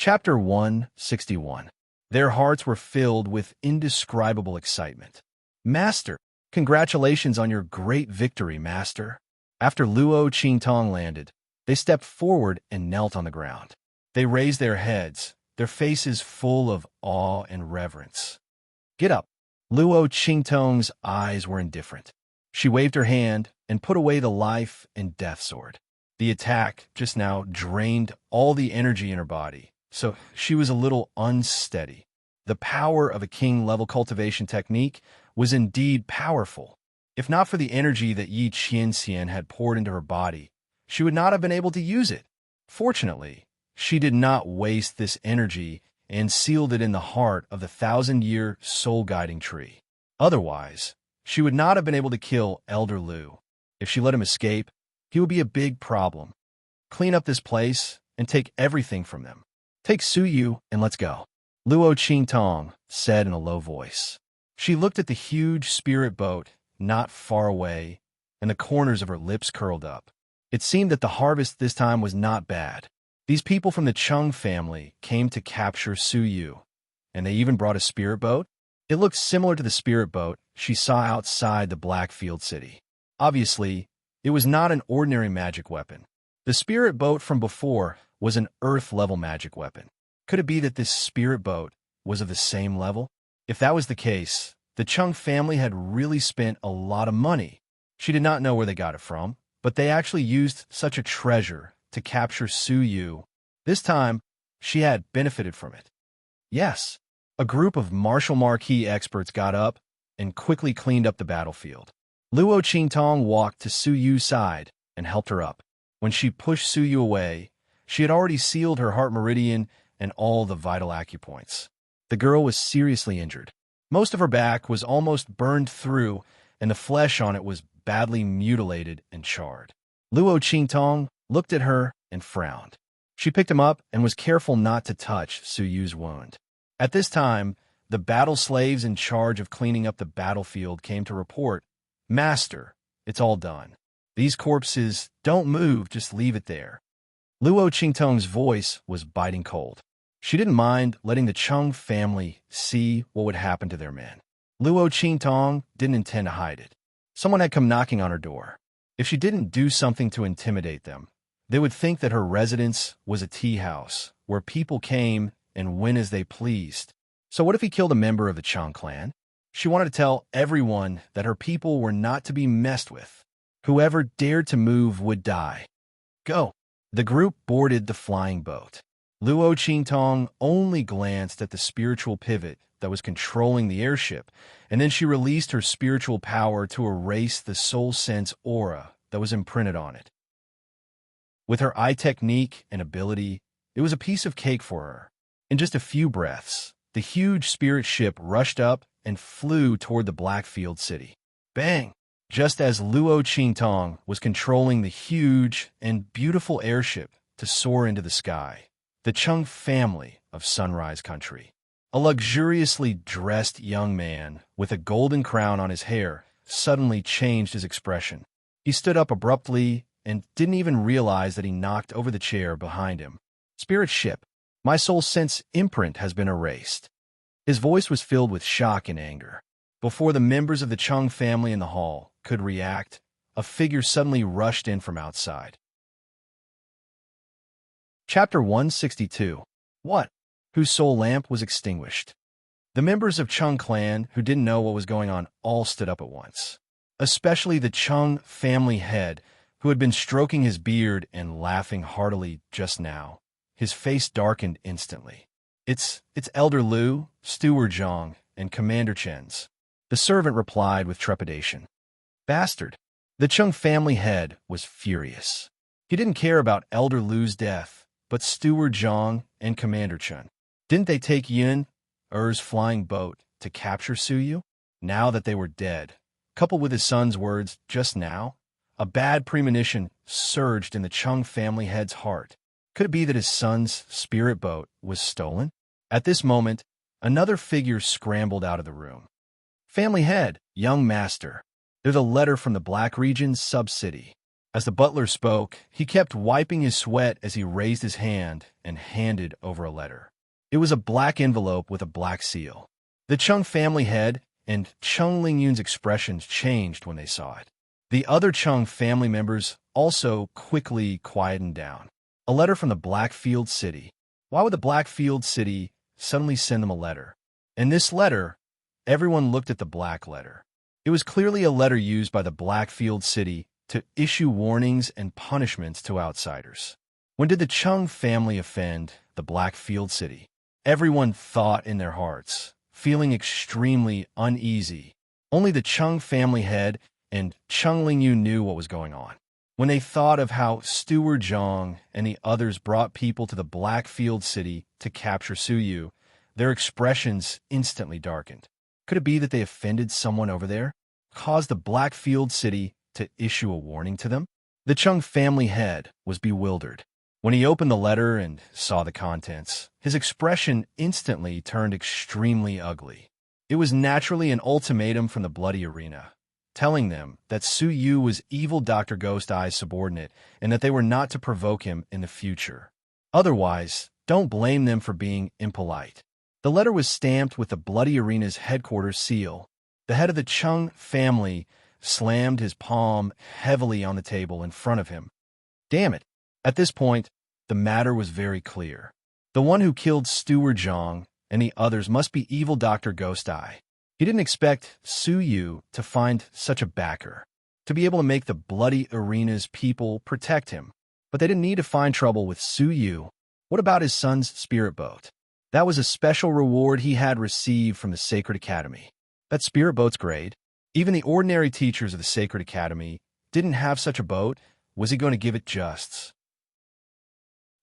Chapter 161. Their hearts were filled with indescribable excitement. Master, congratulations on your great victory, Master. After Luo Qingtong landed, they stepped forward and knelt on the ground. They raised their heads, their faces full of awe and reverence. Get up. Luo Qingtong's eyes were indifferent. She waved her hand and put away the life and death sword. The attack just now drained all the energy in her body, so she was a little unsteady. The power of a king-level cultivation technique was indeed powerful. If not for the energy that Yi Qianxian had poured into her body, she would not have been able to use it. Fortunately, she did not waste this energy and sealed it in the heart of the 1,000-year soul-guiding tree. Otherwise, she would not have been able to kill Elder Lu. If she let him escape, he would be a big problem. Clean up this place and take everything from them. Take Su Yu and let's go, Luo Qingtong said in a low voice. She looked at the huge spirit boat not far away, and the corners of her lips curled up. It seemed that the harvest this time was not bad. These people from the Chung family came to capture Su Yu, and they even brought a spirit boat. It looked similar to the spirit boat she saw outside the Blackfield city. Obviously, it was not an ordinary magic weapon. The spirit boat from before was an Earth-level magic weapon. Could it be that this spirit boat was of the same level? If that was the case, the Chung family had really spent a lot of money. She did not know where they got it from, but they actually used such a treasure to capture Su Yu. This time, she had benefited from it. Yes, a group of martial marquee experts got up and quickly cleaned up the battlefield. Luo Qingtong walked to Su Yu's side and helped her up. When she pushed Su Yu away, she had already sealed her heart meridian and all the vital acupoints. The girl was seriously injured. Most of her back was almost burned through, and the flesh on it was badly mutilated and charred. Luo Qingtong looked at her and frowned. She picked him up and was careful not to touch Su Yu's wound. At this time, the battle slaves in charge of cleaning up the battlefield came to report, "Master, it's all done. These corpses don't move, just leave it there." Luo Qingtong's voice was biting cold. She didn't mind letting the Chung family see what would happen to their men. Luo Qingtong didn't intend to hide it. Someone had come knocking on her door. If she didn't do something to intimidate them, they would think that her residence was a tea house where people came and went as they pleased. So what if he killed a member of the Chung clan? She wanted to tell everyone that her people were not to be messed with. Whoever dared to move would die. Go. The group boarded the flying boat. Luo Qingtong only glanced at the spiritual pivot that was controlling the airship, and then she released her spiritual power to erase the soul sense aura that was imprinted on it. With her eye technique and ability, it was a piece of cake for her. In just a few breaths, the huge spirit ship rushed up and flew toward the Blackfield city. Bang! Just as Luo Qingtong was controlling the huge and beautiful airship to soar into the sky, the Chung family of Sunrise Country, a luxuriously dressed young man with a golden crown on his hair, suddenly changed his expression. He stood up abruptly and didn't even realize that he knocked over the chair behind him. "Spirit ship, my soul sense imprint has been erased." His voice was filled with shock and anger. Before the members of the Chung family in the hall could react, a figure suddenly rushed in from outside. Chapter 162. What? Whose soul lamp was extinguished. The members of Chung clan who didn't know what was going on all stood up at once, especially the Chung family head who had been stroking his beard and laughing heartily just now. His face darkened instantly. It's Elder Lu, Steward Zhang, and Commander Chen's. The servant replied with trepidation. Bastard. The Chung family head was furious. He didn't care about Elder Lu's death, but Steward Zhang and Commander Chen. Didn't they take Yun Er's flying boat to capture Su Yu? Now that they were dead, coupled with his son's words just now, a bad premonition surged in the Chung family head's heart. Could it be that his son's spirit boat was stolen? At this moment, another figure scrambled out of the room. Family head, young master. There's a letter from the Black Region's sub-city. As the butler spoke, he kept wiping his sweat as he raised his hand and handed over a letter. It was a black envelope with a black seal. The Chung family head and Chung Lingyun's expressions changed when they saw it. The other Chung family members also quickly quietened down. A letter from the Blackfield City. Why would the Blackfield City suddenly send them a letter? In this letter, everyone looked at the black letter. It was clearly a letter used by the Blackfield City to issue warnings and punishments to outsiders. When did the Chung family offend the Blackfield City? Everyone thought in their hearts, feeling extremely uneasy. Only the Chung family head and Chung Lingyu knew what was going on. When they thought of how Steward Zhang and the others brought people to the Blackfield City to capture Suyu, their expressions instantly darkened. Could it be that they offended someone over there? Caused the Blackfield City to issue a warning to them? The Chung family head was bewildered. When he opened the letter and saw the contents, his expression instantly turned extremely ugly. It was naturally an ultimatum from the Bloody Arena, telling them that Su Yu was evil Dr. Ghost Eye's subordinate and that they were not to provoke him in the future. Otherwise, don't blame them for being impolite. The letter was stamped with the Bloody Arena's headquarters seal. The head of the Chung family slammed his palm heavily on the table in front of him. Damn it! At this point, the matter was very clear. The one who killed Steward Zhang and the others must be evil Dr. Ghost Eye. He didn't expect Su Yu to find such a backer, to be able to make the Bloody Arena's people protect him. But they didn't need to find trouble with Su Yu. What about his son's spirit boat? That was a special reward he had received from the Sacred Academy. That spirit boat's great. Even the ordinary teachers of the Sacred Academy didn't have such a boat. Was he going to give it justs?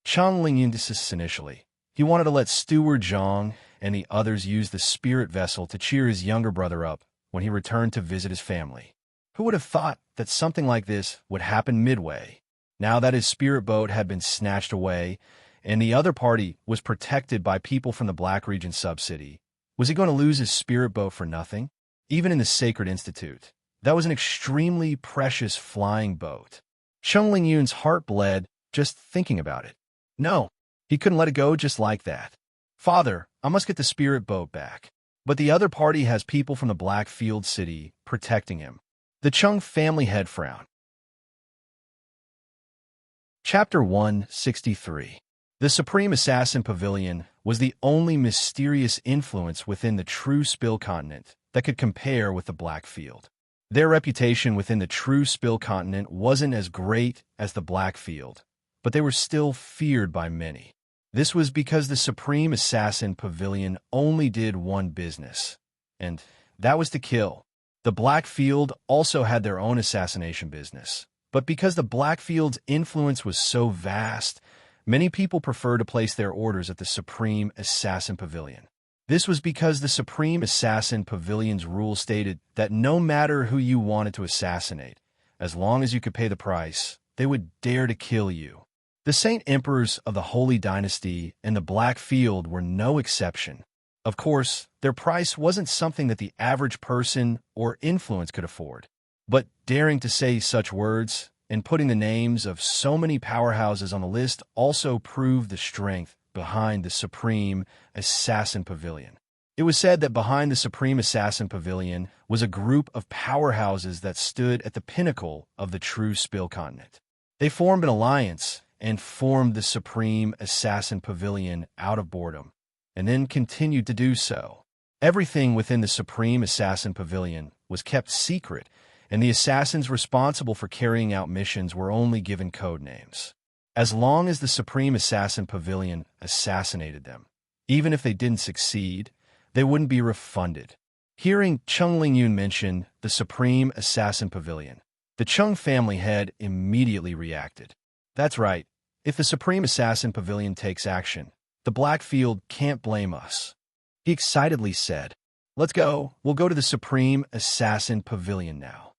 Chung Lingyun desisted initially. He wanted to let Steward Zhang and the others use the spirit vessel to cheer his younger brother up when he returned to visit his family. Who would have thought that something like this would happen midway? Now that his spirit boat had been snatched away and the other party was protected by people from the Black Region sub-city, was he going to lose his spirit boat for nothing? Even in the Sacred Institute, that was an extremely precious flying boat. Chung Lingyun's heart bled just thinking about it. No, he couldn't let it go just like that. Father, I must get the spirit boat back. But the other party has people from the Blackfield City protecting him. The Chung family head frowned. Chapter 163. The Supreme Assassin Pavilion was the only mysterious influence within the true Spill Continent that could compare with the Blackfield. Their reputation within the true Spill Continent wasn't as great as the Blackfield, but they were still feared by many. This was because the Supreme Assassin Pavilion only did one business, and that was to kill. The Blackfield also had their own assassination business, but because the Blackfield's influence was so vast, many people preferred to place their orders at the Supreme Assassin Pavilion. This was because the Supreme Assassin Pavilion's rule stated that no matter who you wanted to assassinate, as long as you could pay the price, they would dare to kill you. The Saint Emperors of the Holy Dynasty and the Blackfield were no exception. Of course, their price wasn't something that the average person or influence could afford. But daring to say such words and putting the names of so many powerhouses on the list also proved the strength behind the Supreme Assassin Pavilion. It was said that behind the Supreme Assassin Pavilion was a group of powerhouses that stood at the pinnacle of the true Spill Continent. They formed an alliance and formed the Supreme Assassin Pavilion out of boredom, and then continued to do so. Everything within the Supreme Assassin Pavilion was kept secret, and the assassins responsible for carrying out missions were only given code names. As long as the Supreme Assassin Pavilion assassinated them, even if they didn't succeed, they wouldn't be refunded. Hearing Chung Lingyun mention the Supreme Assassin Pavilion, the Chung family head immediately reacted. That's right. If the Supreme Assassin Pavilion takes action, the Blackfield can't blame us. He excitedly said, "Let's go. We'll go to the Supreme Assassin Pavilion now."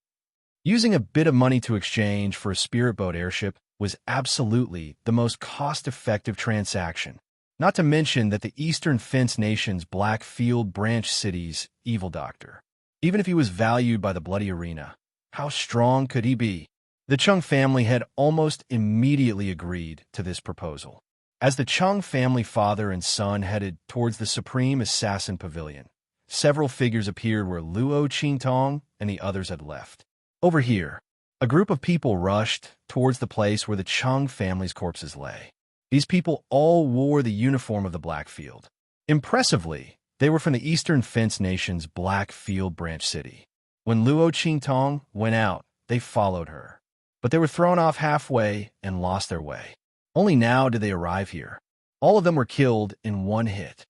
Using a bit of money to exchange for a spirit boat airship was absolutely the most cost-effective transaction. Not to mention that the Eastern Fence Nation's Blackfield Branch City's evil doctor. Even if he was valued by the Bloody Arena, how strong could he be? The Chung family had almost immediately agreed to this proposal. As the Chung family father and son headed towards the Supreme Assassin Pavilion, several figures appeared where Luo Qingtong and the others had left. Over here, a group of people rushed towards the place where the Chung family's corpses lay. These people all wore the uniform of the Blackfield. Impressively, they were from the Eastern Fence Nation's Blackfield branch city. When Luo Qingtong went out, they followed her. But they were thrown off halfway and lost their way. Only now did they arrive here. All of them were killed in one hit.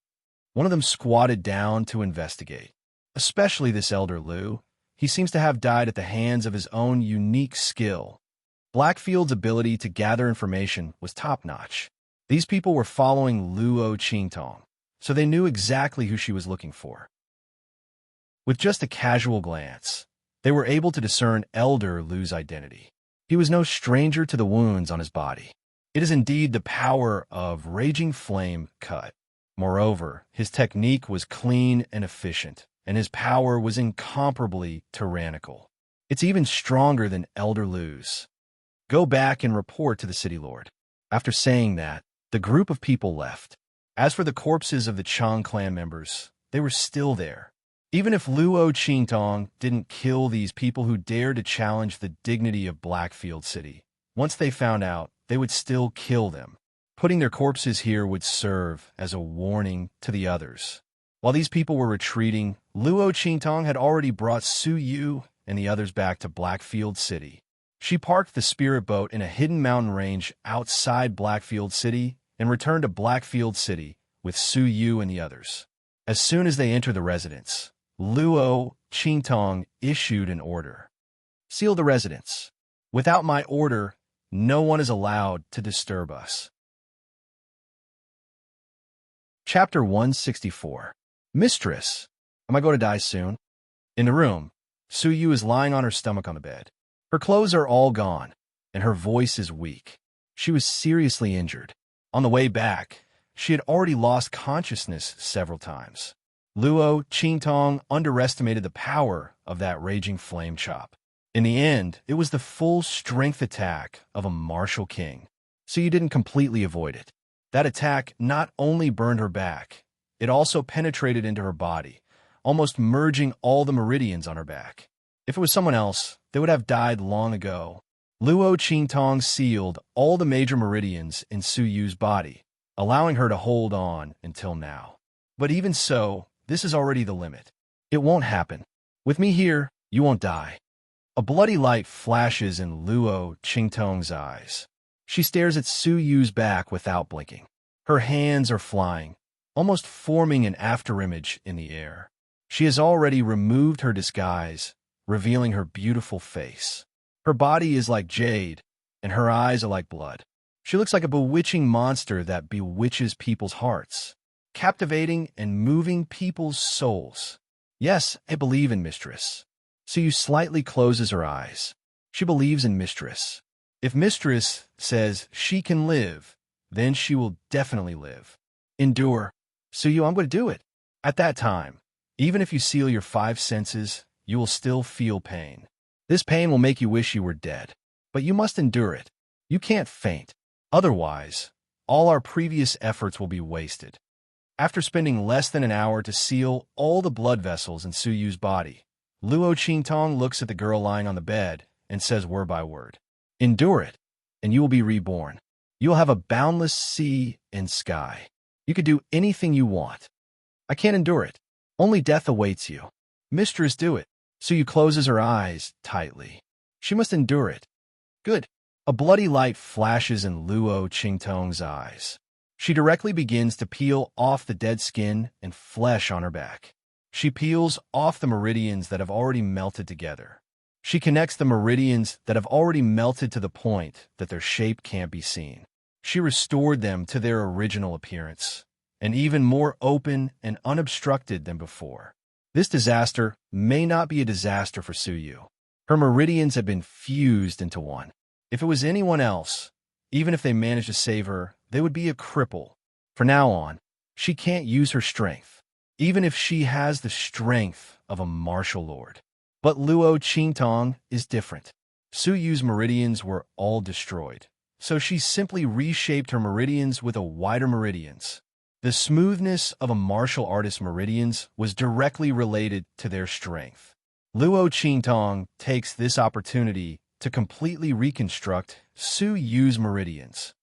One of them squatted down to investigate. Especially this elder Lu. He seems to have died at the hands of his own unique skill. Blackfield's ability to gather information was top-notch. These people were following Luo Qingtong, so they knew exactly who she was looking for. With just a casual glance, they were able to discern Elder Lu's identity. He was no stranger to the wounds on his body. It is indeed the power of Raging Flame Cut. Moreover, his technique was clean and efficient, and his power was incomparably tyrannical. It's even stronger than Elder Lu's. Go back and report to the city lord. After saying that, the group of people left. As for the corpses of the Chung clan members, they were still there. Even if Luo Qingtong didn't kill these people who dared to challenge the dignity of Blackfield City, once they found out, they would still kill them. Putting their corpses here would serve as a warning to the others. While these people were retreating, Luo Qingtong had already brought Su Yu and the others back to Blackfield City. She parked the spirit boat in a hidden mountain range outside Blackfield City and returned to Blackfield City with Su Yu and the others. As soon as they entered the residence, Luo Qingtong issued an order. Seal the residence. Without my order, no one is allowed to disturb us. Chapter 164. Mistress, am I going to die soon? In the room, Su Yu is lying on her stomach on the bed. Her clothes are all gone, and her voice is weak. She was seriously injured. On the way back, she had already lost consciousness several times. Luo Qingtong underestimated the power of that raging flame chop. In the end, it was the full-strength attack of a martial king, so you didn't completely avoid it. That attack not only burned her back, it also penetrated into her body, almost merging all the meridians on her back. If it was someone else, they would have died long ago. Luo Qingtong sealed all the major meridians in Su Yu's body, allowing her to hold on until now. But even so, this is already the limit. It won't happen. With me here, you won't die. A bloody light flashes in Luo Qingtong's eyes. She stares at Su Yu's back without blinking. Her hands are flying, almost forming an afterimage in the air. She has already removed her disguise, revealing her beautiful face. Her body is like jade, and her eyes are like blood. She looks like a bewitching monster that bewitches people's hearts, captivating and moving people's souls. Yes, I believe in Mistress. Su Yu slightly closes her eyes. She believes in Mistress. If Mistress says she can live, then she will definitely live. Endure. Su Yu, I'm going to do it. At that time, even if you seal your 5 senses, you will still feel pain. This pain will make you wish you were dead, but you must endure it. You can't faint. Otherwise, all our previous efforts will be wasted. After spending less than an hour to seal all the blood vessels in Su Yu's body, Luo Qingtong looks at the girl lying on the bed and says word by word, "Endure it, and you will be reborn. You will have a boundless sea and sky. You could do anything you want. I can't endure it. Only death awaits you. Mistress, do it." Su Yu closes her eyes tightly. She must endure it. Good. A bloody light flashes in Luo Qingtong's eyes. She directly begins to peel off the dead skin and flesh on her back. She peels off the meridians that have already melted together. She connects the meridians that have already melted to the point that their shape can't be seen. She restored them to their original appearance, and even more open and unobstructed than before. This disaster may not be a disaster for Su Yu. Her meridians have been fused into one. If it was anyone else, even if they managed to save her, they would be a cripple. From now on, she can't use her strength, even if she has the strength of a martial lord. But Luo Qingtong is different. Su Yu's meridians were all destroyed, so she simply reshaped her meridians with a wider meridians. The smoothness of a martial artist's meridians was directly related to their strength. Luo Qingtong takes this opportunity to completely reconstruct Su Yu's meridians.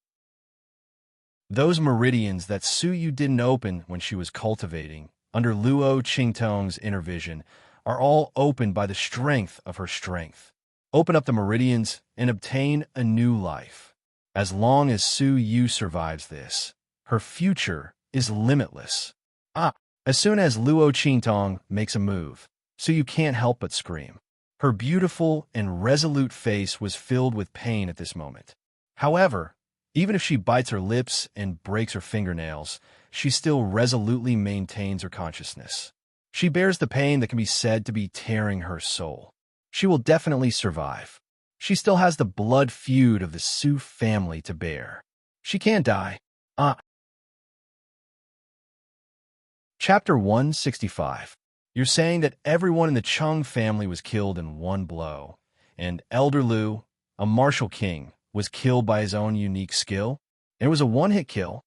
Those meridians that Su Yu didn't open when she was cultivating, under Luo Qingtong's inner vision, are all opened by the strength of her strength. Open up the meridians and obtain a new life. As long as Su Yu survives this, her future is limitless. As soon as Luo Qingtong makes a move, Su Yu can't help but scream. Her beautiful and resolute face was filled with pain at this moment. However, even if she bites her lips and breaks her fingernails, she still resolutely maintains her consciousness. She bears the pain that can be said to be tearing her soul. She will definitely survive. She still has the blood feud of the Su family to bear. She can't die. Chapter 165. You're saying that everyone in the Chung family was killed in one blow, and Elder Lu, a martial king, was killed by his own unique skill? And it was a one-hit kill?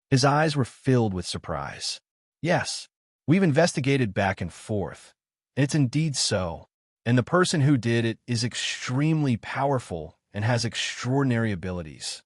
His eyes were filled with surprise. Yes, we've investigated back and forth, and it's indeed so. And the person who did it is extremely powerful and has extraordinary abilities.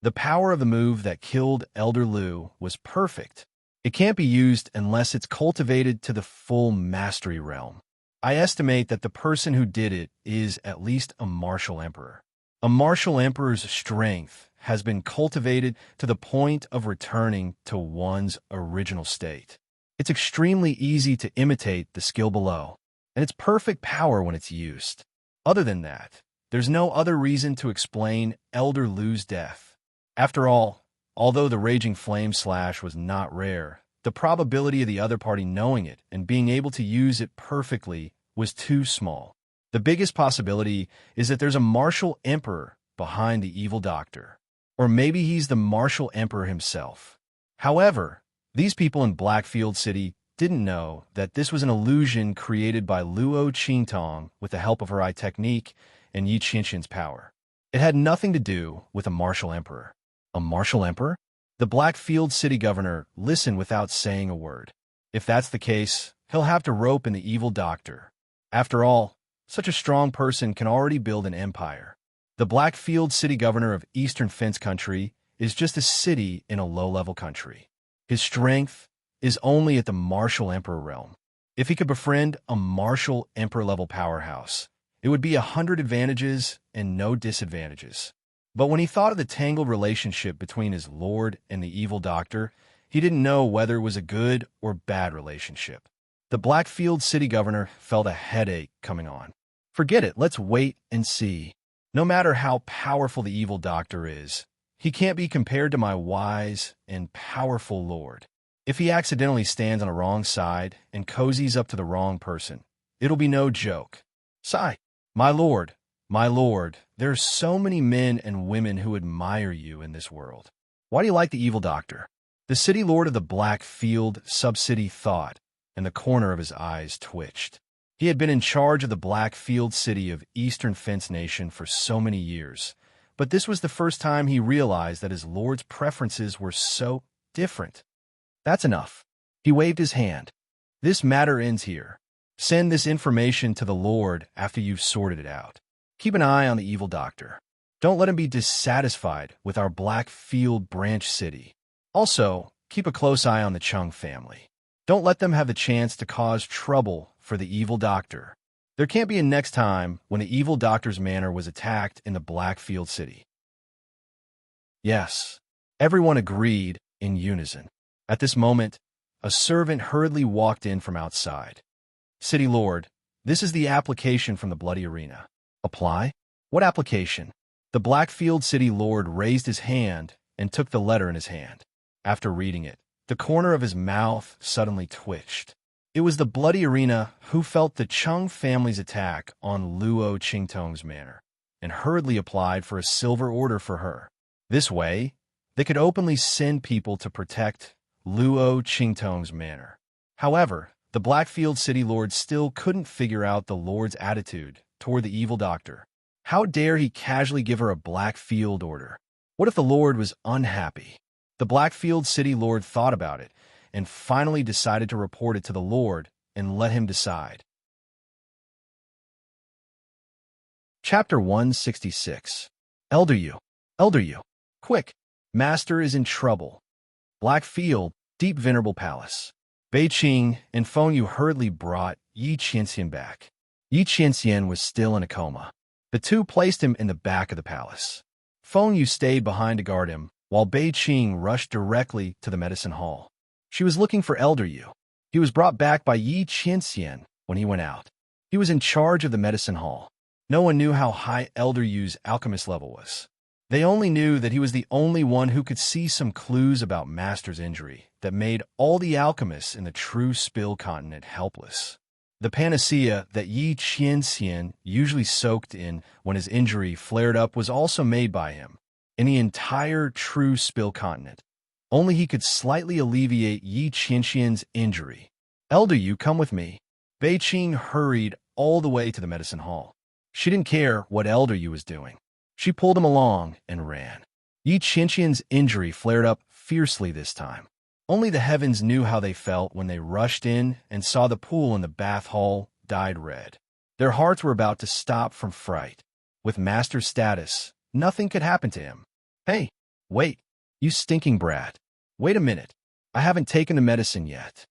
The power of the move that killed Elder Lu was perfect. It can't be used unless it's cultivated to the full mastery realm. I estimate that the person who did it is at least a martial emperor. A martial emperor's strength has been cultivated to the point of returning to one's original state. It's extremely easy to imitate the skill below, and it's perfect power when it's used. Other than that, there's no other reason to explain Elder Lu's death. After all, although the Raging Flame Slash was not rare, the probability of the other party knowing it and being able to use it perfectly was too small. The biggest possibility is that there's a martial emperor behind the evil doctor. Or maybe he's the martial emperor himself. However, these people in Blackfield City didn't know that this was an illusion created by Luo Qingtong with the help of her eye technique and Yi Qianxin's power. It had nothing to do with a martial emperor. A martial emperor? The Blackfield City governor listened without saying a word. If that's the case, he'll have to rope in the evil doctor. After all, such a strong person can already build an empire. The Blackfield City governor of Eastern Fence Country is just a city in a low-level country. His strength is only at the martial emperor realm. If he could befriend a martial emperor-level powerhouse, it would be 100 advantages and no disadvantages. But when he thought of the tangled relationship between his lord and the evil doctor, he didn't know whether it was a good or bad relationship. The Blackfield City governor felt a headache coming on. Forget it, let's wait and see. No matter how powerful the evil doctor is, he can't be compared to my wise and powerful lord. If he accidentally stands on the wrong side and cozies up to the wrong person, it'll be no joke. Sigh, my lord, there are so many men and women who admire you in this world. Why do you like the evil doctor? The city lord of the Blackfield sub-city thought, and the corner of his eyes twitched. He had been in charge of the Blackfield City of Eastern Fence Nation for so many years, but this was the first time he realized that his lord's preferences were so different. That's enough. He waved his hand. This matter ends here. Send this information to the lord after you've sorted it out. Keep an eye on the evil doctor. Don't let him be dissatisfied with our Blackfield branch city. Also, keep a close eye on the Chung family. Don't let them have the chance to cause trouble for the evil doctor. There can't be a next time when the evil doctor's manor was attacked in the Blackfield City. Yes, everyone agreed in unison. At this moment, a servant hurriedly walked in from outside. City Lord, this is the application from the Bloody Arena. Apply? What application? The Blackfield City Lord raised his hand and took the letter in his hand. After reading it, the corner of his mouth suddenly twitched. It was the Bloody Arena who felt the Chung family's attack on Luo Qingtong's manor and hurriedly applied for a silver order for her. This way, they could openly send people to protect Luo Qingtong's manor. However, the Blackfield City Lord still couldn't figure out the Lord's attitude toward the evil doctor. How dare he casually give her a black field order? What if the Lord was unhappy? The Blackfield City Lord thought about it and finally decided to report it to the Lord and let him decide. Chapter 166. Elder you, Elder you, quick, Master is in trouble. Blackfield, deep venerable palace. Bei Qing and Feng Yu hurriedly brought Yi Qianxian back. Yi Qianxian was still in a coma. The two placed him in the back of the palace. Feng Yu stayed behind to guard him, while Bei Qing rushed directly to the medicine hall. She was looking for Elder Yu. He was brought back by Yi Qianxian when he went out. He was in charge of the medicine hall. No one knew how high Elder Yu's alchemist level was. They only knew that he was the only one who could see some clues about Master's injury that made all the alchemists in the true Spill continent helpless. The panacea that Yi Qianxian usually soaked in when his injury flared up was also made by him. In the entire true Spill continent, only he could slightly alleviate Yi Qianxian's injury. Elder Yu, come with me. Bei Qing hurried all the way to the medicine hall. She didn't care what Elder Yu was doing. She pulled him along and ran. Yi Qianxian's injury flared up fiercely this time. Only the heavens knew how they felt when they rushed in and saw the pool in the bath hall dyed red. Their hearts were about to stop from fright. With Master's status, nothing could happen to him. Hey, wait, you stinking brat. Wait a minute. I haven't taken the medicine yet.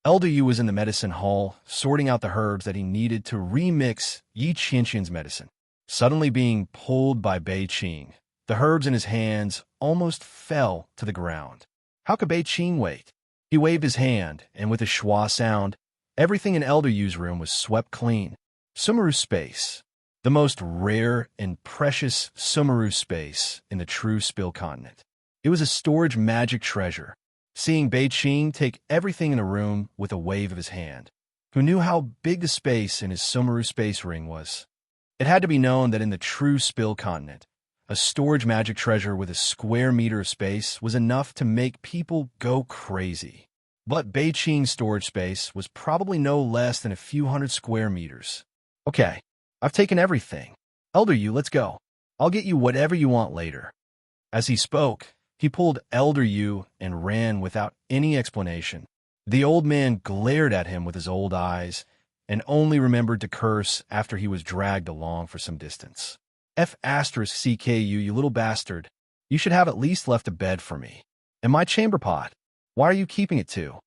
Elder Yu was in the medicine hall, sorting out the herbs that he needed to remix Yi Qianxian's medicine. Suddenly being pulled by Bei Qing, the herbs in his hands almost fell to the ground. How could Bei Qing wait? He waved his hand, and with a schwa sound, everything in Elder Yu's room was swept clean. Sumeru space. The most rare and precious Sumeru space in the true Spill continent. It was a storage magic treasure. Seeing Bei Qing take everything in the room with a wave of his hand, who knew how big the space in his Sumeru space ring was. It had to be known that in the true Spill continent, a storage magic treasure with a square meter of space was enough to make people go crazy. But Bei Qing's storage space was probably no less than a few hundred square meters. Okay, I've taken everything. Elder Yu, let's go. I'll get you whatever you want later. As he spoke, he pulled Elder Yu and ran without any explanation. The old man glared at him with his old eyes and only remembered to curse after he was dragged along for some distance. F*CKU, you little bastard. You should have at least left a bed for me. And my chamber pot. Why are you keeping it too?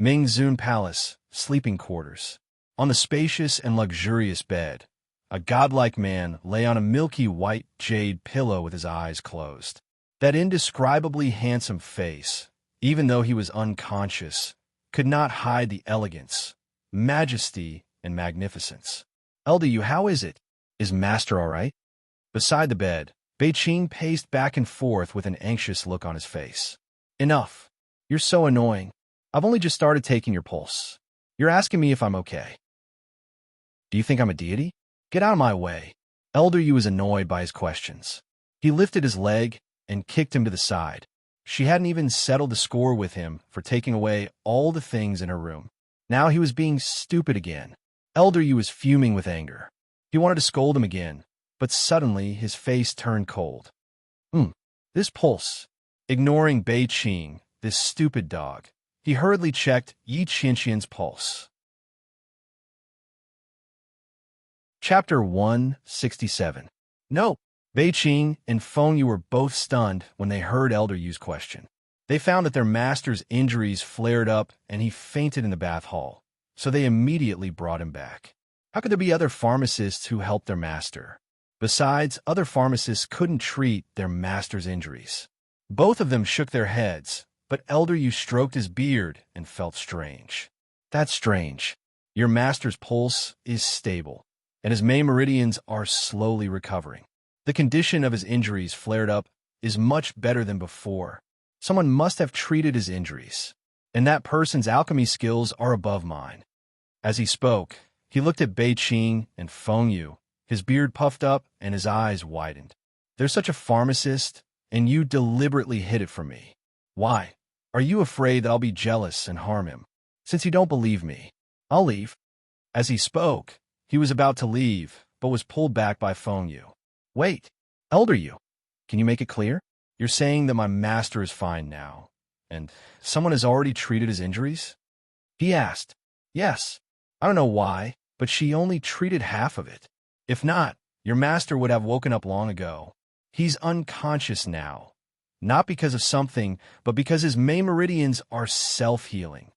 Mingzun Palace, sleeping quarters. On the spacious and luxurious bed, a godlike man lay on a milky white jade pillow with his eyes closed. That indescribably handsome face, even though he was unconscious, could not hide the elegance, majesty, and magnificence. Elder Yu, how is it? Is Master all right? Beside the bed, Bei Qing paced back and forth with an anxious look on his face. Enough. You're so annoying. I've only just started taking your pulse. You're asking me if I'm okay. Do you think I'm a deity? Get out of my way. Elder Yu was annoyed by his questions. He lifted his leg and kicked him to the side. She hadn't even settled the score with him for taking away all the things in her room. Now he was being stupid again. Elder Yu was fuming with anger. He wanted to scold him again, but suddenly his face turned cold. This pulse. Ignoring Bei Qing, this stupid dog, he hurriedly checked Yi Qianxian's pulse. Chapter 167. No. Bei Qing and Feng Yu were both stunned when they heard Elder Yu's question. They found that their master's injuries flared up and he fainted in the bath hall, so they immediately brought him back. How could there be other pharmacists who helped their master? Besides, other pharmacists couldn't treat their master's injuries. Both of them shook their heads, but Elder Yu stroked his beard and felt strange. That's strange. Your master's pulse is stable, and his main meridians are slowly recovering. The condition of his injuries flared up is much better than before. Someone must have treated his injuries, and that person's alchemy skills are above mine. As he spoke, he looked at Bei Qing and Feng Yu. His beard puffed up and his eyes widened. There's such a pharmacist, and you deliberately hid it from me. Why? Are you afraid that I'll be jealous and harm him? Since you don't believe me, I'll leave. As he spoke, he was about to leave, but was pulled back by Feng Yu. Wait, Elder Yu, can you make it clear? You're saying that my master is fine now, and someone has already treated his injuries? He asked. Yes. I don't know why, but she only treated half of it. If not, your master would have woken up long ago. He's unconscious now, not because of something, but because his main meridians are self-healing.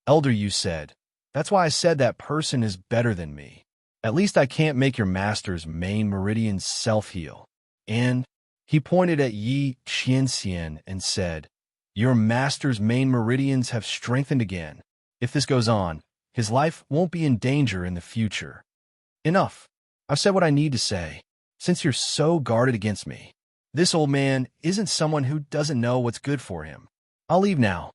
Elder Yu said, that's why I said that person is better than me. At least I can't make your master's main meridians self-heal. And he pointed at Yi Qianxian and said, your master's main meridians have strengthened again. If this goes on, his life won't be in danger in the future. Enough. I've said what I need to say. Since you're so guarded against me, this old man isn't someone who doesn't know what's good for him. I'll leave now.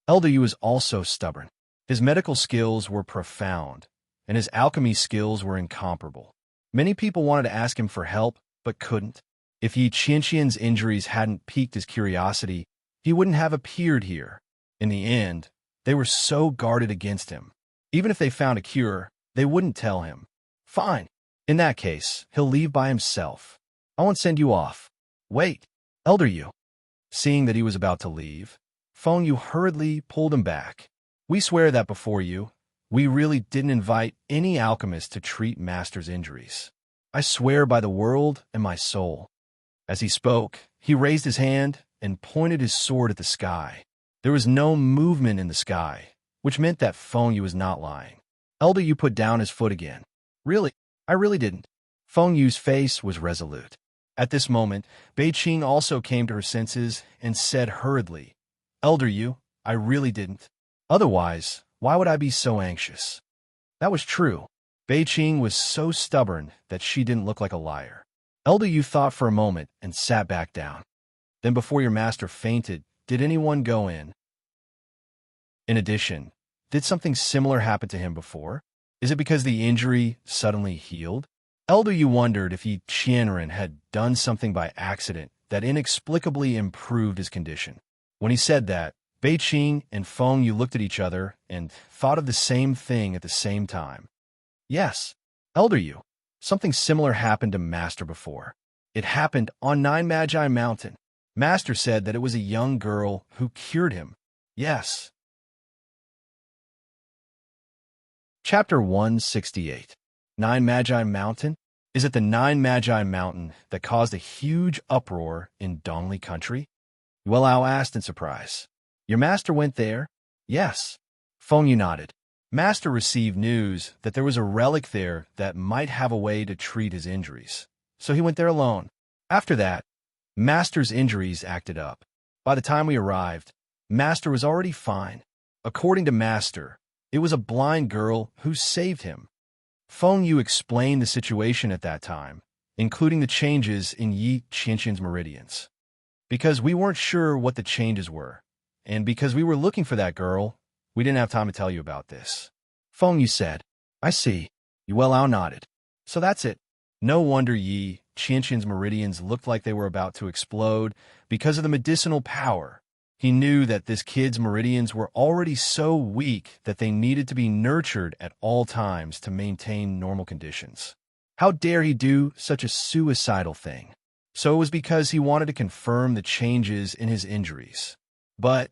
Elder Yu is also stubborn. His medical skills were profound, and his alchemy skills were incomparable. Many people wanted to ask him for help, but couldn't. If Yi Qianxian's injuries hadn't piqued his curiosity, he wouldn't have appeared here. In the end, they were so guarded against him. Even if they found a cure, they wouldn't tell him. Fine. In that case, he'll leave by himself. I won't send you off. Wait, Elder Yu. Seeing that he was about to leave, Feng Yu hurriedly pulled him back. We swear that before you, we really didn't invite any alchemist to treat Master's injuries. I swear by the world and my soul. As he spoke, he raised his hand and pointed his sword at the sky. There was no movement in the sky, which meant that Feng Yu was not lying. Elder Yu put down his foot again. Really? I really didn't. Feng Yu's face was resolute. At this moment, Beiqing also came to her senses and said hurriedly, Elder Yu, I really didn't. Otherwise, why would I be so anxious? That was true. Beiqing was so stubborn that she didn't look like a liar. Elder Yu thought for a moment and sat back down. Then before your master fainted, did anyone go in? In addition, did something similar happen to him before? Is it because the injury suddenly healed? Elder Yu wondered if Yi Qianren had done something by accident that inexplicably improved his condition. When he said that, Beiqing and Feng Yu looked at each other and thought of the same thing at the same time. Yes, Elder Yu, something similar happened to Master before. It happened on Nine Magi Mountain. Master said that it was a young girl who cured him. Yes. Chapter 168. Nine Magi Mountain? Is it the Nine Magi Mountain that caused a huge uproar in Dongli country? Yuelao asked in surprise. Your master went there? Yes. Feng Yu nodded. Master received news that there was a relic there that might have a way to treat his injuries, so he went there alone. After that, Master's injuries acted up. By the time we arrived, Master was already fine. According to Master, it was a blind girl who saved him. Feng Yu explained the situation at that time, including the changes in Yi Qianxian's meridians. Because we weren't sure what the changes were, and because we were looking for that girl, we didn't have time to tell you about this. Feng Yu said, I see. Yuelao nodded. So that's it. No wonder Yi Qianxian's meridians looked like they were about to explode because of the medicinal power. He knew that this kid's meridians were already so weak that they needed to be nurtured at all times to maintain normal conditions. How dare he do such a suicidal thing? So it was because he wanted to confirm the changes in his injuries. But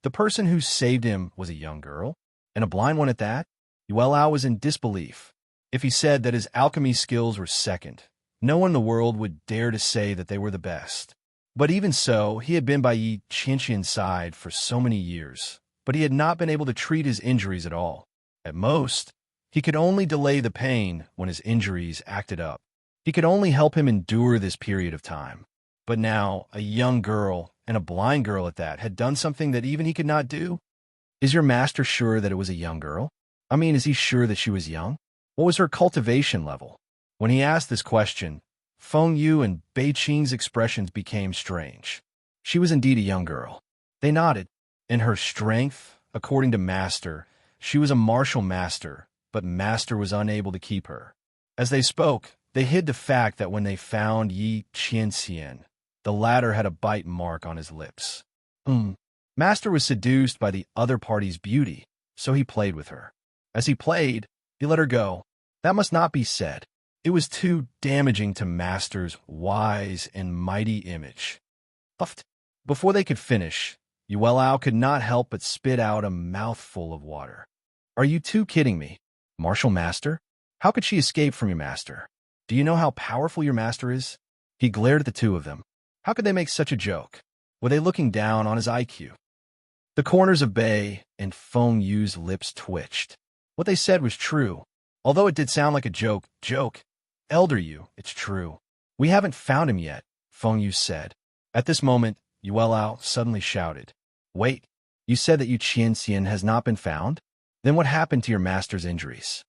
the person who saved him was a young girl, and a blind one at that? Yuelao was in disbelief. If he said that his alchemy skills were second, no one in the world would dare to say that they were the best. But even so, he had been by Yi Qianxian's side for so many years, but he had not been able to treat his injuries at all. At most, he could only delay the pain when his injuries acted up. He could only help him endure this period of time. But now, a young girl, and a blind girl at that, had done something that even he could not do? Is your master sure that it was a young girl? I mean, is he sure that she was young? What was her cultivation level? When he asked this question, Feng Yu and Beiqing's expressions became strange. She was indeed a young girl. They nodded. In her strength, according to Master, she was a martial master, but Master was unable to keep her. As they spoke, they hid the fact that when they found Yi Qianxian, the latter had a bite mark on his lips. Master was seduced by the other party's beauty, so he played with her. As he played, he let her go. That must not be said. It was too damaging to Master's wise and mighty image. Puffed. Before they could finish, Yuelao could not help but spit out a mouthful of water. Are you two kidding me? Martial Master? How could she escape from your master? Do you know how powerful your master is? He glared at the two of them. How could they make such a joke? Were they looking down on his IQ? The corners of Bei and Feng Yu's lips twitched. What they said was true. Although it did sound like a joke. Elder Yu, it's true. We haven't found him yet, Feng Yu said. At this moment, Yuelao suddenly shouted. Wait, you said that Yu Qianxian has not been found? Then what happened to your master's injuries?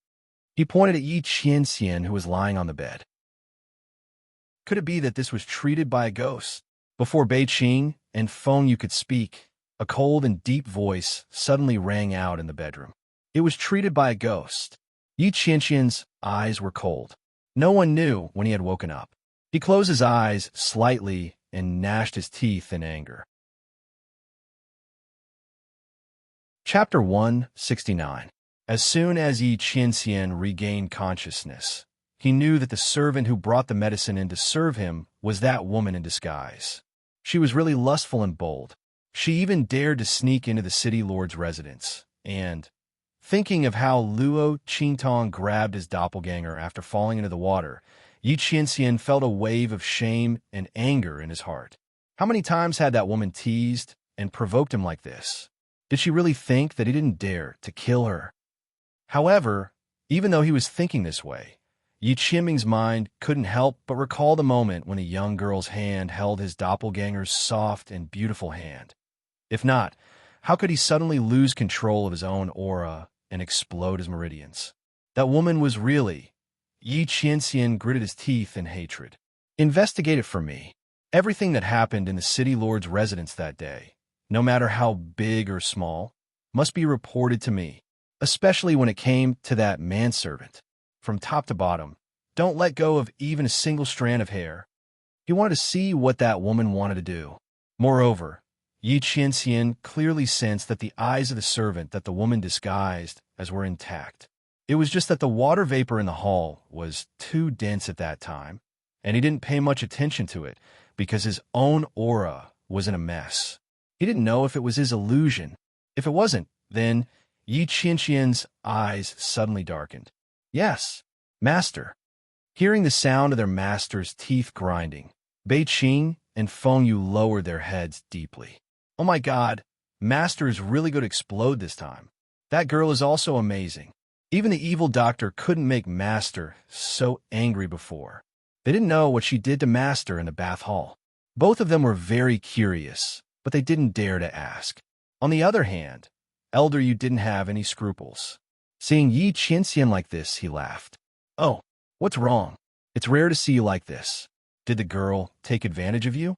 He pointed at Yi Qianxian, who was lying on the bed. Could it be that this was treated by a ghost? Before Bei Qing and Feng Yu could speak, a cold and deep voice suddenly rang out in the bedroom. It was treated by a ghost. Yi Qianxian's eyes were cold. No one knew when he had woken up. He closed his eyes slightly and gnashed his teeth in anger. Chapter 169. As soon as Yi Qianxian regained consciousness, he knew that the servant who brought the medicine in to serve him was that woman in disguise. She was really lustful and bold. She even dared to sneak into the city lord's residence, and, thinking of how Luo Qingtong grabbed his doppelganger after falling into the water, Yi Qianxian felt a wave of shame and anger in his heart. How many times had that woman teased and provoked him like this? Did she really think that he didn't dare to kill her? However, even though he was thinking this way, Yi Qianming's mind couldn't help but recall the moment when a young girl's hand held his doppelganger's soft and beautiful hand. If not, how could he suddenly lose control of his own aura and explode his meridians? That woman was really... Yi Qianxian gritted his teeth in hatred. Investigate it for me. Everything that happened in the city lord's residence that day, no matter how big or small, must be reported to me, especially when it came to that manservant. From top to bottom, don't let go of even a single strand of hair. He wanted to see what that woman wanted to do. Moreover, Yi Qianxian clearly sensed that the eyes of the servant that the woman disguised as were intact. It was just that the water vapor in the hall was too dense at that time, and he didn't pay much attention to it because his own aura was in a mess. He didn't know if it was his illusion. If it wasn't, then Yi Qianxian's eyes suddenly darkened. Yes, master. Hearing the sound of their master's teeth grinding, Bei Qing and Feng Yu lowered their heads deeply. Oh my God, master is really going to explode this time. That girl is also amazing. Even the evil doctor couldn't make master so angry before. They didn't know what she did to master in the bath hall. Both of them were very curious, but they didn't dare to ask. On the other hand, Elder Yu didn't have any scruples. Seeing Yi Qianxian like this, he laughed. Oh, what's wrong? It's rare to see you like this. Did the girl take advantage of you?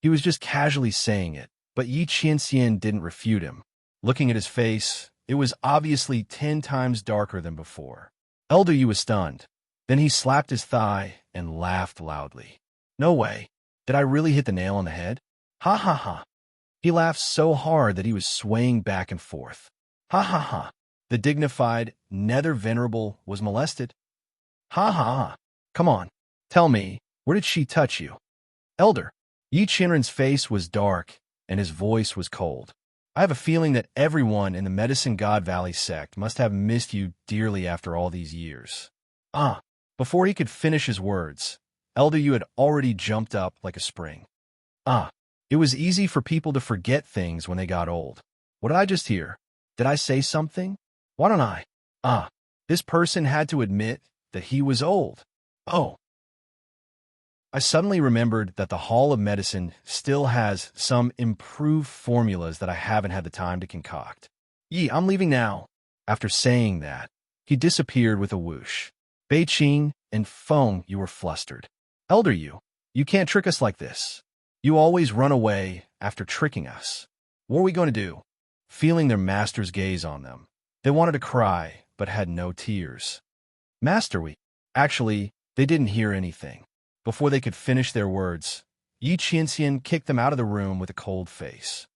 He was just casually saying it, but Yi Qianxian didn't refute him. Looking at his face, it was obviously 10 times darker than before. Elder Yu was stunned. Then he slapped his thigh and laughed loudly. No way. Did I really hit the nail on the head? Ha ha ha. He laughed so hard that he was swaying back and forth. Ha ha ha. The dignified Nether Venerable was molested. Ha ha ha. Come on. Tell me, where did she touch you? Elder. Yi Qianren's face was dark and his voice was cold. I have a feeling that everyone in the Medicine God Valley sect must have missed you dearly after all these years. Before he could finish his words, Elder Yu had already jumped up like a spring. It was easy for people to forget things when they got old. What did I just hear? Did I say something? Why don't I? This person had to admit that he was old. Oh. I suddenly remembered that the Hall of Medicine still has some improved formulas that I haven't had the time to concoct. Yi, I'm leaving now. After saying that, he disappeared with a whoosh. Bei Qing and Feng Yu were flustered. Elder Yu, you can't trick us like this. You always run away after tricking us. What are we going to do? Feeling their master's gaze on them, they wanted to cry, but had no tears. Master, Actually, they didn't hear anything. Before they could finish their words, Yi Qianxian kicked them out of the room with a cold face.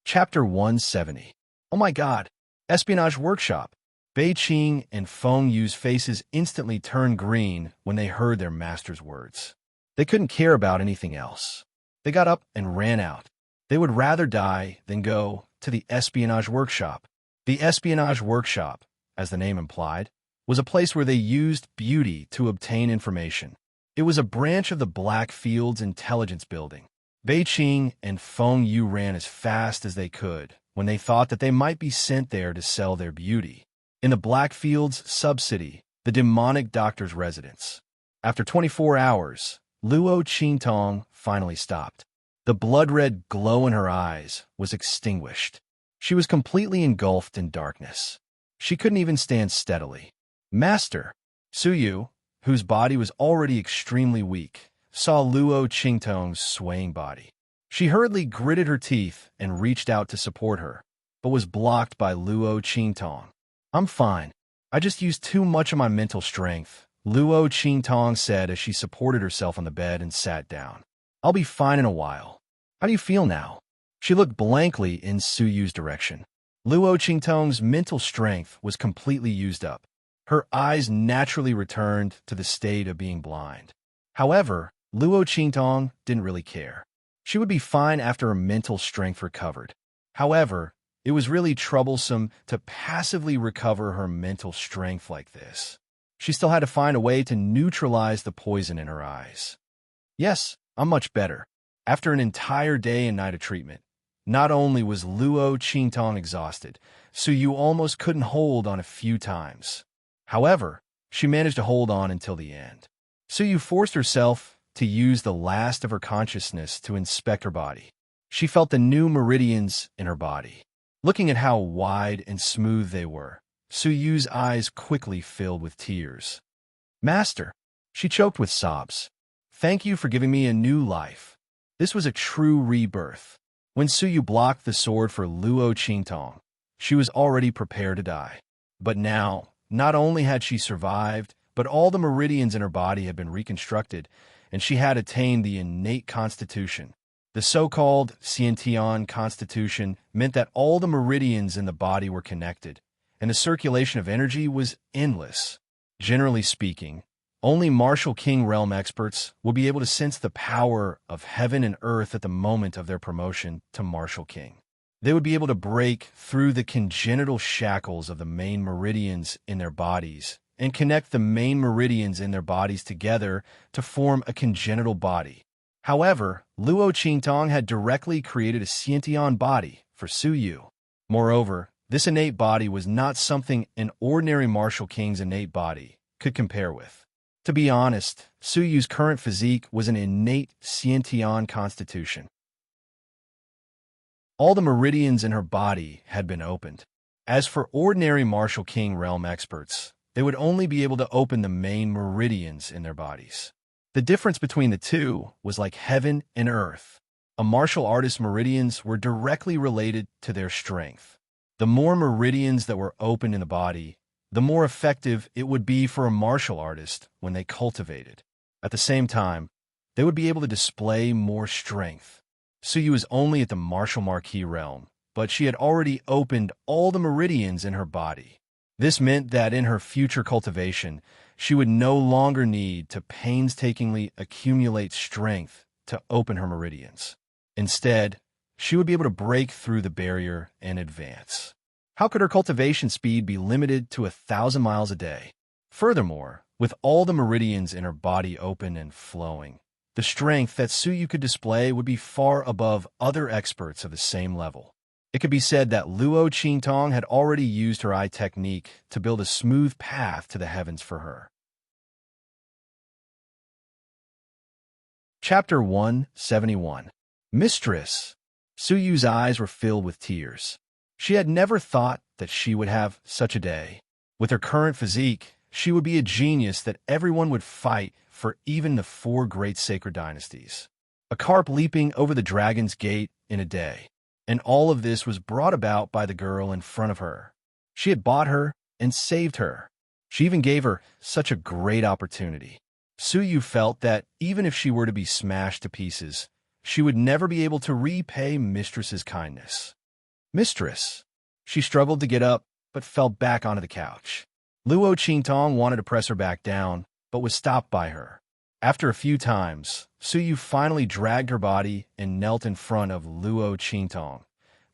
Chapter 170. Oh my God! Espionage Workshop! Bei Qing and Feng Yu's faces instantly turned green when they heard their master's words. They couldn't care about anything else. They got up and ran out. They would rather die than go to the espionage workshop. The espionage workshop, as the name implied, was a place where they used beauty to obtain information. It was a branch of the Blackfield's intelligence building. Bei Qing and Feng Yu ran as fast as they could when they thought that they might be sent there to sell their beauty. In the Blackfield's sub-city, the demonic doctor's residence. After 24 hours, Luo Qingtong finally stopped. The blood-red glow in her eyes was extinguished. She was completely engulfed in darkness. She couldn't even stand steadily. Master, Suyu, whose body was already extremely weak, saw Luo Qingtong's swaying body. She hurriedly gritted her teeth and reached out to support her, but was blocked by Luo Qingtong. I'm fine. I just used too much of my mental strength, Luo Qingtong said as she supported herself on the bed and sat down. I'll be fine in a while. How do you feel now? She looked blankly in Suyu's direction. Luo Qingtong's mental strength was completely used up. Her eyes naturally returned to the state of being blind. However, Luo Qingtong didn't really care. She would be fine after her mental strength recovered. However, it was really troublesome to passively recover her mental strength like this. She still had to find a way to neutralize the poison in her eyes. Yes, I'm much better. After an entire day and night of treatment, not only was Luo Qingtong exhausted, Suyu almost couldn't hold on a few times. However, she managed to hold on until the end. Suyu forced herself to use the last of her consciousness to inspect her body. She felt the new meridians in her body. Looking at how wide and smooth they were, Suyu's eyes quickly filled with tears. Master, she choked with sobs. Thank you for giving me a new life. This was a true rebirth. When Suyu blocked the sword for Luo Qingtong, she was already prepared to die. But now, not only had she survived, but all the meridians in her body had been reconstructed, and she had attained the innate constitution. The so-called Xiantian constitution meant that all the meridians in the body were connected, and the circulation of energy was endless. Generally speaking, only Martial King realm experts will be able to sense the power of heaven and earth at the moment of their promotion to Martial King. They would be able to break through the congenital shackles of the main meridians in their bodies and connect the main meridians in their bodies together to form a congenital body. However, Luo Qingtong had directly created a Xiantian body for Suyu. Moreover, this innate body was not something an ordinary Martial King's innate body could compare with. To be honest, Suyu's current physique was an innate Xiantian constitution. All the meridians in her body had been opened. As for ordinary Martial King realm experts, they would only be able to open the main meridians in their bodies. The difference between the two was like heaven and earth. A martial artist's meridians were directly related to their strength. The more meridians that were open in the body, the more effective it would be for a martial artist when they cultivated. At the same time, they would be able to display more strength. Suyu was only at the martial marquis realm, but she had already opened all the meridians in her body. This meant that in her future cultivation, she would no longer need to painstakingly accumulate strength to open her meridians. Instead, she would be able to break through the barrier and advance. How could her cultivation speed be limited to 1,000 miles a day? Furthermore, with all the meridians in her body open and flowing, the strength that Suyu could display would be far above other experts of the same level. It could be said that Luo Qingtong had already used her eye technique to build a smooth path to the heavens for her. Chapter 171. Mistress. Suyu's eyes were filled with tears. She had never thought that she would have such a day. With her current physique, she would be a genius that everyone would fight for, even the 4 great sacred dynasties. A carp leaping over the dragon's gate in a day. And all of this was brought about by the girl in front of her. She had bought her and saved her. She even gave her such a great opportunity. Suyu felt that even if she were to be smashed to pieces, she would never be able to repay Mistress's kindness. Mistress. She struggled to get up but fell back onto the couch. Luo Qingtong wanted to press her back down, but was stopped by her. After a few times, Suyu finally dragged her body and knelt in front of Luo Qingtong,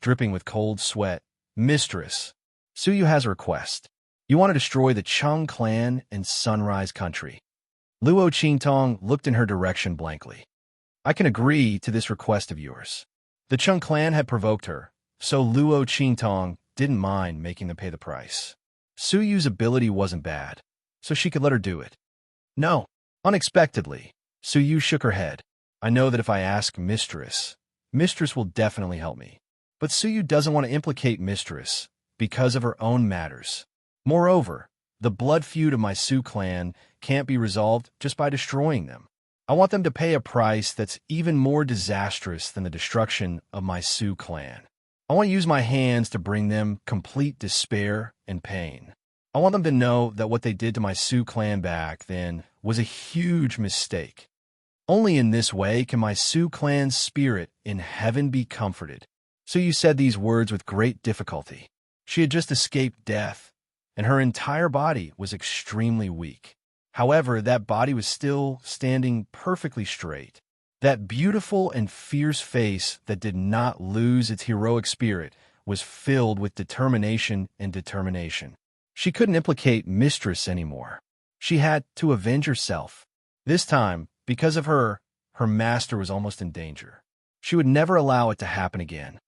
dripping with cold sweat. Mistress, Suyu has a request. You want to destroy the Chung clan and Sunrise Country. Luo Qingtong looked in her direction blankly. I can agree to this request of yours. The Chung clan had provoked her, so Luo Qingtong didn't mind making them pay the price. Suyu's ability wasn't bad, so she could let her do it. No. Unexpectedly, Suyu shook her head. I know that if I ask Mistress will definitely help me. But Suyu doesn't want to implicate Mistress because of her own matters. Moreover, the blood feud of my Su clan can't be resolved just by destroying them. I want them to pay a price that's even more disastrous than the destruction of my Su clan. I want to use my hands to bring them complete despair and pain. I want them to know that what they did to my Su clan back then was a huge mistake. Only in this way can my Su clan's spirit in heaven be comforted. Suyu said these words with great difficulty. She had just escaped death, and her entire body was extremely weak. However, that body was still standing perfectly straight. That beautiful and fierce face that did not lose its heroic spirit was filled with determination and determination. She couldn't implicate Mistress anymore. She had to avenge herself. This time, because of her master was almost in danger. She would never allow it to happen again.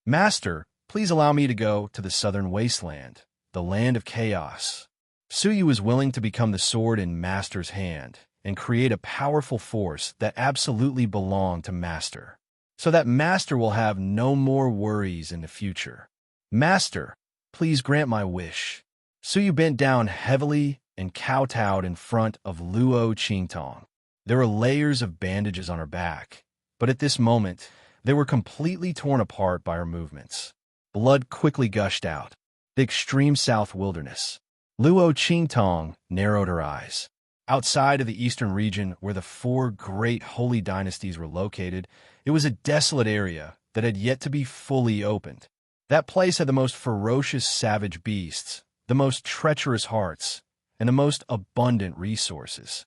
Master, please allow me to go to the southern wasteland, the land of chaos. Suyu was willing to become the sword in Master's hand and create a powerful force that absolutely belonged to Master, so that Master will have no more worries in the future. Master, please grant my wish. Suyu bent down heavily and kowtowed in front of Luo Qingtong. There were layers of bandages on her back, but at this moment, they were completely torn apart by her movements. Blood quickly gushed out. The extreme south wilderness. Luo Qingtong narrowed her eyes. Outside of the eastern region where the 4 great holy dynasties were located, it was a desolate area that had yet to be fully opened. That place had the most ferocious savage beasts, the most treacherous hearts, and the most abundant resources.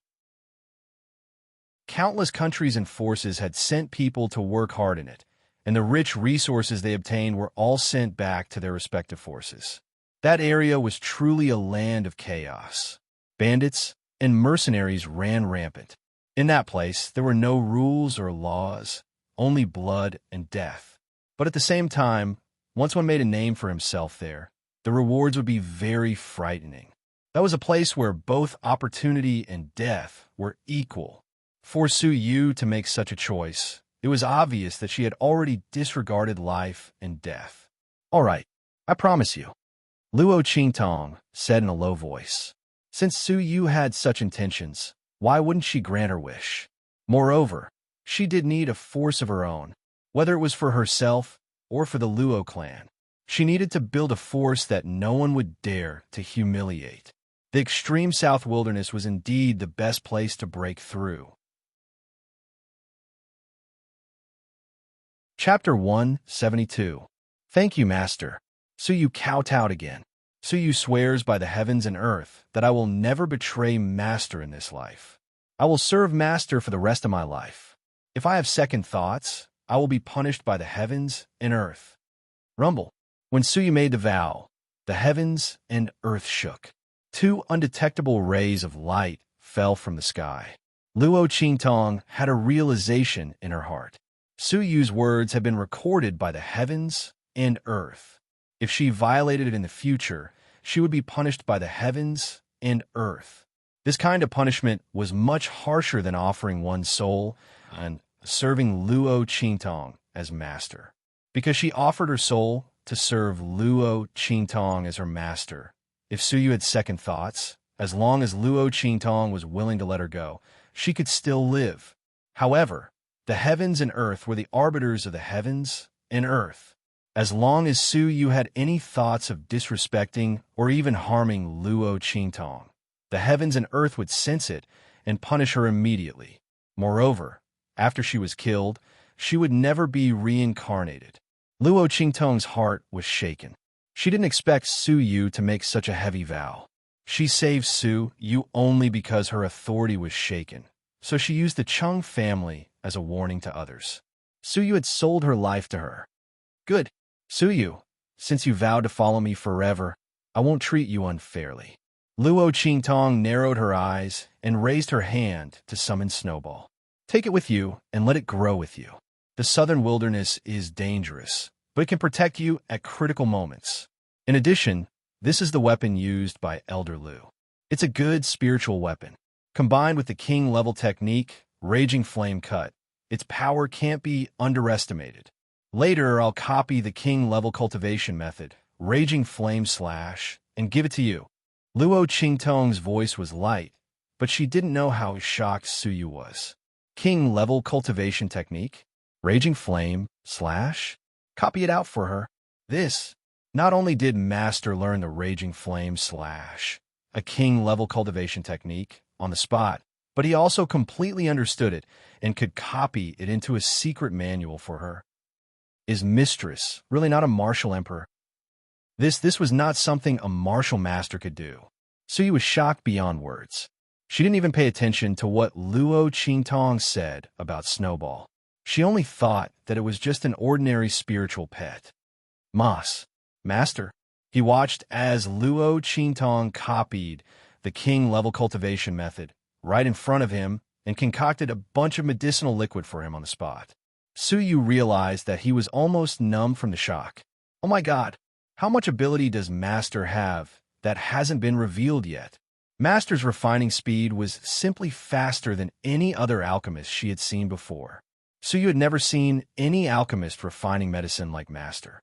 Countless countries and forces had sent people to work hard in it, and the rich resources they obtained were all sent back to their respective forces. That area was truly a land of chaos. Bandits and mercenaries ran rampant. In that place, there were no rules or laws, only blood and death. But at the same time, once one made a name for himself there, the rewards would be very frightening. That was a place where both opportunity and death were equal. For Suyu to make such a choice, it was obvious that she had already disregarded life and death. All right, I promise you, Luo Qingtong said in a low voice. Since Suyu had such intentions, why wouldn't she grant her wish? Moreover, she did need a force of her own, whether it was for herself or for the Luo clan. She needed to build a force that no one would dare to humiliate. The extreme south wilderness was indeed the best place to break through. Chapter 172. Thank you, Master. Suyu kowtowed again. Suyu swears by the heavens and earth that I will never betray Master in this life. I will serve Master for the rest of my life. If I have second thoughts, I will be punished by the heavens and earth. Rumble. When Suyu made the vow, the heavens and earth shook. 2 undetectable rays of light fell from the sky. Luo Qingtong had a realization in her heart. Suyu's words had been recorded by the heavens and earth. If she violated it in the future, she would be punished by the heavens and earth. This kind of punishment was much harsher than offering one's soul and serving Luo Qingtong as master. Because she offered her soul to serve Luo Qingtong as her master. If Suyu had second thoughts, as long as Luo Qingtong was willing to let her go, she could still live. However, the heavens and earth were the arbiters of the heavens and earth. As long as Suyu had any thoughts of disrespecting or even harming Luo Qingtong, the heavens and earth would sense it and punish her immediately. Moreover, after she was killed, she would never be reincarnated. Luo Qingtong's heart was shaken. She didn't expect Su Yu to make such a heavy vow. She saved Su Yu only because her authority was shaken, so she used the Chung family as a warning to others. Su Yu had sold her life to her. Good, Su Yu, since you vowed to follow me forever, I won't treat you unfairly. Luo Qingtong narrowed her eyes and raised her hand to summon Snowball. Take it with you and let it grow with you. The southern wilderness is dangerous, but it can protect you at critical moments. In addition, this is the weapon used by Elder Lu. It's a good spiritual weapon. Combined with the king-level technique, Raging Flame Cut, its power can't be underestimated. Later, I'll copy the king-level cultivation method, Raging Flame Slash, and give it to you. Luo Qingtong's voice was light, but she didn't know how shocked Su Yu was. King-level cultivation technique? Raging Flame Slash? Copy it out for her. Not only did Master learn the Raging Flame Slash, a king-level cultivation technique, on the spot, but he also completely understood it and could copy it into a secret manual for her. Is Mistress really not a martial emperor? This was not something a martial master could do. Su Yu was shocked beyond words. She didn't even pay attention to what Luo Qingtong said about Snowball. She only thought that it was just an ordinary spiritual pet. Master. He watched as Luo Qingtong copied the king-level cultivation method right in front of him and concocted a bunch of medicinal liquid for him on the spot. Su Yu realized that he was almost numb from the shock. Oh my god, how much ability does Master have that hasn't been revealed yet? Master's refining speed was simply faster than any other alchemist she had seen before. Su Yu had never seen any alchemist refining medicine like Master.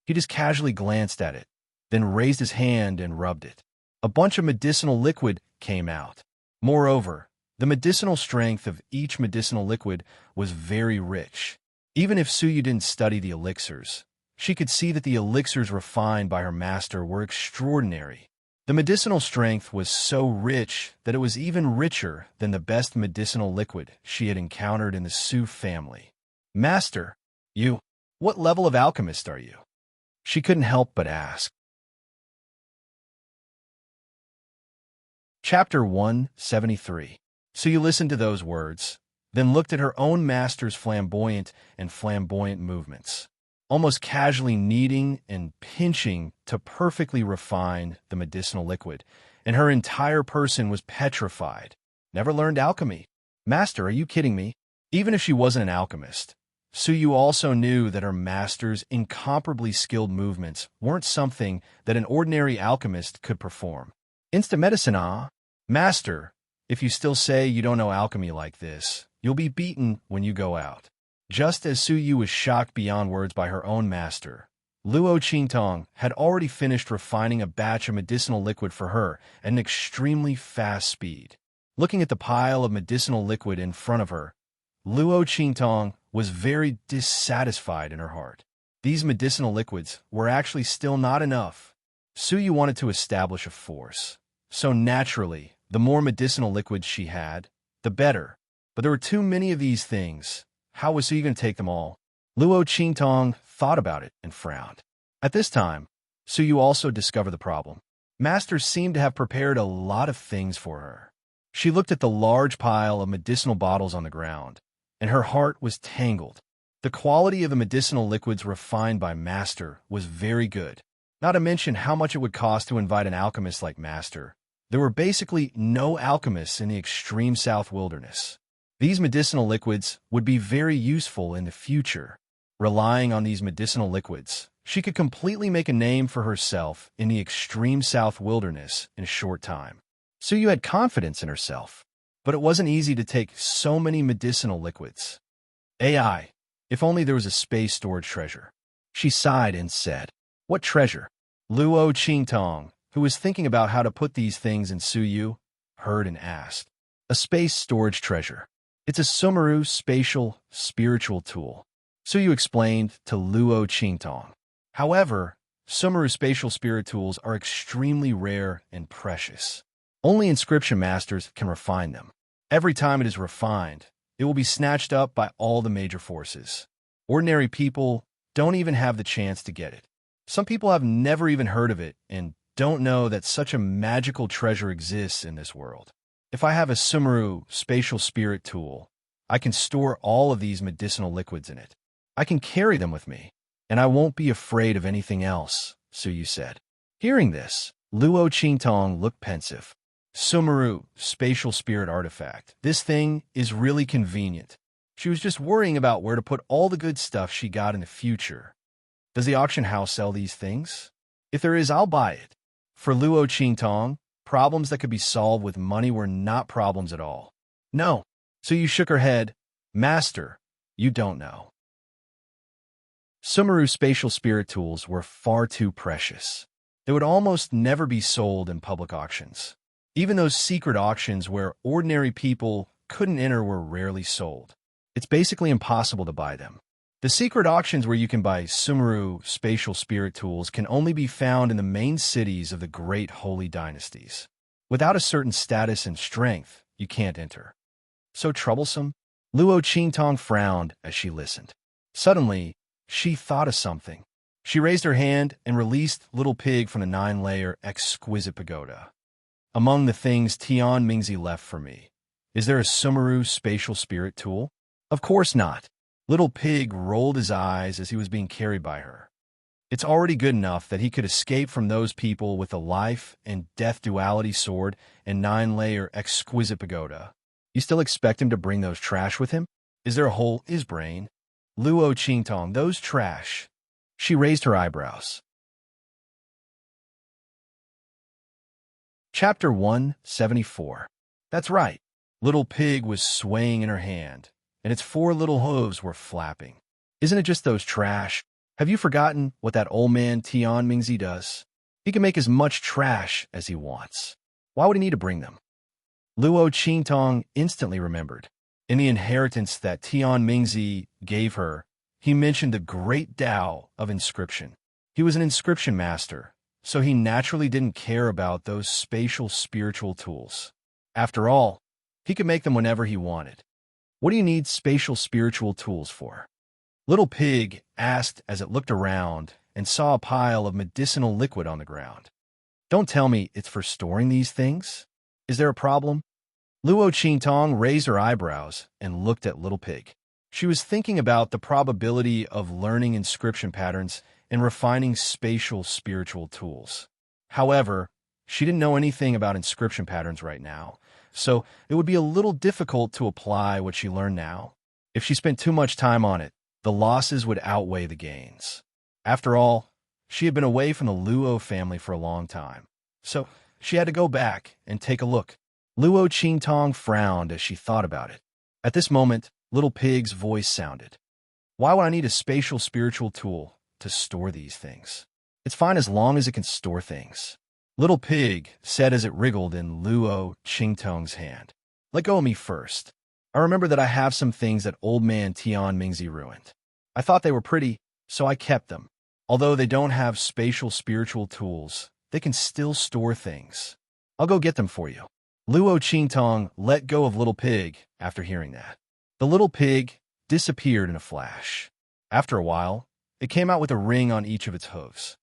He just casually glanced at it, then raised his hand and rubbed it. A bunch of medicinal liquid came out. Moreover, the medicinal strength of each medicinal liquid was very rich. Even if Su Yu didn't study the elixirs, she could see that the elixirs refined by her master were extraordinary. The medicinal strength was so rich that it was even richer than the best medicinal liquid she had encountered in the Su family. Master, what level of alchemist are you? She couldn't help but ask. Chapter 173. Su Yu listened to those words, then looked at her own master's flamboyant movements, almost casually kneading and pinching to perfectly refine the medicinal liquid, and her entire person was petrified. Never learned alchemy. Master, are you kidding me? Even if she wasn't an alchemist, Su Yu also knew that her master's incomparably skilled movements weren't something that an ordinary alchemist could perform. Instant medicine, ah? Master, if you still say you don't know alchemy like this, you'll be beaten when you go out. Just as Su Yu was shocked beyond words by her own master, Luo Qingtong had already finished refining a batch of medicinal liquid for her at an extremely fast speed. Looking at the pile of medicinal liquid in front of her, Luo Qingtong was very dissatisfied in her heart. These medicinal liquids were actually still not enough. Su Yu wanted to establish a force, so naturally, the more medicinal liquids she had, the better. But there were too many of these things. How was Su Yu going to take them all? Luo Qingtong thought about it and frowned. At this time, Su Yu also discovered the problem. Master seemed to have prepared a lot of things for her. She looked at the large pile of medicinal bottles on the ground, and her heart was tangled. The quality of the medicinal liquids refined by Master was very good. Not to mention how much it would cost to invite an alchemist like Master. There were basically no alchemists in the extreme south wilderness. These medicinal liquids would be very useful in the future. Relying on these medicinal liquids, she could completely make a name for herself in the extreme south wilderness in a short time. Su Yu had confidence in herself, but it wasn't easy to take so many medicinal liquids. AI, if only there was a space storage treasure. She sighed and said, What treasure? Luo Qingtong, who was thinking about how to put these things in Su Yu, heard and asked. A space storage treasure. It's a Sumeru spiritual tool. Su Yu explained to Luo Qingtong. However, Sumeru spatial spirit tools are extremely rare and precious. Only inscription masters can refine them. Every time it is refined, it will be snatched up by all the major forces. Ordinary people don't even have the chance to get it. Some people have never even heard of it and don't know that such a magical treasure exists in this world. If I have a Sumeru spatial spirit tool, I can store all of these medicinal liquids in it. I can carry them with me, and I won't be afraid of anything else, Suyu said. Hearing this, Luo Qingtong looked pensive. Sumeru spatial spirit artifact. This thing is really convenient. She was just worrying about where to put all the good stuff she got in the future. Does the auction house sell these things? If there is, I'll buy it. For Luo Qingtong, problems that could be solved with money were not problems at all. No. So you shook her head. Master, you don't know. Sumeru spatial spirit tools were far too precious. They would almost never be sold in public auctions. Even those secret auctions where ordinary people couldn't enter were rarely sold. It's basically impossible to buy them. The secret auctions where you can buy Sumeru spatial spirit tools can only be found in the main cities of the great holy dynasties. Without a certain status and strength, you can't enter. So troublesome? Luo Qingtong frowned as she listened. Suddenly, she thought of something. She raised her hand and released Little Pig from the 9-layer exquisite pagoda. Among the things Tian Mingzi left for me, is there a Sumeru spatial spirit tool? Of course not. Little Pig rolled his eyes as he was being carried by her. It's already good enough that he could escape from those people with a life and death duality sword and 9-layer exquisite pagoda. You still expect him to bring those trash with him? Is there a hole in his brain? Luo Qingtong, those trash. She raised her eyebrows. Chapter 174. That's right. Little Pig was swaying in her hand, and its 4 little hooves were flapping. Isn't it just those trash? Have you forgotten what that old man Tian Mingzi does? He can make as much trash as he wants. Why would he need to bring them? Luo Qingtong instantly remembered. In the inheritance that Tian Mingzi gave her, he mentioned the great Tao of inscription. He was an inscription master, so he naturally didn't care about those spatial spiritual tools. After all, he could make them whenever he wanted. What do you need spatial spiritual tools for? Little Pig asked as it looked around and saw a pile of medicinal liquid on the ground. Don't tell me it's for storing these things? Is there a problem? Luo Qingtong raised her eyebrows and looked at Little Pig. She was thinking about the probability of learning inscription patterns and refining spatial spiritual tools. However, she didn't know anything about inscription patterns right now, so it would be a little difficult to apply what she learned now. If she spent too much time on it, the losses would outweigh the gains. After all, she had been away from the Luo family for a long time, so she had to go back and take a look. Luo Qingtong frowned as she thought about it. At this moment, Little Pig's voice sounded. Why would I need a spatial spiritual tool to store these things? It's fine as long as it can store things. Little Pig said as it wriggled in Luo Qingtong's hand. Let go of me first. I remember that I have some things that old man Tian Mingzi ruined. I thought they were pretty, so I kept them. Although they don't have spatial spiritual tools, they can still store things. I'll go get them for you. Luo Qingtong let go of Little Pig after hearing that. The Little Pig disappeared in a flash. After a while, it came out with a ring on each of its hooves.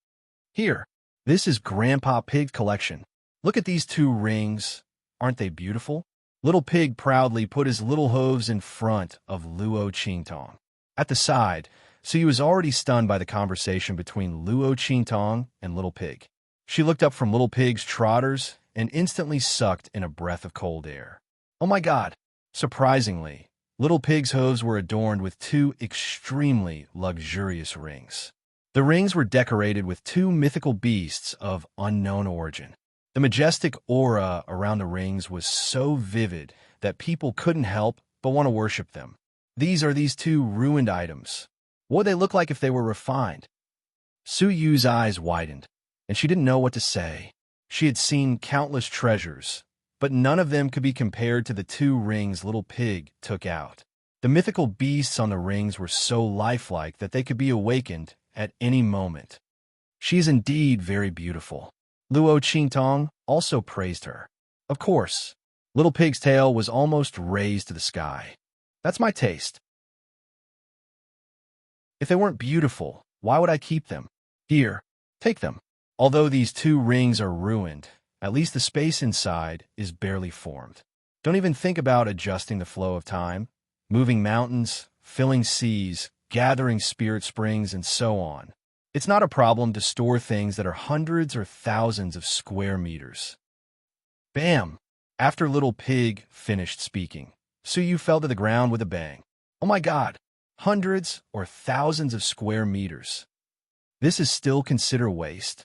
Here, this is Grandpa Pig's collection. Look at these 2 rings. Aren't they beautiful? Little Pig proudly put his little hooves in front of Luo Qingtong. At the side, Suyu was already stunned by the conversation between Luo Qingtong and Little Pig. She looked up from Little Pig's trotters and instantly sucked in a breath of cold air. Oh my God! Surprisingly, Little Pig's hooves were adorned with 2 extremely luxurious rings. The rings were decorated with 2 mythical beasts of unknown origin. The majestic aura around the rings was so vivid that people couldn't help but want to worship them. These are these 2 ruined items. What would they look like if they were refined? Suyu's eyes widened, and she didn't know what to say. She had seen countless treasures, but none of them could be compared to the 2 rings Little Pig took out. The mythical beasts on the rings were so lifelike that they could be awakened at any moment. She is indeed very beautiful. Luo Qingtong also praised her. Of course, Little Pig's tail was almost raised to the sky. That's my taste. If they weren't beautiful, Why would I keep them? Here, take them. Although these 2 rings are ruined, at least the space inside is barely formed. Don't even think about adjusting the flow of time, moving mountains, filling seas, gathering spirit springs, and so on. It's not a problem to store things that are hundreds or thousands of square meters. Bam! After Little Pig finished speaking, Suyu fell to the ground with a bang. Oh my God! Hundreds or thousands of square meters. This is still considered waste.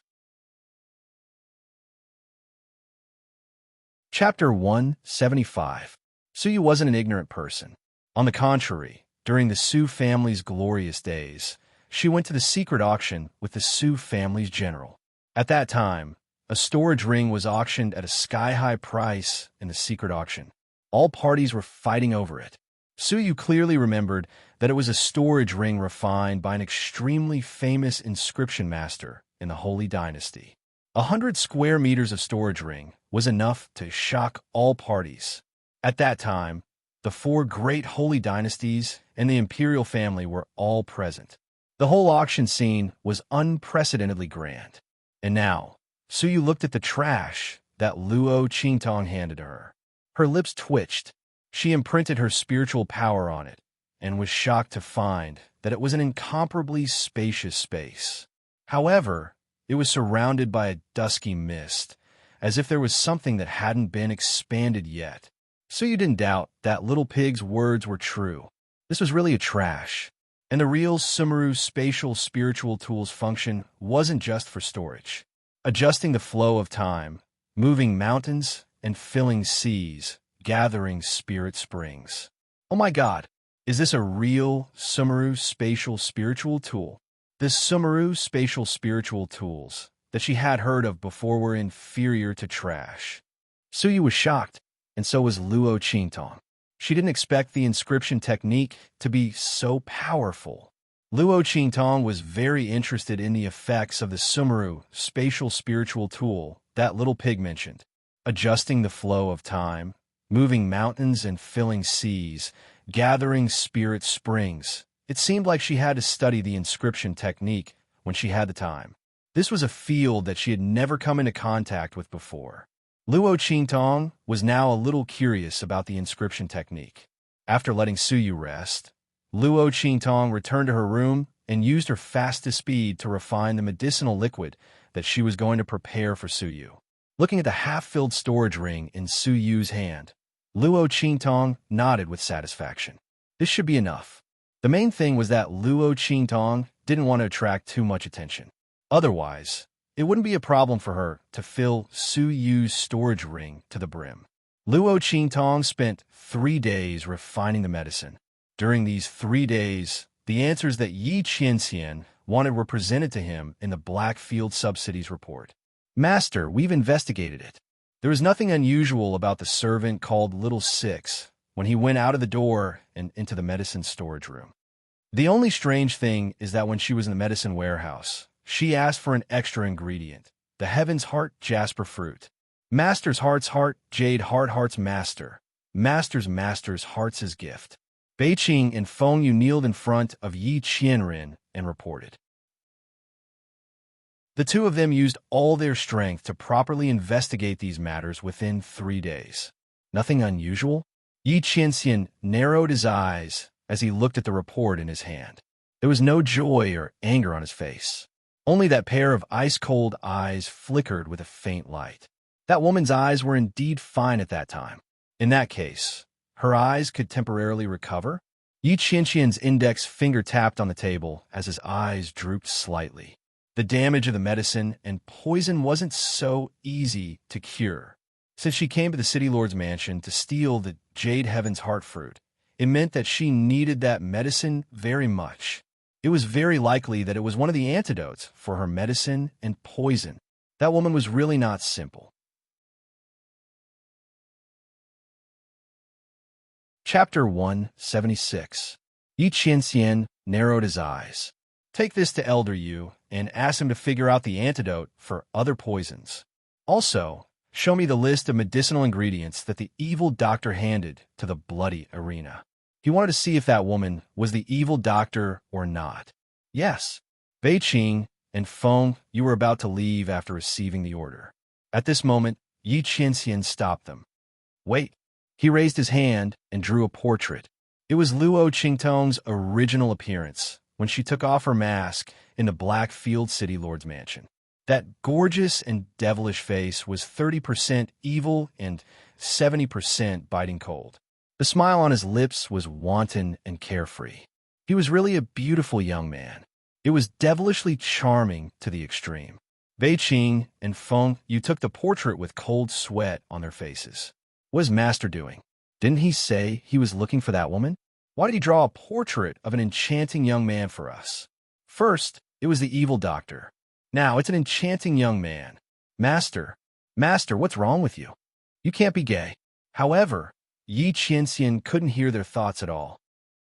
Chapter 175. Suyu wasn't an ignorant person. On the contrary, during the Su family's glorious days, she went to the secret auction with the Su family's general. At that time, a storage ring was auctioned at a sky-high price in the secret auction. All parties were fighting over it. Suyu clearly remembered that it was a storage ring refined by an extremely famous inscription master in the Holy Dynasty. 100 square meters of storage ring was enough to shock all parties. At that time, the 4 great holy dynasties and the imperial family were all present. The whole auction scene was unprecedentedly grand. And now, Suyu looked at the trash that Luo Qingtong handed to her. Her lips twitched. She imprinted her spiritual power on it and was shocked to find that it was an incomparably spacious space. However, it was surrounded by a dusky mist, as if there was something that hadn't been expanded yet. Suyu didn't doubt that Little Pig's words were true. This was really a trash, and the real Sumeru spatial spiritual tools function wasn't just for storage. Adjusting the flow of time, moving mountains, and filling seas, gathering spirit springs. Oh my God, is this a real Sumeru spatial spiritual tool? The Sumeru spatial spiritual tools that she had heard of before were inferior to trash. Suyu was shocked, and so was Luo Qingtong. She didn't expect the inscription technique to be so powerful. Luo Qingtong was very interested in the effects of the Sumeru spatial spiritual tool that Little Pig mentioned. Adjusting the flow of time, moving mountains and filling seas, gathering spirit springs. It seemed like she had to study the inscription technique when she had the time. This was a field that she had never come into contact with before. Luo Qingtong was now a little curious about the inscription technique. After letting Suyu rest, Luo Qingtong returned to her room and used her fastest speed to refine the medicinal liquid that she was going to prepare for Suyu. Looking at the half-filled storage ring in Suyu's hand, Luo Qingtong nodded with satisfaction. This should be enough. The main thing was that Luo Qingtong didn't want to attract too much attention. Otherwise, it wouldn't be a problem for her to fill Suyu's storage ring to the brim. Luo Qingtong spent 3 days refining the medicine. During these 3 days, the answers that Yi Qianxian wanted were presented to him in the Blackfield Subsidies report. Master, we've investigated it. There was nothing unusual about the servant called Little Six when he went out of the door and into the medicine storage room. The only strange thing is that when she was in the medicine warehouse, she asked for an extra ingredient, the Heaven's Heart Jasper Fruit. Master's Heart's Heart, Jade Heart's Master. Master's Heart's his gift. Beiqing and Feng Yu kneeled in front of Yi Qianren and reported. The two of them used all their strength to properly investigate these matters within 3 days. Nothing unusual? Yi Qianxian narrowed his eyes as he looked at the report in his hand. There was no joy or anger on his face. Only that pair of ice-cold eyes flickered with a faint light. That woman's eyes were indeed fine at that time. In that case, her eyes could temporarily recover. Yi Qianxian's index finger tapped on the table as his eyes drooped slightly. The damage of the medicine and poison wasn't so easy to cure. Since she came to the City Lord's mansion to steal the Jade Heaven's Heart fruit, it meant that she needed that medicine very much. It was very likely that it was one of the antidotes for her medicine and poison. That woman was really not simple. Chapter 176. Yi Qianxian narrowed his eyes. Take this to Elder Yu and ask him to figure out the antidote for other poisons. Also, show me the list of medicinal ingredients that the evil doctor handed to the bloody arena. He wanted to see if that woman was the evil doctor or not. Yes, Bei Qing and Feng, you were about to leave after receiving the order. At this moment, Yi Qianxian stopped them. Wait. He raised his hand and drew a portrait. It was Luo Qingtong's original appearance when she took off her mask in the Blackfield City Lord's mansion. That gorgeous and devilish face was 30% evil and 70% biting cold. The smile on his lips was wanton and carefree. He was really a beautiful young man. It was devilishly charming to the extreme. Bei Qing and Feng, you took the portrait with cold sweat on their faces. What is Master doing? Didn't he say he was looking for that woman? Why did he draw a portrait of an enchanting young man for us? First, it was the evil doctor. Now it's an enchanting young man. Master, what's wrong with you? You can't be gay. However, Yi Qianxian couldn't hear their thoughts at all.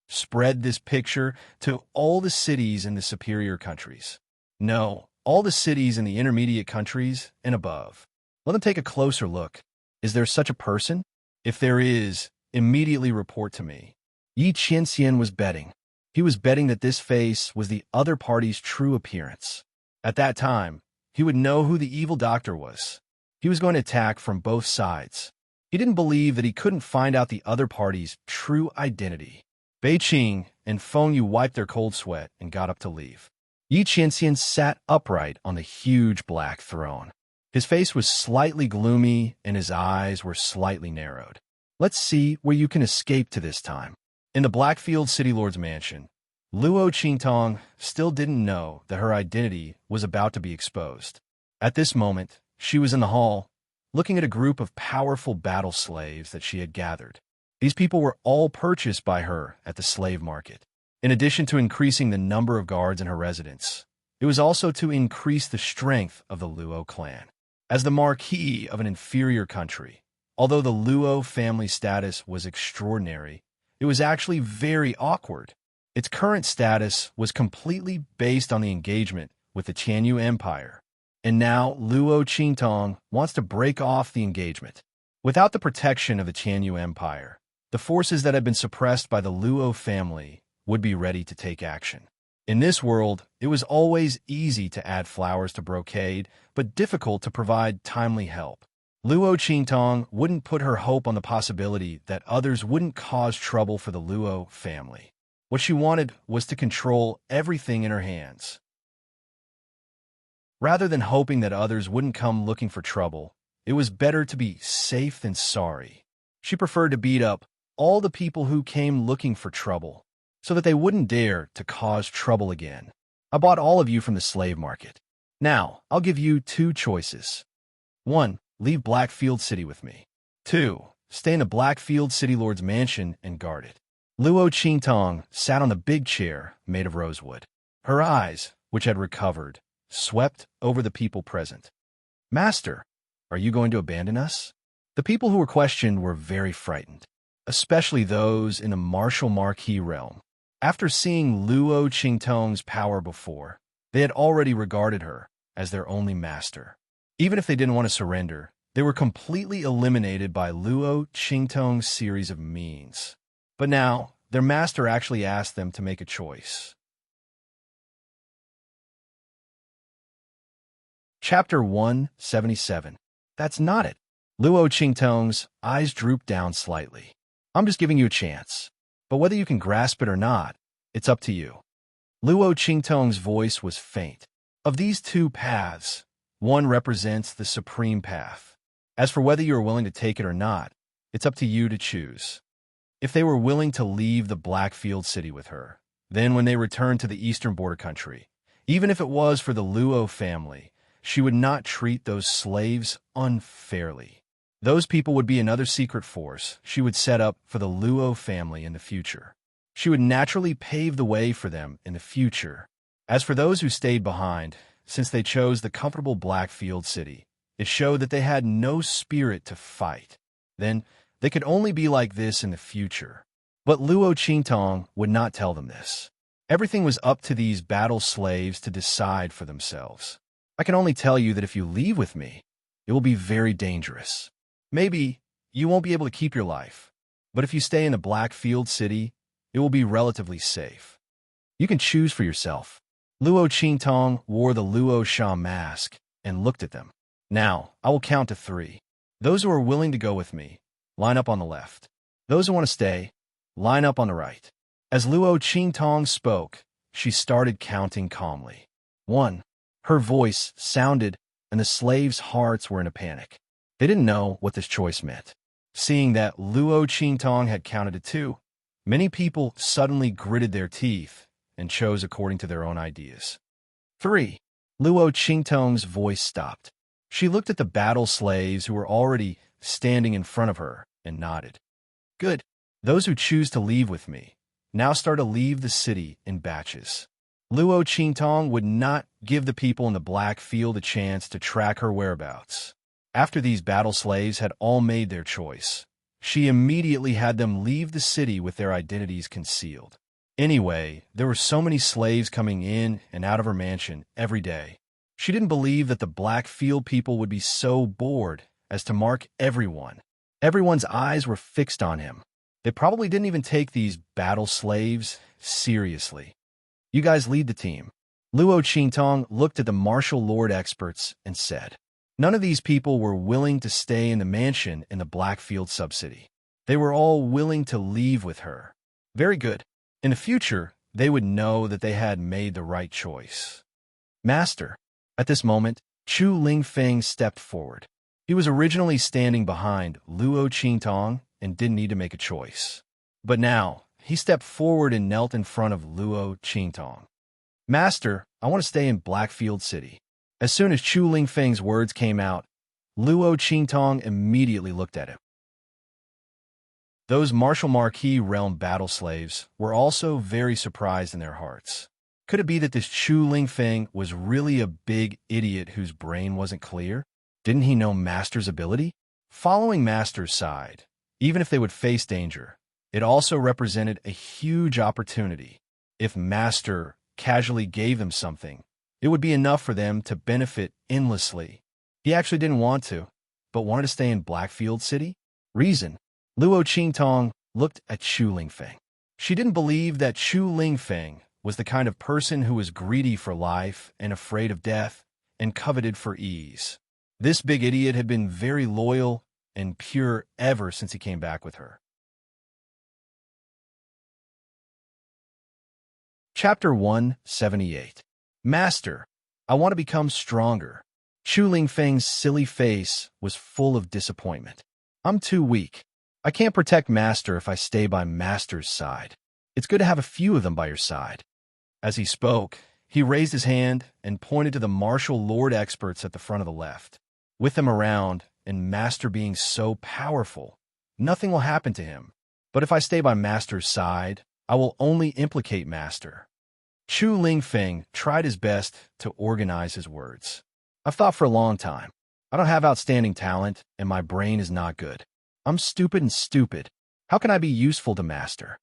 Spread this picture to all the cities in the superior countries. No, all the cities in the intermediate countries and above. Let them take a closer look. Is there such a person? If there is, immediately report to me. Yi Qianxian was betting. He was betting that this face was the other party's true appearance. At that time, he would know who the evil doctor was. He was going to attack from both sides. He didn't believe that he couldn't find out the other party's true identity. Bei Qing and Feng Yu wiped their cold sweat and got up to leave. Yi Qianxian sat upright on the huge black throne. His face was slightly gloomy and his eyes were slightly narrowed. Let's see where you can escape to this time. In the Blackfield City Lord's mansion, Luo Qingtong still didn't know that her identity was about to be exposed. At this moment, she was in the hall, looking at a group of powerful battle slaves that she had gathered. These people were all purchased by her at the slave market. In addition to increasing the number of guards in her residence, it was also to increase the strength of the Luo clan. As the marquis of an inferior country, although the Luo family status was extraordinary, it was actually very awkward. Its current status was completely based on the engagement with the Tianyu Empire. And now Luo Qingtong wants to break off the engagement. Without the protection of the Tianyu Empire, the forces that had been suppressed by the Luo family would be ready to take action. In this world, it was always easy to add flowers to brocade, but difficult to provide timely help. Luo Qingtong wouldn't put her hope on the possibility that others wouldn't cause trouble for the Luo family. What she wanted was to control everything in her hands. Rather than hoping that others wouldn't come looking for trouble, it was better to be safe than sorry. She preferred to beat up all the people who came looking for trouble, so that they wouldn't dare to cause trouble again. I bought all of you from the slave market. Now, I'll give you two choices. 1. Leave Blackfield City with me. 2. Stay in the Blackfield City Lord's mansion and guard it. Luo Qingtong sat on the big chair made of rosewood. Her eyes, which had recovered, swept over the people present. Master, are you going to abandon us? The people who were questioned were very frightened, especially those in the martial marquis realm. After seeing Luo Qingtong's power before, they had already regarded her as their only master. Even if they didn't want to surrender, they were completely eliminated by Luo Qingtong's series of means. But now, their master actually asked them to make a choice. Chapter 177. That's not it. Luo Qingtong's eyes drooped down slightly. I'm just giving you a chance. But whether you can grasp it or not, it's up to you. Luo Qingtong's voice was faint. Of these two paths, one represents the supreme path. As for whether you are willing to take it or not, it's up to you to choose. If they were willing to leave the Blackfield City with her, then when they returned to the eastern border country, even if it was for the Luo family, she would not treat those slaves unfairly. Those people would be another secret force she would set up for the Luo family in the future. She would naturally pave the way for them in the future. As for those who stayed behind, since they chose the comfortable Blackfield City, it showed that they had no spirit to fight. Then, they could only be like this in the future. But Luo Qingtong would not tell them this. Everything was up to these battle slaves to decide for themselves. I can only tell you that if you leave with me, it will be very dangerous. Maybe you won't be able to keep your life, but if you stay in the Blackfield City, it will be relatively safe. You can choose for yourself. Luo Qingtong wore the Luo Sha mask and looked at them. Now, I will count to 3. Those who are willing to go with me, line up on the left. Those who want to stay, line up on the right. As Luo Qingtong spoke, she started counting calmly. 1. Her voice sounded, and the slaves' hearts were in a panic. They didn't know what this choice meant. Seeing that Luo Qingtong had counted to 2, many people suddenly gritted their teeth and chose according to their own ideas. 3. Luo Qingtong's voice stopped. She looked at the battle slaves who were already standing in front of her and nodded. Good. Those who choose to leave with me now start to leave the city in batches. Luo Qingtong would not give the people in the black field a chance to track her whereabouts. After these battle slaves had all made their choice, she immediately had them leave the city with their identities concealed. Anyway, there were so many slaves coming in and out of her mansion every day. She didn't believe that the black field people would be so bored as to mark everyone. Everyone's eyes were fixed on him. They probably didn't even take these battle slaves seriously. You guys lead the team. Luo Qingtong looked at the martial lord experts and said, none of these people were willing to stay in the mansion in the Blackfield subcity. They were all willing to leave with her. Very good. In the future, they would know that they had made the right choice. Master. At this moment, Chu Lingfeng stepped forward. He was originally standing behind Luo Qingtong and didn't need to make a choice. But now, he stepped forward and knelt in front of Luo Qingtong. Master, I want to stay in Blackfield City. As soon as Chu Lingfeng's words came out, Luo Qingtong immediately looked at him. Those Martial Marquis realm battle slaves were also very surprised in their hearts. Could it be that this Chu Lingfeng was really a big idiot whose brain wasn't clear? Didn't he know Master's ability? Following Master's side, even if they would face danger, it also represented a huge opportunity. If Master casually gave them something, it would be enough for them to benefit endlessly. He actually didn't want to, but wanted to stay in Blackfield City? Reason. Luo Qingtong looked at Chu Lingfeng. She didn't believe that Chu Lingfeng was the kind of person who was greedy for life and afraid of death and coveted for ease. This big idiot had been very loyal and pure ever since he came back with her. Chapter 178. Master, I want to become stronger. Chu Lingfeng's silly face was full of disappointment. I'm too weak. I can't protect Master if I stay by Master's side. It's good to have a few of them by your side. As he spoke, he raised his hand and pointed to the martial lord experts at the front of the left. With them around, and Master being so powerful, nothing will happen to him. But if I stay by Master's side, I will only implicate Master. Chu Lingfeng tried his best to organize his words. I've thought for a long time. I don't have outstanding talent, and my brain is not good. I'm stupid and stupid. How can I be useful to Master?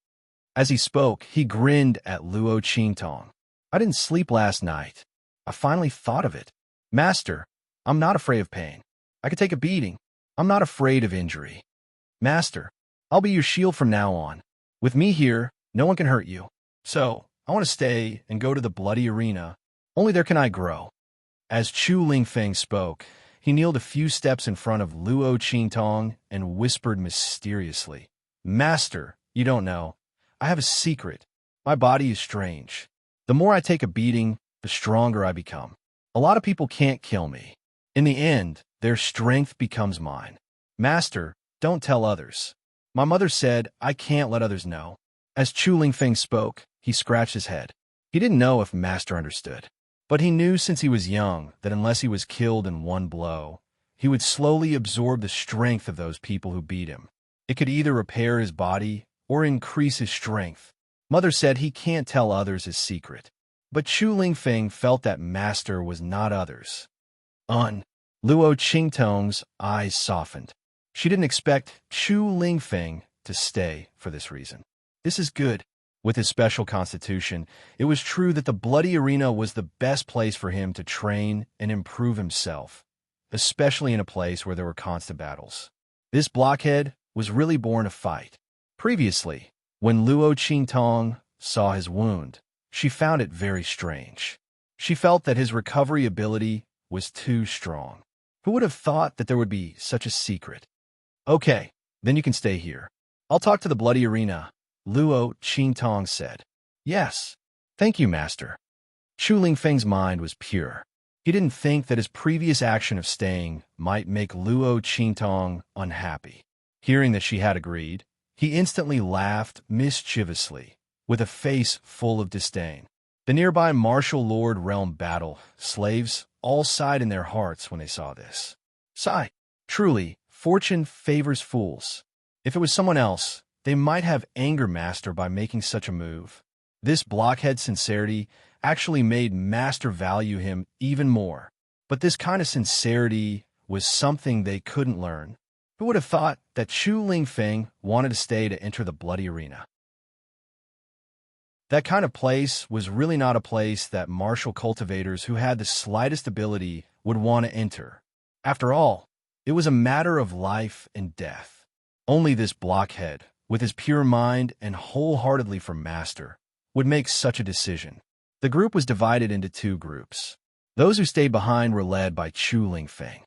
As he spoke, he grinned at Luo Qingtong. I didn't sleep last night. I finally thought of it. Master, I'm not afraid of pain. I could take a beating. I'm not afraid of injury. Master, I'll be your shield from now on. With me here, no one can hurt you. So, I want to stay and go to the bloody arena. Only there can I grow. As Chu Lingfeng spoke, he kneeled a few steps in front of Luo Qingtong and whispered mysteriously, Master, you don't know. I have a secret. My body is strange. The more I take a beating, the stronger I become. A lot of people can't kill me. In the end, their strength becomes mine. Master, don't tell others. My mother said I can't let others know. As Chu Lingfeng spoke, he scratched his head. He didn't know if Master understood. But he knew since he was young that unless he was killed in one blow, he would slowly absorb the strength of those people who beat him. It could either repair his body or increase his strength. Mother said he can't tell others his secret. But Chu Lingfeng felt that Master was not others. Luo Qingtong's eyes softened. She didn't expect Chu Lingfeng to stay for this reason. This is good. With his special constitution, it was true that the bloody arena was the best place for him to train and improve himself, especially in a place where there were constant battles. This blockhead was really born to fight. Previously, when Luo Qingtong saw his wound, she found it very strange. She felt that his recovery ability was too strong. Who would have thought that there would be such a secret? Okay, then you can stay here. I'll talk to the bloody arena, Luo Qingtong said. Yes. Thank you, Master. Chu Lingfeng's mind was pure. He didn't think that his previous action of staying might make Luo Qingtong unhappy. Hearing that she had agreed, he instantly laughed mischievously, with a face full of disdain. The nearby martial lord realm battle slaves all sighed in their hearts when they saw this. Sigh. Truly, fortune favors fools. If it was someone else, they might have angered Master by making such a move. This blockhead sincerity actually made Master value him even more. But this kind of sincerity was something they couldn't learn. Who would have thought that Chu Lingfeng wanted to stay to enter the bloody arena? That kind of place was really not a place that martial cultivators who had the slightest ability would want to enter. After all, it was a matter of life and death. Only this blockhead, with his pure mind and wholeheartedly for Master, would make such a decision. The group was divided into two groups. Those who stayed behind were led by Chu Lingfeng.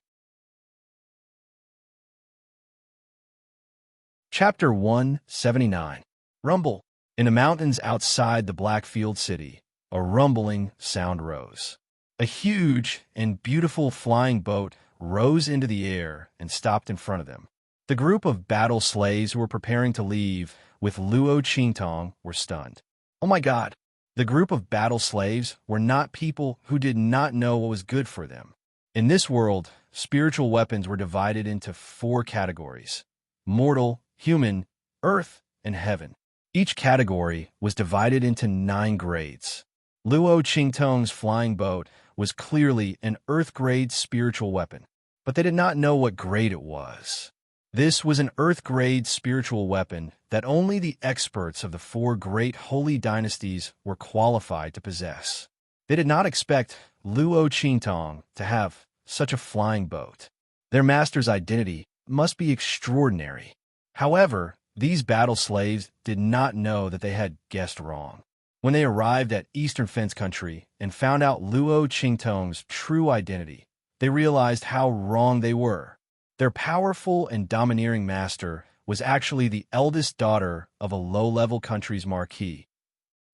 Chapter 179. Rumble. In the mountains outside the Blackfield city, a rumbling sound rose. A huge and beautiful flying boat rose into the air and stopped in front of them. The group of battle slaves who were preparing to leave with Luo Qingtong were stunned. Oh my God! The group of battle slaves were not people who did not know what was good for them. In this world, spiritual weapons were divided into 4 categories: mortal, human, earth, and heaven. Each category was divided into 9 grades. Luo Qingtong's flying boat was clearly an earth-grade spiritual weapon, but they did not know what grade it was. This was an earth-grade spiritual weapon that only the experts of the 4 great holy dynasties were qualified to possess. They did not expect Luo Qingtong to have such a flying boat. Their master's identity must be extraordinary. However, these battle slaves did not know that they had guessed wrong. When they arrived at Eastern Fence Country and found out Luo Qingtong's true identity, they realized how wrong they were. Their powerful and domineering master was actually the eldest daughter of a low-level country's marquis.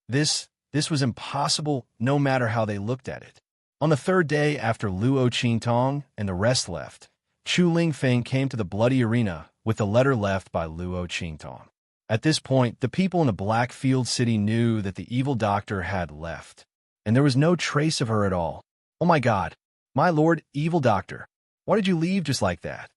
This was impossible no matter how they looked at it. On the 3rd day after Luo Qingtong and the rest left, Chu Lingfeng came to the bloody arena with a letter left by Luo Qingtong. At this point, the people in the Blackfield city knew that the evil doctor had left, and there was no trace of her at all. Oh my God, my lord evil doctor, why did you leave just like that?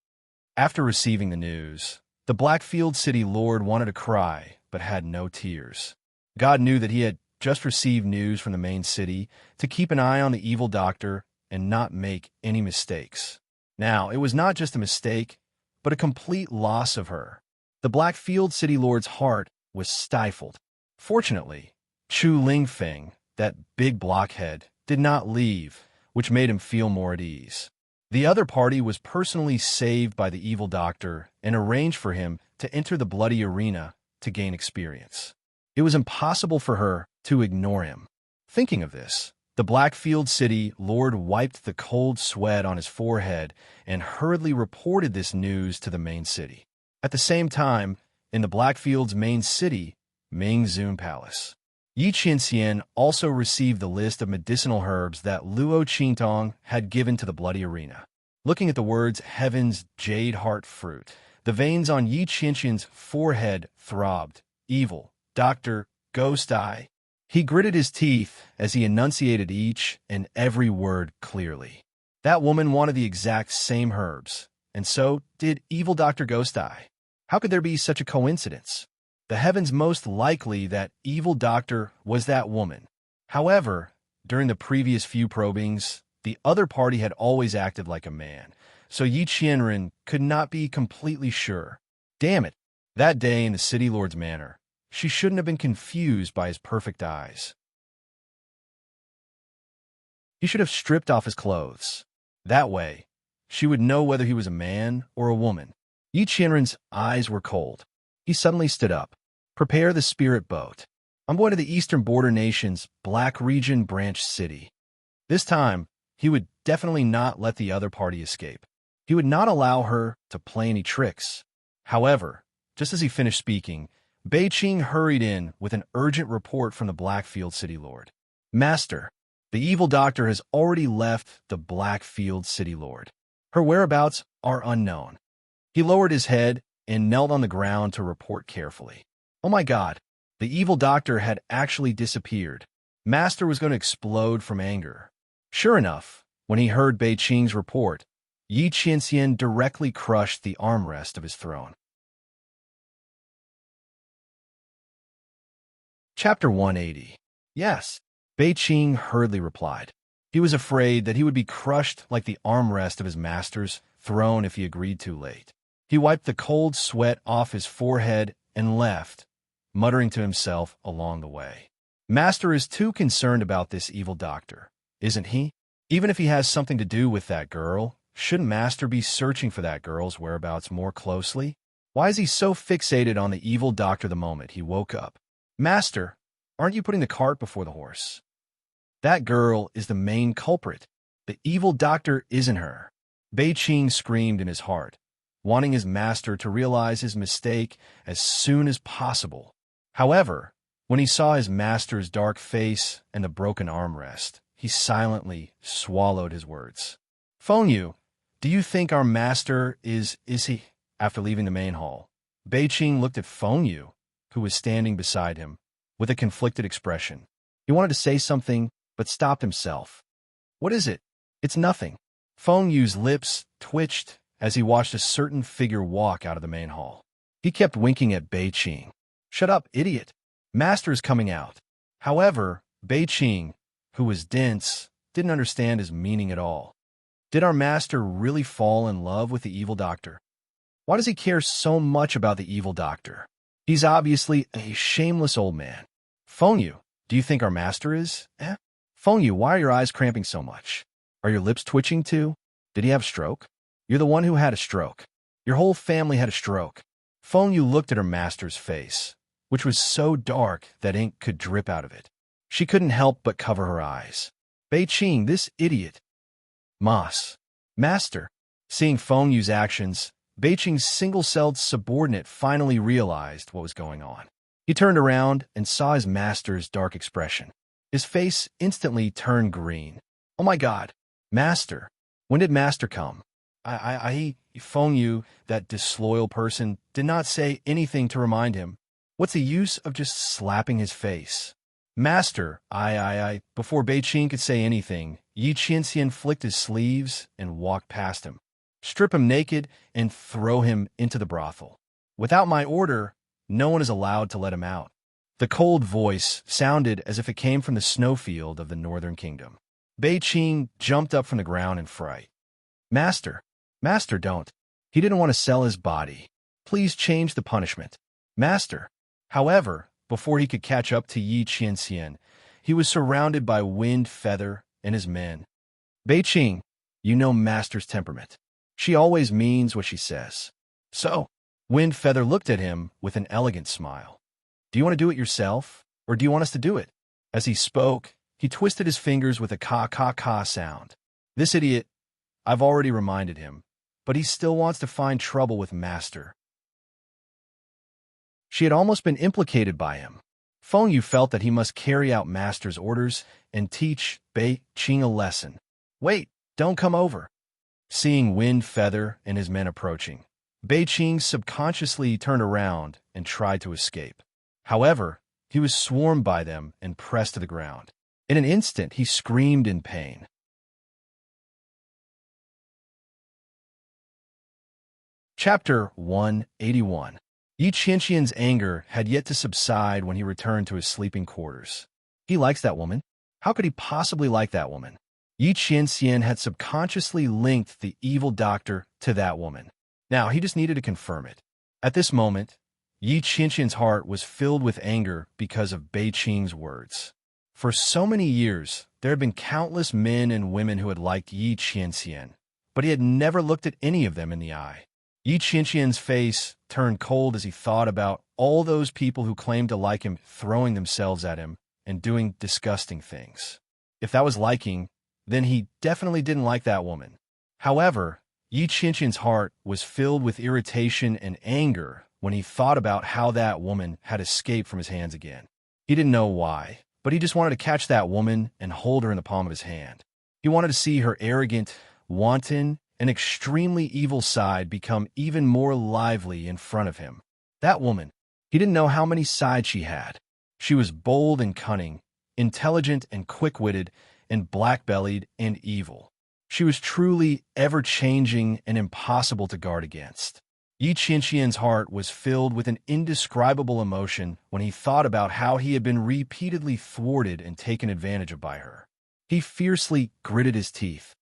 After receiving the news, the Blackfield city lord wanted to cry, but had no tears. God knew that he had just received news from the main city to keep an eye on the evil doctor and not make any mistakes. Now, it was not just a mistake, but a complete loss of her. The Blackfield city lord's heart was stifled. Fortunately, Chu Lingfeng, that big blockhead, did not leave, which made him feel more at ease. The other party was personally saved by the evil doctor and arranged for him to enter the bloody arena to gain experience. It was impossible for her to ignore him. Thinking of this, the Blackfield city lord wiped the cold sweat on his forehead and hurriedly reported this news to the main city. At the same time, in the Blackfield's main city, Mingzun Palace, Yi Qianxian also received the list of medicinal herbs that Luo Qingtong had given to the bloody arena. Looking at the words Heaven's Jade Heart Fruit, the veins on Yi Qianxian's forehead throbbed. Evil, Doctor, Ghost Eye. He gritted his teeth as he enunciated each and every word clearly. That woman wanted the exact same herbs, and so did evil Dr. Ghost Eye. How could there be such a coincidence? The heavens most likely that evil doctor was that woman. However, during the previous few probings, the other party had always acted like a man, so Yi Qianren could not be completely sure. Damn it! That day in the city lord's manor, she shouldn't have been confused by his perfect eyes. He should have stripped off his clothes. That way, she would know whether he was a man or a woman. Yi Qianren's eyes were cold. He suddenly stood up. Prepare the spirit boat. I'm going to the eastern border nation's Black Region Branch City. This time, he would definitely not let the other party escape. He would not allow her to play any tricks. However, just as he finished speaking, Bei-Ching hurried in with an urgent report from the Blackfield City Lord. Master, the evil doctor has already left the Blackfield City Lord. Her whereabouts are unknown. He lowered his head and knelt on the ground to report carefully. Oh my God, the evil doctor had actually disappeared. Master was going to explode from anger. Sure enough, when he heard Bei-Ching's report, Yi Qianxian directly crushed the armrest of his throne. Chapter 180. Yes, Bei-Ching hurriedly replied. He was afraid that he would be crushed like the armrest of his master's throne if he agreed too late. He wiped the cold sweat off his forehead and left, muttering to himself along the way. Master is too concerned about this evil doctor, isn't he? Even if he has something to do with that girl, shouldn't Master be searching for that girl's whereabouts more closely? Why is he so fixated on the evil doctor the moment he woke up? Master, aren't you putting the cart before the horse? That girl is the main culprit. The evil doctor isn't her. Bei-Ching screamed in his heart, wanting his master to realize his mistake as soon as possible. However, when he saw his master's dark face and the broken armrest, he silently swallowed his words. Feng Yu, do you think our master is he? After leaving the main hall, Bei-Ching looked at Feng Yu, who was standing beside him, with a conflicted expression. He wanted to say something, but stopped himself. What is it? It's nothing. Feng Yu's lips twitched as he watched a certain figure walk out of the main hall. He kept winking at Bei-Ching. Shut up, idiot. Master's coming out. However, Bei-Ching, who was dense, didn't understand his meaning at all. Did our master really fall in love with the evil doctor? Why does he care so much about the evil doctor? He's obviously a shameless old man. Feng Yu, do you think our master is? Feng Yu, why are your eyes cramping so much? Are your lips twitching too? Did he have a stroke? You're the one who had a stroke. Your whole family had a stroke. Feng Yu looked at her master's face, which was so dark that ink could drip out of it. She couldn't help but cover her eyes. Bei-Ching, this idiot. Master. Seeing Feng Yu's actions, Bei-Ching's single-celled subordinate finally realized what was going on. He turned around and saw his master's dark expression. His face instantly turned green. Oh my God, Master. When did Master come? Feng Yu, that disloyal person, did not say anything to remind him. What's the use of just slapping his face? Master, Before Bei-Ching could say anything, Yi Qianxian flicked his sleeves and walked past him. Strip him naked and throw him into the brothel. Without my order, no one is allowed to let him out. The cold voice sounded as if it came from the snowfield of the northern kingdom. Bei-Ching jumped up from the ground in fright. Master, don't. He didn't want to sell his body. Please change the punishment. Master. However, before he could catch up to Yi Qianxian, he was surrounded by Wind Feather and his men. Bei-Ching, you know Master's temperament. She always means what she says. So, Wind Feather looked at him with an elegant smile. Do you want to do it yourself, or do you want us to do it? As he spoke, he twisted his fingers with a ka-ka-ka sound. This idiot, I've already reminded him, but he still wants to find trouble with Master. She had almost been implicated by him. Feng Yu felt that he must carry out Master's orders and teach Bei-Ching a lesson. Wait, don't come over. Seeing Wind Feather and his men approaching, Bei-Ching subconsciously turned around and tried to escape. However, he was swarmed by them and pressed to the ground. In an instant, he screamed in pain. Chapter 181. Yi Qianxian's anger had yet to subside when he returned to his sleeping quarters. He likes that woman. How could he possibly like that woman? Yi Qianxian had subconsciously linked the evil doctor to that woman. Now, he just needed to confirm it. At this moment, Yi Qianxian's heart was filled with anger because of Bei-Ching's words. For so many years, there had been countless men and women who had liked Yi Qianxian, but he had never looked at any of them in the eye. Yi Qianxian's face turned cold as he thought about all those people who claimed to like him throwing themselves at him and doing disgusting things. If that was liking, then he definitely didn't like that woman. However, Yi Qianqian's heart was filled with irritation and anger when he thought about how that woman had escaped from his hands again. He didn't know why, but he just wanted to catch that woman and hold her in the palm of his hand. He wanted to see her arrogant, wanton, and extremely evil side become even more lively in front of him. That woman, he didn't know how many sides she had. She was bold and cunning, intelligent and quick-witted, and black-bellied and evil. She was truly ever-changing and impossible to guard against. Yi Qianqian's heart was filled with an indescribable emotion when he thought about how he had been repeatedly thwarted and taken advantage of by her. He fiercely gritted his teeth.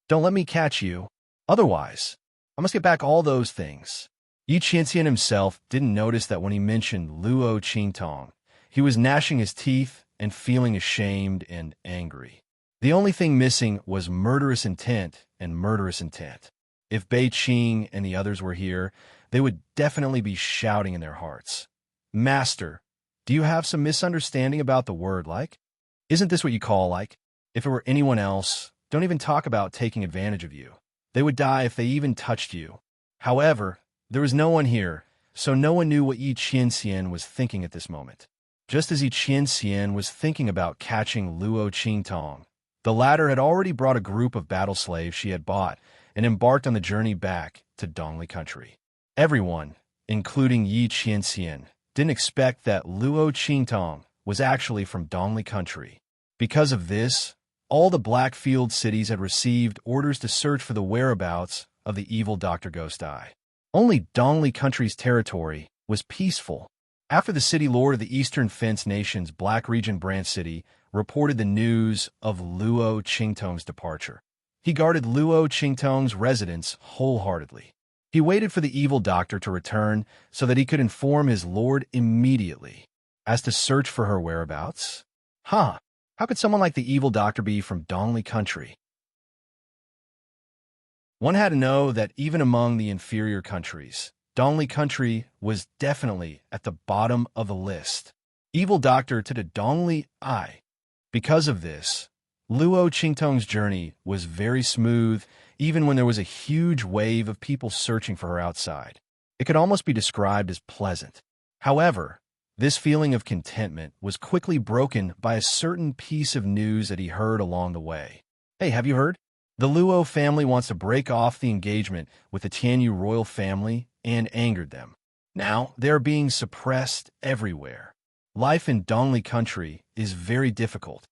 "Don't let me catch you. Otherwise, I must get back all those things." Yi Qianqian himself didn't notice that when he mentioned Luo Qingtong, he was gnashing his teeth and feeling ashamed and angry. The only thing missing was murderous intent and murderous intent. If Bei Qing and the others were here, they would definitely be shouting in their hearts. "Master, do you have some misunderstanding about the word like? Isn't this what you call like? If it were anyone else, don't even talk about taking advantage of you. They would die if they even touched you." However, there was no one here, so no one knew what Yi Qianqian was thinking at this moment. Just as Yi Qianqian was thinking about catching Luo Qingtong, the latter had already brought a group of battle slaves she had bought and embarked on the journey back to Dongli country. Everyone, including Yi Qianqian, didn't expect that Luo Qingtong was actually from Dongli country. Because of this, all the Blackfield cities had received orders to search for the whereabouts of the evil Dr. Ghost Eye. Only Dongli country's territory was peaceful. After the city lord of the Eastern Fence Nation's Black Region Branch City reported the news of Luo Qingtong's departure, he guarded Luo Qingtong's residence wholeheartedly. He waited for the evil doctor to return so that he could inform his lord immediately. As to search for her whereabouts? How could someone like the evil doctor be from Dongli country? One had to know that even among the inferior countries, Dongli country was definitely at the bottom of the list. Evil doctor to the Dongli Eye. Because of this, Luo Qingtong's journey was very smooth, even when there was a huge wave of people searching for her outside. It could almost be described as pleasant. However, this feeling of contentment was quickly broken by a certain piece of news that he heard along the way. "Hey, have you heard? The Luo family wants to break off the engagement with the Tianyu royal family and angered them. Now they are being suppressed everywhere. Life in Dongli country is very difficult.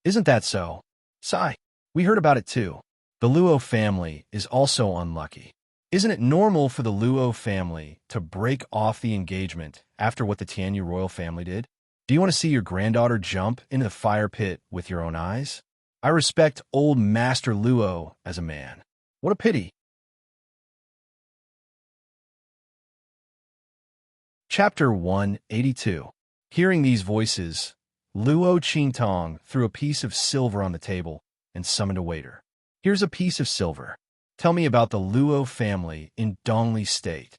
Isn't that so? Sai, we heard about it too. The Luo family is also unlucky. Isn't it normal for the Luo family to break off the engagement after what the Tianyu royal family did? Do you want to see your granddaughter jump into the fire pit with your own eyes? I respect old Master Luo as a man. What a pity." Chapter 182. Hearing these voices, Luo Qingtong threw a piece of silver on the table and summoned a waiter. "Here's a piece of silver. Tell me about the Luo family in Dongli State."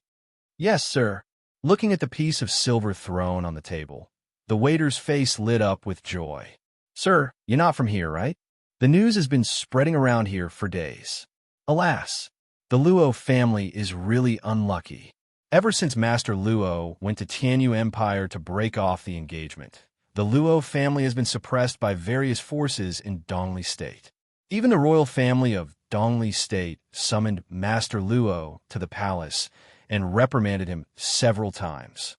"Yes, sir." Looking at the piece of silver thrown on the table, the waiter's face lit up with joy. "Sir, you're not from here, right? The news has been spreading around here for days. Alas, the Luo family is really unlucky. Ever since Master Luo went to Tianyu Empire to break off the engagement, the Luo family has been suppressed by various forces in Dongli State. Even the royal family of Dongli State summoned Master Luo to the palace and reprimanded him several times.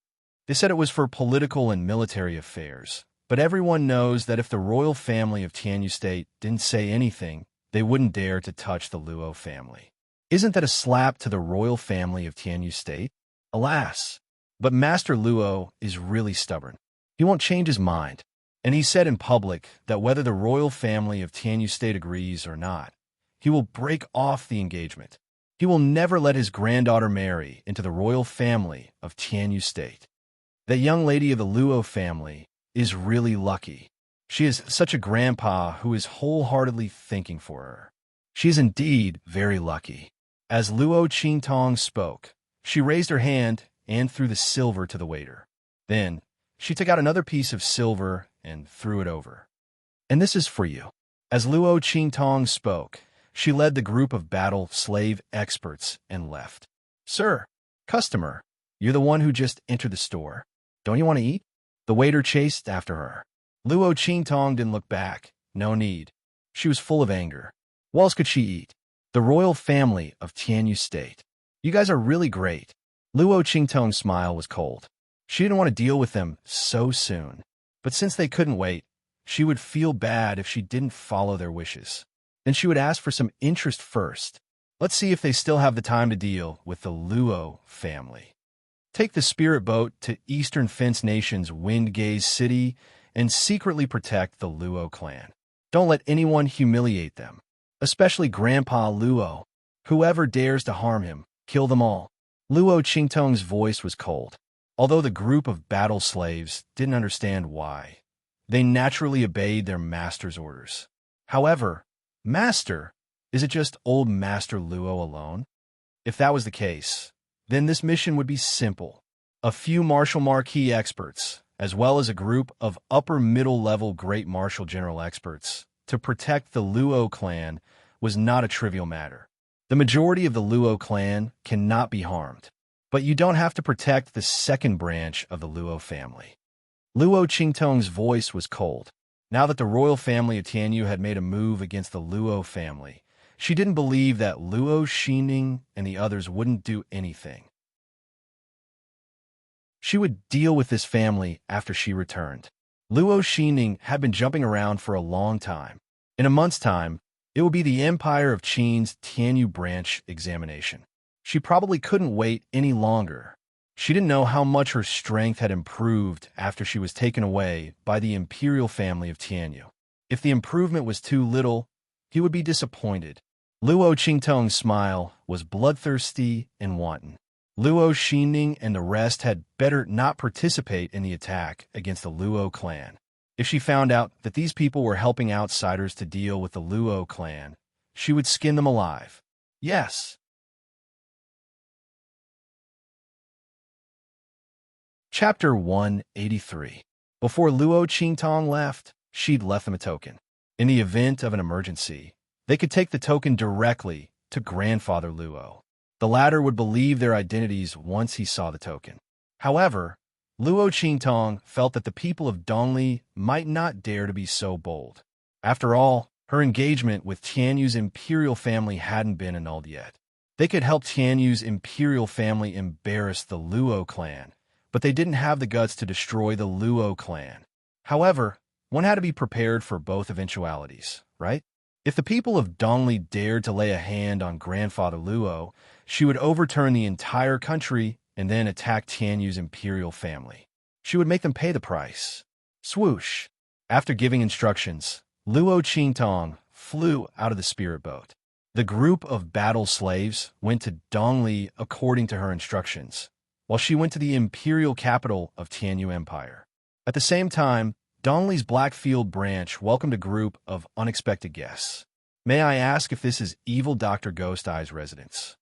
They said it was for political and military affairs, but everyone knows that if the royal family of Tianyu State didn't say anything, they wouldn't dare to touch the Luo family. Isn't that a slap to the royal family of Tianyu State? Alas, but Master Luo is really stubborn. He won't change his mind, and he said in public that whether the royal family of Tianyu State agrees or not, he will break off the engagement. He will never let his granddaughter marry into the royal family of Tianyu State. That young lady of the Luo family is really lucky. She is such a grandpa who is wholeheartedly thinking for her. She is indeed very lucky." As Luo Qingtong spoke, she raised her hand and threw the silver to the waiter. Then, she took out another piece of silver and threw it over. "And this is for you." As Luo Qingtong spoke, she led the group of battle slave experts and left. Sir, customer, you're the one who just entered the store. Don't you want to eat? The waiter chased after her. Luo Qingtong didn't look back. No need. She was full of anger. What else could she eat? The royal family of Tianyu State. You guys are really great. Luo Qingtong's smile was cold. She didn't want to deal with them so soon. But since they couldn't wait, she would feel bad if she didn't follow their wishes. Then she would ask for some interest first. Let's see if they still have the time to deal with the Luo family. Take the spirit boat to Eastern Fence Nation's Windgaze City and secretly protect the Luo clan. Don't let anyone humiliate them, especially Grandpa Luo. Whoever dares to harm him, kill them all. Luo Qingtong's voice was cold. Although the group of battle slaves didn't understand why, they naturally obeyed their master's orders. However, Master, is it just old Master Luo alone? If that was the case, then this mission would be simple. A few martial marquee experts, as well as a group of upper-middle-level great martial general experts, to protect the Luo clan was not a trivial matter. The majority of the Luo clan cannot be harmed, but you don't have to protect the second branch of the Luo family. Luo Qingtong's voice was cold. Now that the royal family of Tianyu had made a move against the Luo family, she didn't believe that Luo Xining and the others wouldn't do anything. She would deal with this family after she returned. Luo Xining had been jumping around for a long time. In a month's time, it would be the Empire of Qin's Tianyu branch examination. She probably couldn't wait any longer. She didn't know how much her strength had improved after she was taken away by the imperial family of Tianyu. If the improvement was too little, he would be disappointed. Luo Qingtong's smile was bloodthirsty and wanton. Luo Xining and the rest had better not participate in the attack against the Luo clan. If she found out that these people were helping outsiders to deal with the Luo clan, she would skin them alive. Yes. Chapter 183. Before Luo Qingtong left, she'd left them a token. In the event of an emergency, they could take the token directly to Grandfather Luo. The latter would believe their identities once he saw the token. However, Luo Qingtong felt that the people of Dongli might not dare to be so bold. After all, her engagement with Tianyu's imperial family hadn't been annulled yet. They could help Tianyu's imperial family embarrass the Luo clan, but they didn't have the guts to destroy the Luo clan. However, one had to be prepared for both eventualities, right? If the people of Dongli dared to lay a hand on Grandfather Luo, she would overturn the entire country and then attack Tianyu's imperial family. She would make them pay the price. Swoosh! After giving instructions, Luo Qingtong flew out of the spirit boat. The group of battle slaves went to Dongli according to her instructions, while she went to the imperial capital of Tianyu Empire. At the same time, Dongli's Blackfield branch welcomed a group of unexpected guests. May I ask if this is Evil Dr. Ghost Eye's residence?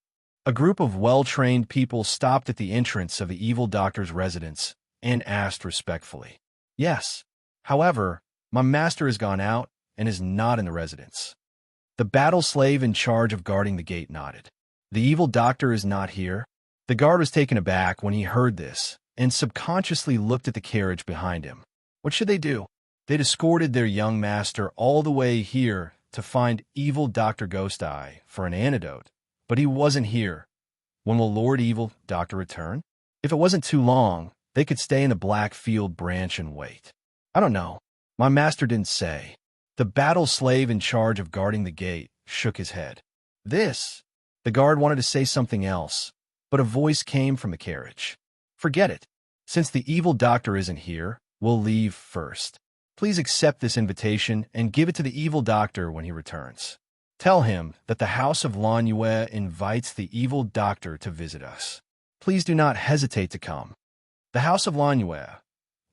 A group of well-trained people stopped at the entrance of the Evil Doctor's residence and asked respectfully. Yes. However, my master has gone out and is not in the residence. The battle slave in charge of guarding the gate nodded. The Evil Doctor is not here? The guard was taken aback when he heard this and subconsciously looked at the carriage behind him. What should they do? They'd escorted their young master all the way here to find Evil Dr. Ghost Eye for an antidote, but he wasn't here. When will Lord Evil Doctor return? If it wasn't too long, they could stay in the Blackfield branch and wait. I don't know. My master didn't say. The battle slave in charge of guarding the gate shook his head. This? The guard wanted to say something else, but a voice came from the carriage. Forget it. Since the Evil Doctor isn't here, we'll leave first. Please accept this invitation and give it to the Evil Doctor when he returns. Tell him that the House of Lanyue invites the Evil Doctor to visit us. Please do not hesitate to come. The House of Lanyue.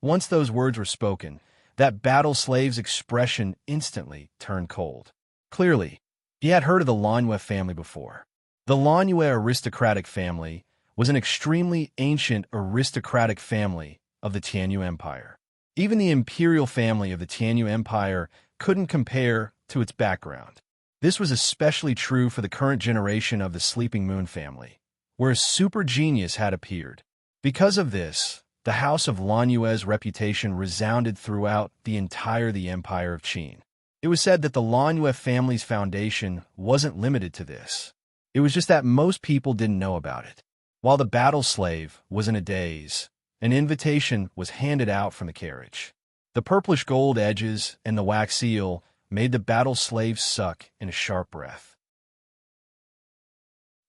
Once those words were spoken, that battle slave's expression instantly turned cold. Clearly, he had heard of the Lanyue family before. The Lanyue aristocratic family was an extremely ancient aristocratic family of the Tianyu Empire. Even the imperial family of the Tianyu Empire couldn't compare to its background. This was especially true for the current generation of the Sleeping Moon family, where a super genius had appeared. Because of this, the House of Lanyue's reputation resounded throughout the Empire of Qin. It was said that the Lanyue family's foundation wasn't limited to this. It was just that most people didn't know about it. While the battle slave was in a daze, an invitation was handed out from the carriage. The purplish gold edges and the wax seal made the battle slave suck in a sharp breath.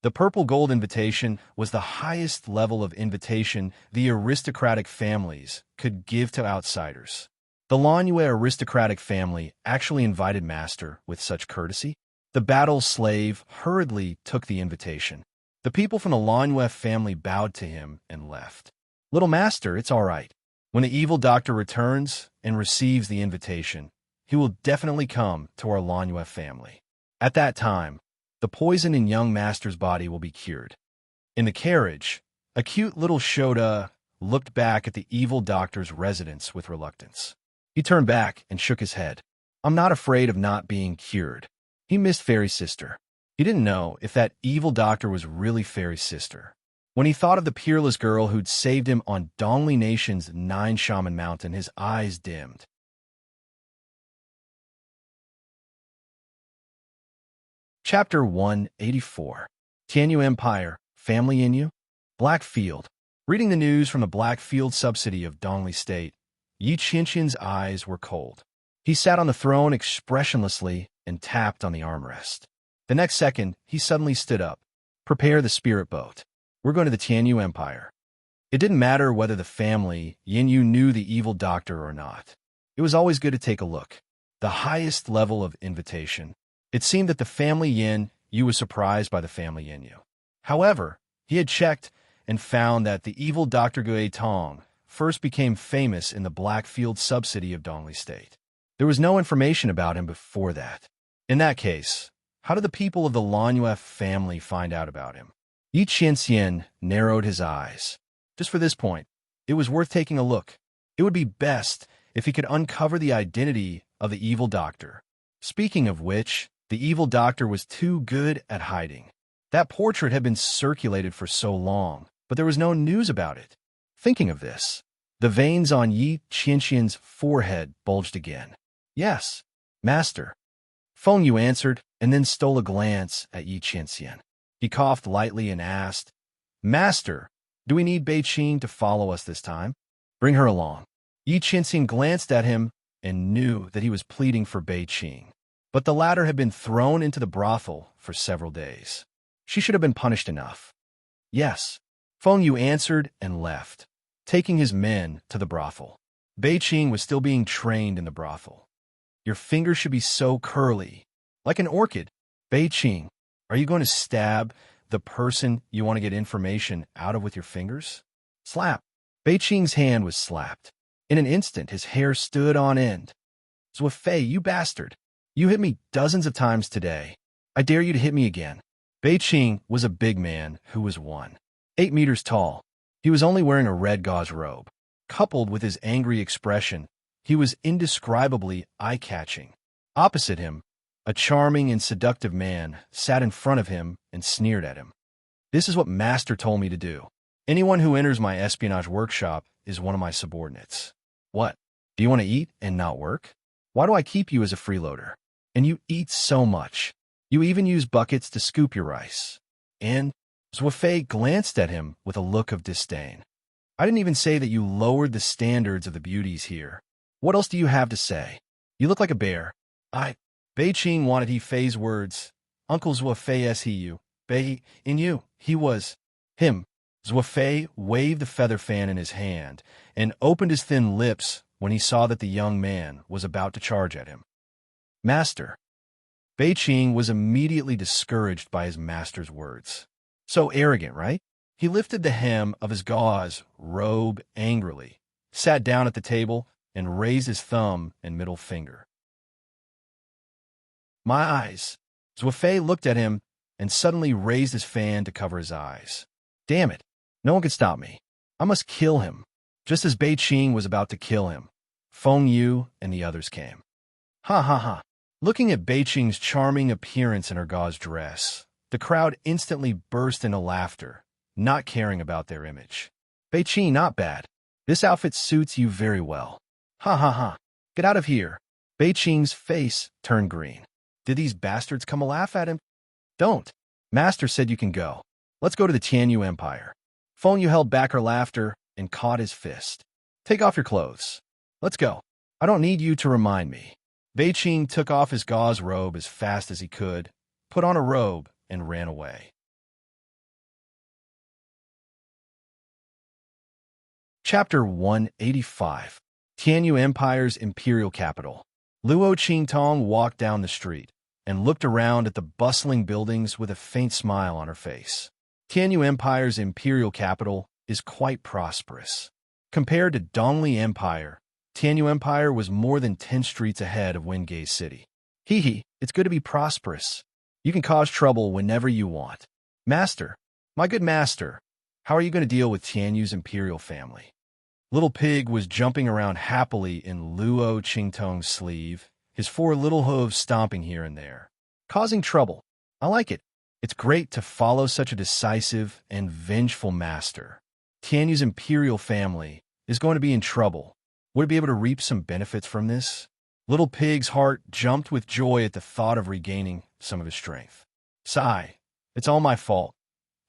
The purple gold invitation was the highest level of invitation the aristocratic families could give to outsiders. The Lanyue aristocratic family actually invited Master with such courtesy. The battle slave hurriedly took the invitation. The people from the Lanyue family bowed to him and left. "Little Master, it's all right. When the evil doctor returns and receives the invitation, he will definitely come to our Lanyue family. At that time, the poison in young Master's body will be cured." In the carriage, a cute little Shota looked back at the evil doctor's residence with reluctance. He turned back and shook his head. "I'm not afraid of not being cured." He missed Fairy's sister. He didn't know if that evil doctor was really Fairy's sister. When he thought of the peerless girl who'd saved him on Dongli Nation's 9-Shaman Mountain, his eyes dimmed. Chapter 184. Tianyu Empire, Family Inyu? Blackfield. Reading the news from the Blackfield subsidy of Dongli State, Yi Qianqian's eyes were cold. He sat on the throne expressionlessly and tapped on the armrest. The next second, he suddenly stood up. "Prepare the spirit boat. We're going to the Tianyu Empire." It didn't matter whether the family Yinyu knew the evil doctor or not. It was always good to take a look. The highest level of invitation. It seemed that the family Yin Yu was surprised by the family Yin Yu. However, he had checked and found that the evil Dr. Gue Tong first became famous in the Blackfield subsidy of Dongli State. There was no information about him before that. In that case, how did the people of the Lanyue family find out about him? Yi Qianxian narrowed his eyes. Just for this point, it was worth taking a look. It would be best if he could uncover the identity of the evil doctor. Speaking of which, the evil doctor was too good at hiding. That portrait had been circulated for so long, but there was no news about it. Thinking of this, the veins on Yi Qianxian's forehead bulged again. "Yes, Master." Feng Yu answered, and then stole a glance at Yi Qianxian. He coughed lightly and asked, "Master, do we need Bei Qing to follow us this time? Bring her along." Yi Qianxian glanced at him and knew that he was pleading for Bei Qing. But the latter had been thrown into the brothel for several days. She should have been punished enough. "Yes." Feng Yu answered and left, taking his men to the brothel. Bei Qing was still being trained in the brothel. "Your fingers should be so curly, like an orchid. Bei Qing, are you going to stab the person you want to get information out of with your fingers?" Slap. Bei Qing's hand was slapped. In an instant, his hair stood on end. "Zuofei, you bastard. You hit me dozens of times today. I dare you to hit me again." Bei Qing was a big man who was 1.8 meters tall. He was only wearing a red gauze robe. Coupled with his angry expression, he was indescribably eye-catching. Opposite him, a charming and seductive man sat in front of him and sneered at him. "This is what Master told me to do. Anyone who enters my espionage workshop is one of my subordinates." "What? Do you want to eat and not work? Why do I keep you as a freeloader? And you eat so much. You even use buckets to scoop your rice." And Zuofei glanced at him with a look of disdain. "I didn't even say that you lowered the standards of the beauties here. What else do you have to say? You look like a bear." Bei Qing wanted he Fei's words. "Uncle Zuofei S.He.U. Bei in you. He was him." Zuofei waved the feather fan in his hand and opened his thin lips when he saw that the young man was about to charge at him. "Master." Bei Qing was immediately discouraged by his master's words. So arrogant, right? He lifted the hem of his gauze robe angrily, sat down at the table, and raised his thumb and middle finger. "My eyes." Zuofei looked at him and suddenly raised his fan to cover his eyes. "Damn it. No one can stop me. I must kill him." Just as Bei Qing was about to kill him, Feng Yu and the others came. "Ha ha ha. Looking at Beiqing's charming appearance in her gauze dress, the crowd instantly burst into laughter, not caring about their image. Beiqing, not bad. This outfit suits you very well. Ha ha ha. Get out of here. Beiqing's face turned green. Did these bastards come a laugh at him? Don't. Master said you can go. Let's go to the Tianyu Empire. Feng Yu held back her laughter and caught his fist. Take off your clothes. Let's go. I don't need you to remind me. Beiqing took off his gauze robe as fast as he could, put on a robe, and ran away. Chapter 185. Tianyu Empire's Imperial Capital. Luo Qingtong walked down the street and looked around at the bustling buildings with a faint smile on her face. Tianyu Empire's Imperial Capital is quite prosperous. Compared to Dongli Empire, Tianyu Empire was more than 10 streets ahead of Wengay City. Hee, it's good to be prosperous. You can cause trouble whenever you want. Master, my good master, how are you going to deal with Tianyu's imperial family? Little Pig was jumping around happily in Luo Qingtong's sleeve, his 4 little hooves stomping here and there. Causing trouble. I like it. It's great to follow such a decisive and vengeful master. Tianyu's imperial family is going to be in trouble. Would it be able to reap some benefits from this? Little Pig's heart jumped with joy at the thought of regaining some of his strength. Sigh, it's all my fault.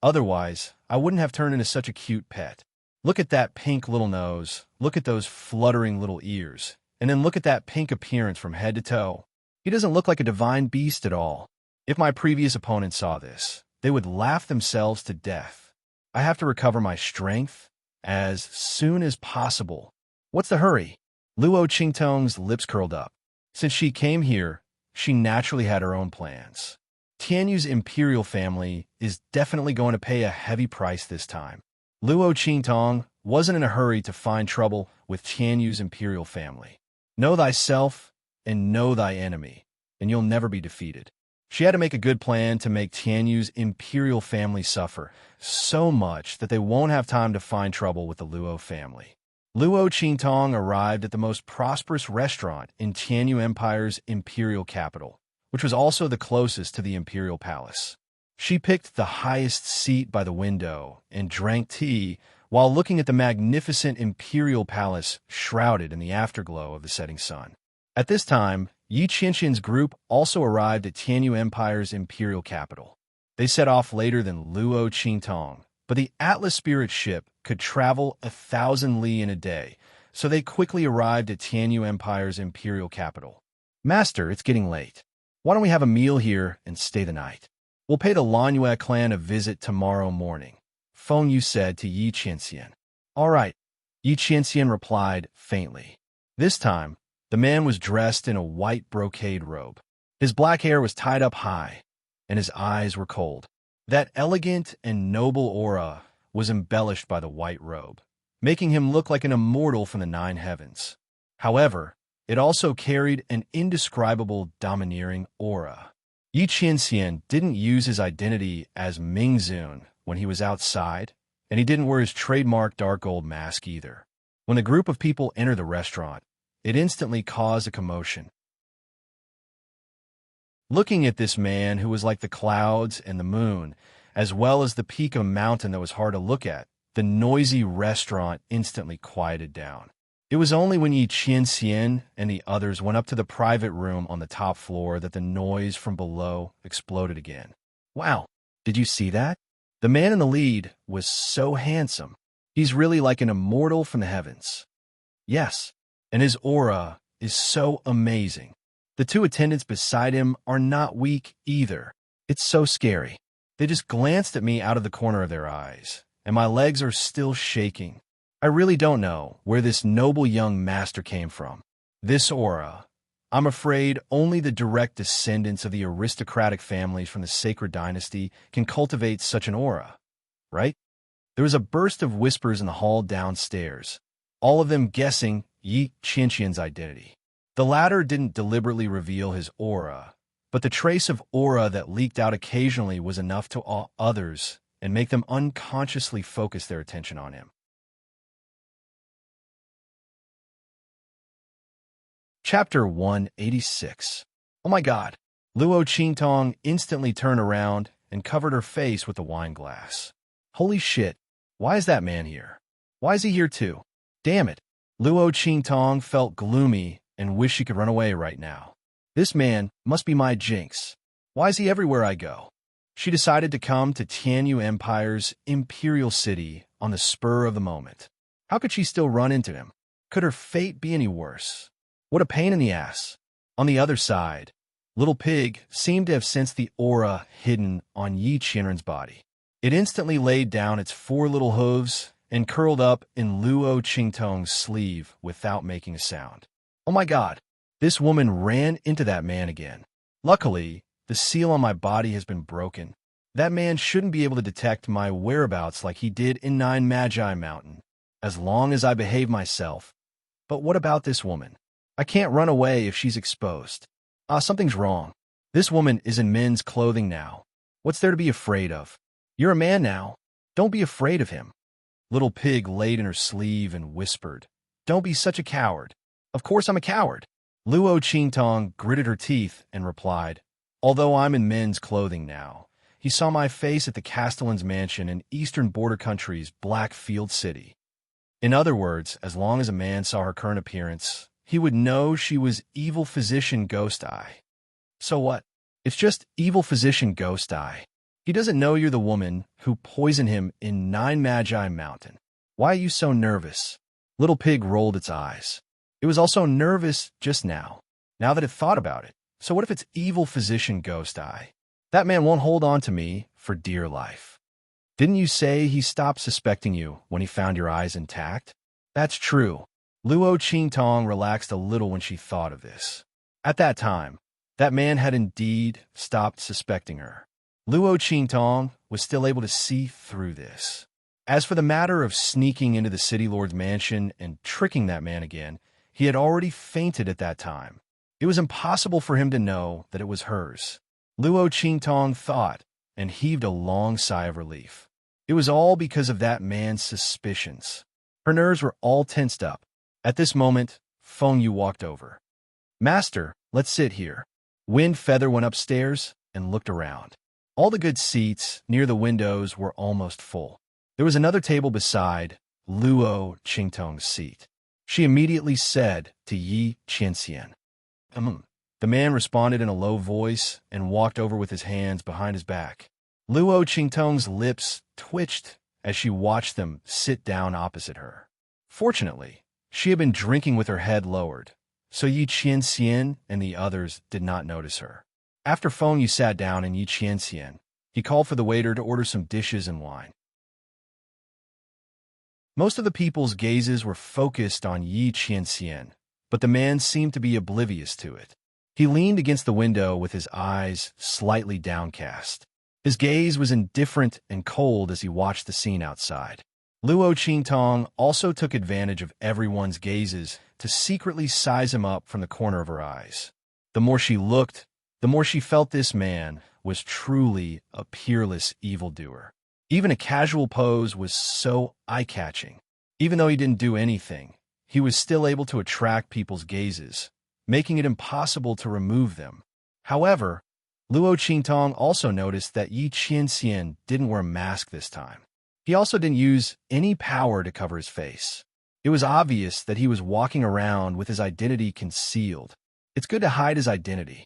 Otherwise, I wouldn't have turned into such a cute pet. Look at that pink little nose, look at those fluttering little ears, and then look at that pink appearance from head to toe. He doesn't look like a divine beast at all. If my previous opponents saw this, they would laugh themselves to death. I have to recover my strength as soon as possible. What's the hurry? Luo Qingtong's lips curled up. Since she came here, she naturally had her own plans. Tianyu's imperial family is definitely going to pay a heavy price this time. Luo Qingtong wasn't in a hurry to find trouble with Tianyu's imperial family. Know thyself and know thy enemy, and you'll never be defeated. She had to make a good plan to make Tianyu's imperial family suffer so much that they won't have time to find trouble with the Luo family. Luo Qingtong arrived at the most prosperous restaurant in Tianyu Empire's imperial capital, which was also the closest to the imperial palace. She picked the highest seat by the window and drank tea while looking at the magnificent imperial palace shrouded in the afterglow of the setting sun. At this time, Yi Qianxian's group also arrived at Tianyu Empire's imperial capital. They set off later than Luo Qingtong, but the Atlas Spirit ship could travel 1,000 li in a day, so they quickly arrived at Tianyu Empire's imperial capital. Master, it's getting late. Why don't we have a meal here and stay the night? We'll pay the Lanyue clan a visit tomorrow morning, Feng Yu said to Yi Qianxian. All right, Yi Qianxian replied faintly. This time, the man was dressed in a white brocade robe. His black hair was tied up high, and his eyes were cold. That elegant and noble aura was embellished by the white robe, making him look like an immortal from the 9 heavens. However, it also carried an indescribable domineering aura. Yi Qianxian didn't use his identity as Mingzun when he was outside, and he didn't wear his trademark dark gold mask either. When a group of people entered the restaurant, it instantly caused a commotion. Looking at this man who was like the clouds and the moon, as well as the peak of a mountain that was hard to look at, the noisy restaurant instantly quieted down. It was only when Yi Qianxian and the others went up to the private room on the top floor that the noise from below exploded again. Wow, did you see that? The man in the lead was so handsome. He's really like an immortal from the heavens. Yes, and his aura is so amazing. The 2 attendants beside him are not weak either. It's so scary. They just glanced at me out of the corner of their eyes, and my legs are still shaking. I really don't know where this noble young master came from. This aura, I'm afraid only the direct descendants of the aristocratic families from the sacred dynasty can cultivate such an aura, right? There was a burst of whispers in the hall downstairs, all of them guessing Yi Qianxian's identity. The latter didn't deliberately reveal his aura, but the trace of aura that leaked out occasionally was enough to awe others and make them unconsciously focus their attention on him. Chapter 186. Oh my God. Luo Qingtong instantly turned around and covered her face with the wine glass. Holy shit. Why is that man here? Why is he here too? Damn it. Luo Qingtong felt gloomy and wished she could run away right now. This man must be my jinx. Why is he everywhere I go? She decided to come to Tianyu Empire's imperial city on the spur of the moment. How could she still run into him? Could her fate be any worse? What a pain in the ass. On the other side, Little Pig seemed to have sensed the aura hidden on Yi Qianren's body. It instantly laid down its 4 little hooves and curled up in Luo Qingtong's sleeve without making a sound. Oh my God, this woman ran into that man again. Luckily, the seal on my body has been broken. That man shouldn't be able to detect my whereabouts like he did in Nine Magi Mountain, as long as I behave myself. But what about this woman? I can't run away if she's exposed. Something's wrong. This woman is in men's clothing now. What's there to be afraid of? You're a man now. Don't be afraid of him. Little Pig laid in her sleeve and whispered, Don't be such a coward. Of course I'm a coward. Luo Qingtong gritted her teeth and replied, Although I'm in men's clothing now, he saw my face at the Castellan's mansion in eastern border country's Blackfield City. In other words, as long as a man saw her current appearance, he would know she was Evil Physician Ghost Eye. So what? It's just Evil Physician Ghost Eye. He doesn't know you're the woman who poisoned him in Nine Magi Mountain. Why are you so nervous? Little Pig rolled its eyes. It was also nervous just now that it thought about it. So what if it's Evil Physician Ghost Eye? That man won't hold on to me for dear life. Didn't you say he stopped suspecting you when he found your eyes intact? That's true. Luo Qingtong relaxed a little when she thought of this. At that time, that man had indeed stopped suspecting her. Luo Qingtong was still able to see through this. As for the matter of sneaking into the city lord's mansion and tricking that man again, he had already fainted at that time. It was impossible for him to know that it was hers. Luo Qingtong thought and heaved a long sigh of relief. It was all because of that man's suspicions. Her nerves were all tensed up. At this moment, Feng Yu walked over. Master, let's sit here. Wind Feather went upstairs and looked around. All the good seats near the windows were almost full. There was another table beside Luo Qingtong's seat. She immediately said to Yi Qianxian, The man responded in a low voice and walked over with his hands behind his back. Luo Qingtong's lips twitched as she watched them sit down opposite her. Fortunately, she had been drinking with her head lowered, so Yi Qianxian and the others did not notice her. After Feng Yu sat down and Yi Qianxian, he called for the waiter to order some dishes and wine. Most of the people's gazes were focused on Yi Qianxian, but the man seemed to be oblivious to it. He leaned against the window with his eyes slightly downcast. His gaze was indifferent and cold as he watched the scene outside. Luo Qingtong also took advantage of everyone's gazes to secretly size him up from the corner of her eyes. The more she looked, the more she felt this man was truly a peerless evildoer. Even a casual pose was so eye-catching. Even though he didn't do anything, he was still able to attract people's gazes, making it impossible to remove them. However, Luo Qingtong also noticed that Yi Qianxian didn't wear a mask this time. He also didn't use any power to cover his face. It was obvious that he was walking around with his identity concealed. It's good to hide his identity.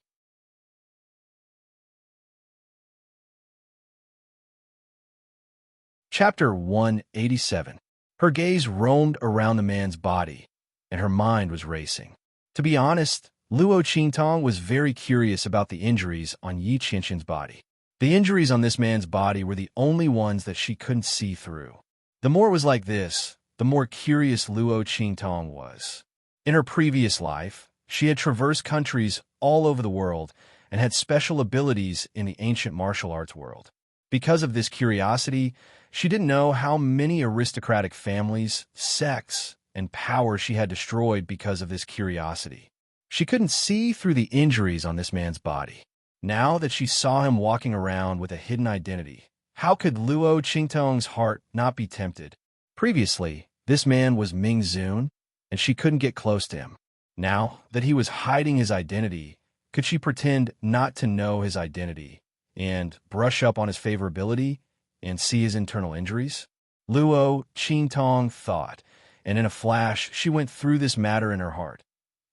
Chapter 187. Her gaze roamed around the man's body, and her mind was racing. To be honest, Luo Qingtong was very curious about the injuries on Yi Qianxian's body. The injuries on this man's body were the only ones that she couldn't see through. The more it was like this, the more curious Luo Qingtong was. In her previous life, she had traversed countries all over the world and had special abilities in the ancient martial arts world. Because of this curiosity, she didn't know how many aristocratic families, sects, and power she had destroyed because of this curiosity. She couldn't see through the injuries on this man's body. Now that she saw him walking around with a hidden identity, how could Luo Qingtong's heart not be tempted? Previously, this man was Ming Zun, and she couldn't get close to him. Now that he was hiding his identity, Could she pretend not to know his identity and brush up on his favorability and see his internal injuries? Luo Qingtong thought, and in a flash she went through this matter in her heart.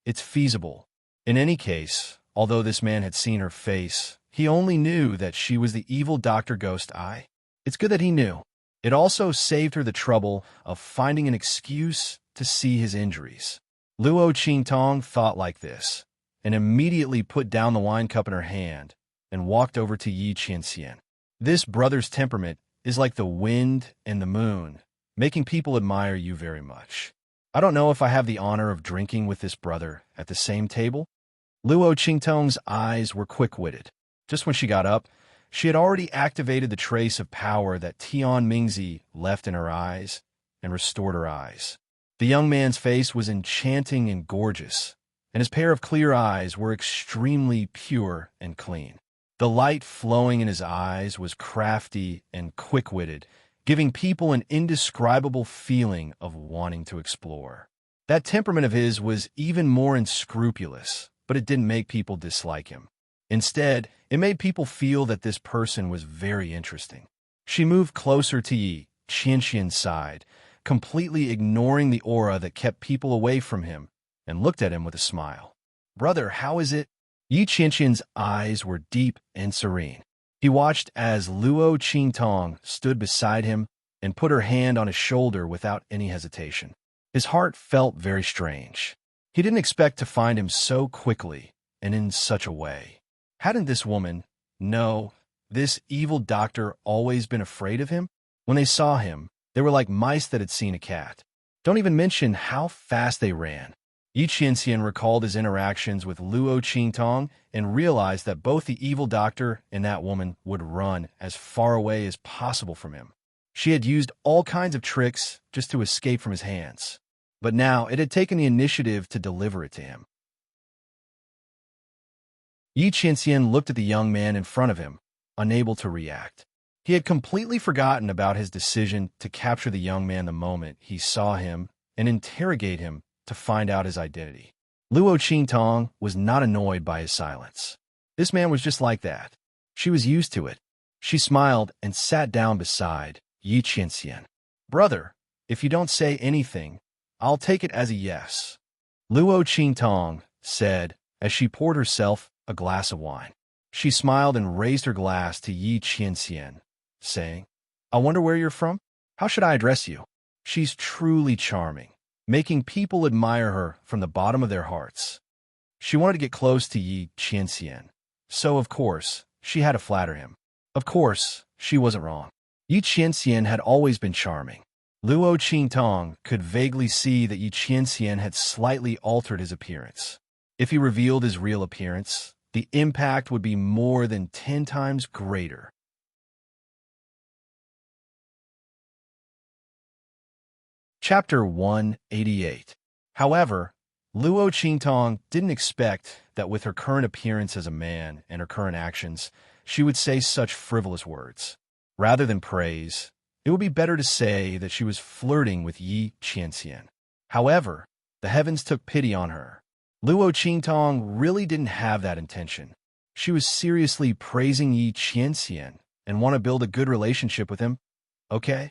It's feasible. In any case, although this man had seen her face, he only knew that she was the evil Dr. Ghost Eye. It's good that he knew. It also saved her the trouble of finding an excuse to see his injuries. Luo Qingtong thought like this, and immediately put down the wine cup in her hand and walked over to Yi Qianxian. This brother's temperament is like the wind and the moon, making people admire you very much. I don't know if I have the honor of drinking with this brother at the same table. Luo Qingtong's eyes were quick-witted. Just when she got up, she had already activated the trace of power that Tian Mingzi left in her eyes and restored her eyes. The young man's face was enchanting and gorgeous, and his pair of clear eyes were extremely pure and clean. The light flowing in his eyes was crafty and quick-witted, giving people an indescribable feeling of wanting to explore. That temperament of his was even more unscrupulous, but it didn't make people dislike him. Instead, it made people feel that this person was very interesting. She moved closer to Yi Qianxian's side, completely ignoring the aura that kept people away from him, and looked at him with a smile. "Brother, how is it?" Yi Qianxian's eyes were deep and serene. He watched as Luo Qingtong stood beside him and put her hand on his shoulder without any hesitation. His heart felt very strange. He didn't expect to find him so quickly and in such a way. Hadn't this woman, no, this evil doctor, always been afraid of him? When they saw him, they were like mice that had seen a cat. Don't even mention how fast they ran. Yi Qianxian recalled his interactions with Luo Qingtong and realized that both the evil doctor and that woman would run as far away as possible from him. She had used all kinds of tricks just to escape from his hands, but now it had taken the initiative to deliver it to him. Yi Qianxian looked at the young man in front of him, unable to react. He had completely forgotten about his decision to capture the young man the moment he saw him and interrogate him to find out his identity. Luo Qingtong was not annoyed by his silence. This man was just like that. She was used to it. She smiled and sat down beside Yi Qianxian. "Brother, if you don't say anything, I'll take it as a yes," Luo Qingtong said as she poured herself a glass of wine. She smiled and raised her glass to Yi Qianxian, saying, "I wonder where you're from? How should I address you?" She's truly charming, making people admire her from the bottom of their hearts. She wanted to get close to Yi Qianxian, so of course, she had to flatter him. Of course, she wasn't wrong. Yi Qianxian had always been charming. Luo Qingtong could vaguely see that Yi Qianxian had slightly altered his appearance. If he revealed his real appearance, the impact would be more than 10 times greater. Chapter 188. However, Luo Qingtong didn't expect that with her current appearance as a man and her current actions, she would say such frivolous words. Rather than praise, it would be better to say that she was flirting with Yi Qianxian. However, the heavens took pity on her. Luo Qingtong really didn't have that intention. She was seriously praising Yi Qianxian and want to build a good relationship with him. Okay?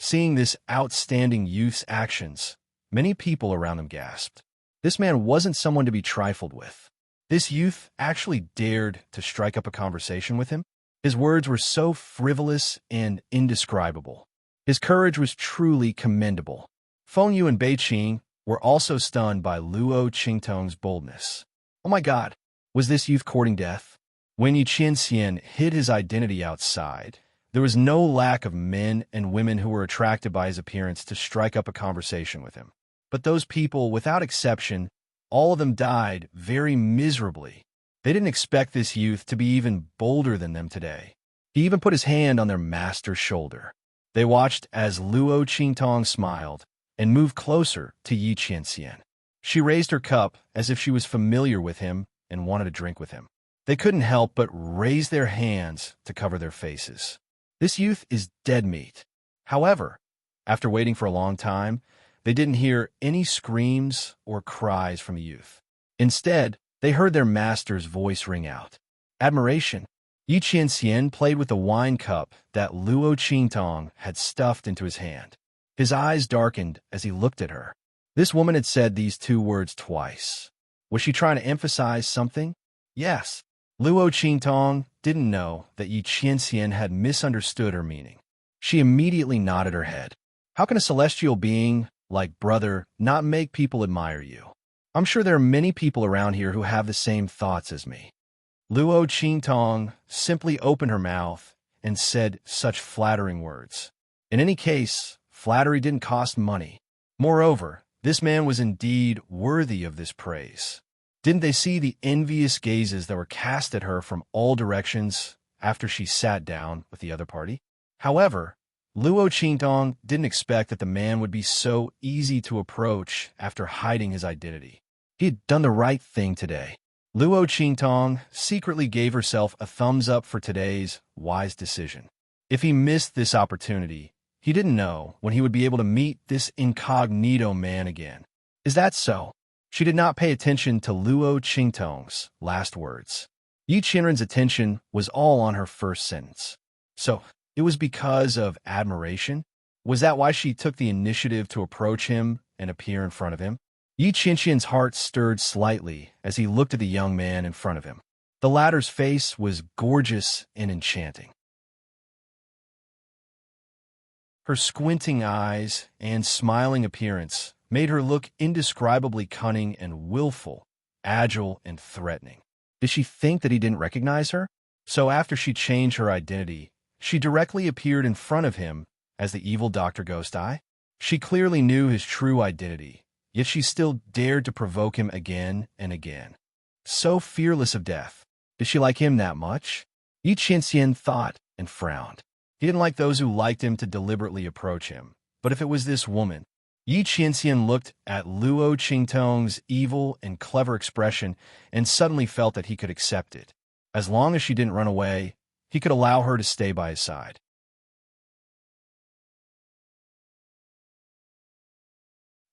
Seeing this outstanding youth's actions, many people around him gasped. This man wasn't someone to be trifled with. This youth actually dared to strike up a conversation with him. His words were so frivolous and indescribable. His courage was truly commendable. Feng Yu and Beiqing were also stunned by Luo Qingtong's boldness. Oh my God, was this youth courting death? When Yi Qianxian hid his identity outside, there was no lack of men and women who were attracted by his appearance to strike up a conversation with him. But those people, without exception, all of them died very miserably. They didn't expect this youth to be even bolder than them today. He even put his hand on their master's shoulder. They watched as Luo Qingtong smiled and moved closer to Yi Qianxian. She raised her cup as if she was familiar with him and wanted to drink with him. They couldn't help but raise their hands to cover their faces. This youth is dead meat. However, after waiting for a long time, they didn't hear any screams or cries from the youth. Instead, they heard their master's voice ring out. Admiration. Yi Qianxian played with the wine cup that Luo Qingtong had stuffed into his hand. His eyes darkened as he looked at her. This woman had said these two words twice. Was she trying to emphasize something? Yes. Luo Qingtong didn't know that Yi Qianxian had misunderstood her meaning. She immediately nodded her head. How can a celestial being, like brother, not make people admire you? I'm sure there are many people around here who have the same thoughts as me. Luo Qingtong simply opened her mouth and said such flattering words. In any case, flattery didn't cost money. Moreover, this man was indeed worthy of this praise. Didn't they see the envious gazes that were cast at her from all directions after she sat down with the other party? However, Luo Qingtong didn't expect that the man would be so easy to approach after hiding his identity. He had done the right thing today. Luo Qingtong secretly gave herself a thumbs up for today's wise decision. If he missed this opportunity, he didn't know when he would be able to meet this incognito man again. Is that so? She did not pay attention to Luo Qingtong's last words. Yi Qianren's attention was all on her first sentence. So, it was because of admiration? Was that why she took the initiative to approach him and appear in front of him? Yi Qianxian's heart stirred slightly as he looked at the young man in front of him. The latter's face was gorgeous and enchanting. Her squinting eyes and smiling appearance made her look indescribably cunning and willful, agile and threatening. Did she think that he didn't recognize her? So after she changed her identity, she directly appeared in front of him as the evil Dr. Ghost Eye. She clearly knew his true identity, yet she still dared to provoke him again and again. So fearless of death. Did she like him that much? Yi Qianxian thought and frowned. He didn't like those who liked him to deliberately approach him. But if it was this woman, Yi Qianxian looked at Luo Qingtong's evil and clever expression and suddenly felt that he could accept it. As long as she didn't run away, he could allow her to stay by his side.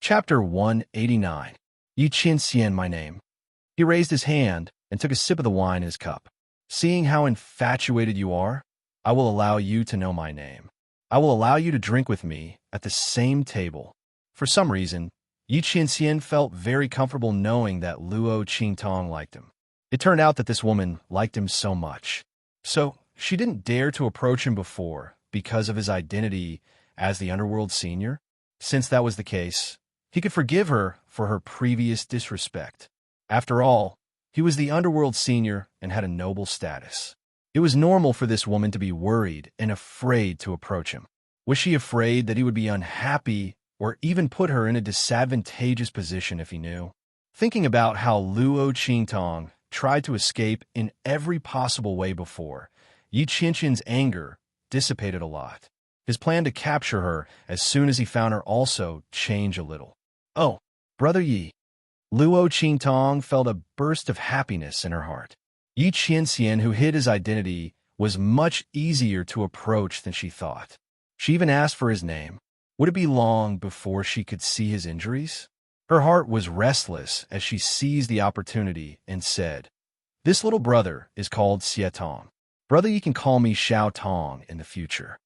Chapter 189. Yi Qianxian, my name. He raised his hand and took a sip of the wine in his cup. Seeing how infatuated you are, I will allow you to know my name. I will allow you to drink with me at the same table. For some reason, Yi Qianxian felt very comfortable knowing that Luo Qingtong liked him. It turned out that this woman liked him so much. So, she didn't dare to approach him before because of his identity as the Underworld Senior. Since that was the case, he could forgive her for her previous disrespect. After all, he was the Underworld Senior and had a noble status. It was normal for this woman to be worried and afraid to approach him. Was she afraid that he would be unhappy or even put her in a disadvantageous position if he knew? Thinking about how Luo Qingtong tried to escape in every possible way before, Yi Qianxian's anger dissipated a lot. His plan to capture her as soon as he found her also changed a little. Oh, Brother Yi. Luo Qingtong felt a burst of happiness in her heart. Yi Qianxian, who hid his identity, was much easier to approach than she thought. She even asked for his name. Would it be long before she could see his injuries? Her heart was restless as she seized the opportunity and said, "This little brother is called Xie Tong. Brother, you can call me Xiao Tong in the future."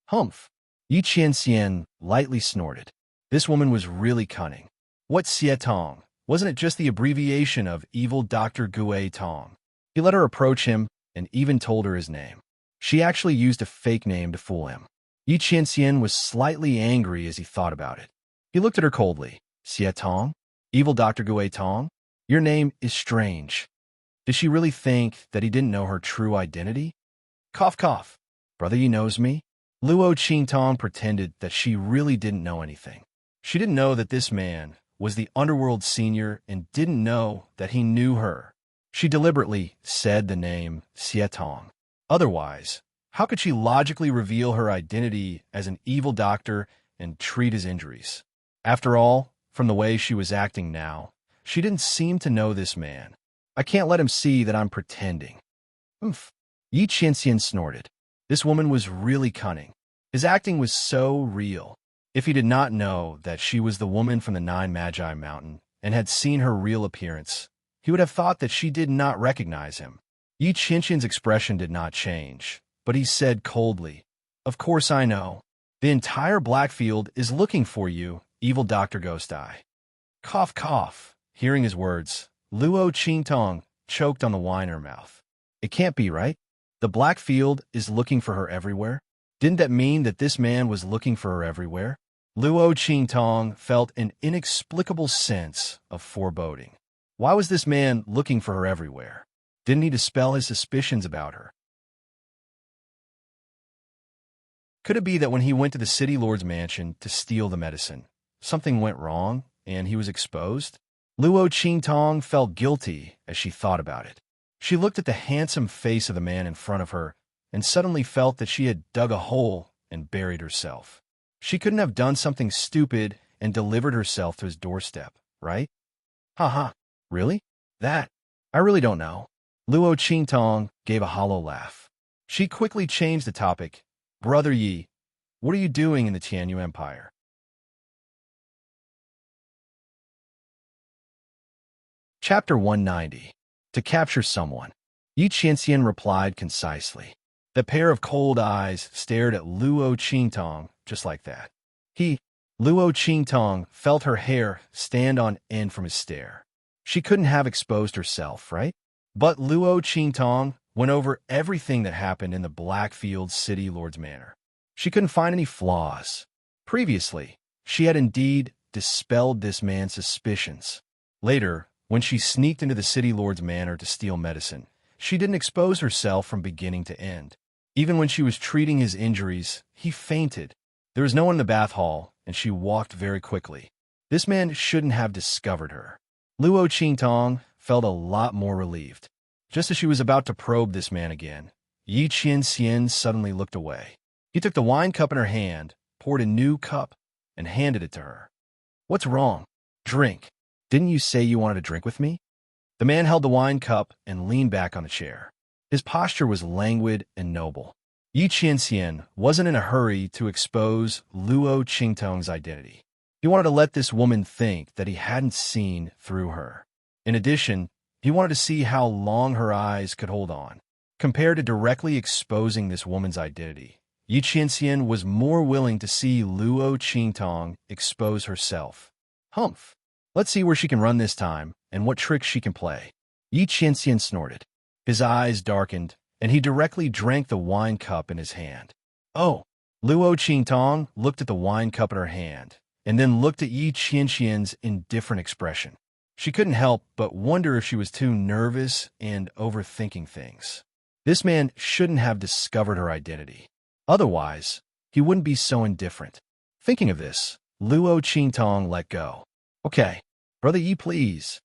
Humph. Yi Qianxian lightly snorted. This woman was really cunning. What Xie Tong? Wasn't it just the abbreviation of evil Dr. Gue Tong? He let her approach him and even told her his name. She actually used a fake name to fool him. Yi Qianxian was slightly angry as he thought about it. He looked at her coldly. Xie Tong? Evil Dr. Gue Tong? Your name is strange. Did she really think that he didn't know her true identity? Cough, cough. Brother, you knows me? Luo Qingtong pretended that she really didn't know anything. She didn't know that this man was the Underworld Senior and didn't know that he knew her. She deliberately said the name Xie Tong. Otherwise, how could she logically reveal her identity as an evil doctor and treat his injuries? After all, from the way she was acting now, she didn't seem to know this man. I can't let him see that I'm pretending. Oomph. Yi Qianxian snorted. This woman was really cunning. His acting was so real. If he did not know that she was the woman from the Nine Magi Mountain and had seen her real appearance, he would have thought that she did not recognize him. Yi Qianqian's expression did not change, but he said coldly, "Of course I know. The entire Blackfield is looking for you, evil Dr. Ghost Eye." Cough, cough. Hearing his words, Luo Qingtong choked on the wine in her mouth. It can't be, right? The Blackfield is looking for her everywhere? Didn't that mean that this man was looking for her everywhere? Luo Qingtong felt an inexplicable sense of foreboding. Why was this man looking for her everywhere? Didn't he dispel his suspicions about her? Could it be that when he went to the city lord's mansion to steal the medicine, something went wrong and he was exposed? Luo Qingtong felt guilty as she thought about it. She looked at the handsome face of the man in front of her and suddenly felt that she had dug a hole and buried herself. She couldn't have done something stupid and delivered herself to his doorstep, right? Haha, really? That? I really don't know. Luo Qingtong gave a hollow laugh. She quickly changed the topic. Brother Yi, what are you doing in the Tianyu Empire? Chapter 190. To capture someone. Yi Qianxian replied concisely. The pair of cold eyes stared at Luo Qingtong just like that. Luo Qingtong, felt her hair stand on end from his stare. She couldn't have exposed herself, right? But Luo Qingtong went over everything that happened in the Blackfield City Lord's Manor. She couldn't find any flaws. Previously, she had indeed dispelled this man's suspicions. Later, when she sneaked into the City Lord's Manor to steal medicine, she didn't expose herself from beginning to end. Even when she was treating his injuries, he fainted. There was no one in the bath hall, and she walked very quickly. This man shouldn't have discovered her. Luo Qingtong felt a lot more relieved. Just as she was about to probe this man again, Yi Qianxian suddenly looked away. He took the wine cup in her hand, poured a new cup, and handed it to her. What's wrong? Drink. Didn't you say you wanted to drink with me? The man held the wine cup and leaned back on the chair. His posture was languid and noble. Yi Qianxian wasn't in a hurry to expose Luo Qingtong's identity. He wanted to let this woman think that he hadn't seen through her. In addition, he wanted to see how long her eyes could hold on. Compared to directly exposing this woman's identity, Yi Qianxian was more willing to see Luo Qingtong expose herself. Humph. Let's see where she can run this time and what tricks she can play. Yi Qianxian snorted. His eyes darkened, and he directly drank the wine cup in his hand. Oh! Luo Qingtong looked at the wine cup in her hand, and then looked at Yi Qianxian's indifferent expression. She couldn't help but wonder if she was too nervous and overthinking things. This man shouldn't have discovered her identity. Otherwise, he wouldn't be so indifferent. Thinking of this, Luo Qingtong let go. Okay, Brother Yi, please.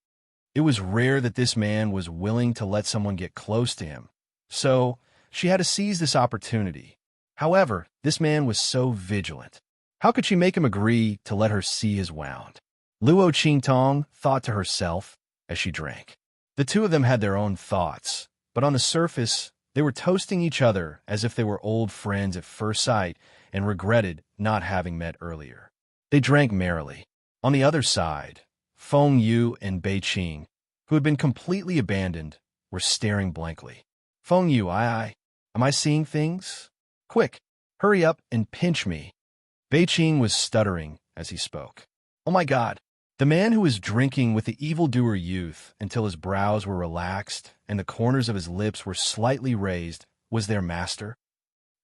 It was rare that this man was willing to let someone get close to him, so she had to seize this opportunity. However, this man was so vigilant. How could she make him agree to let her see his wound? Luo Qingtong thought to herself as she drank. The two of them had their own thoughts, but on the surface, they were toasting each other as if they were old friends at first sight and regretted not having met earlier. They drank merrily. On the other side, Feng Yu and Bei Qing, who had been completely abandoned, were staring blankly. Feng Yu, am I seeing things? Quick, hurry up and pinch me. Bei Qing was stuttering as he spoke. Oh my God, the man who was drinking with the evildoer youth until his brows were relaxed and the corners of his lips were slightly raised was their master?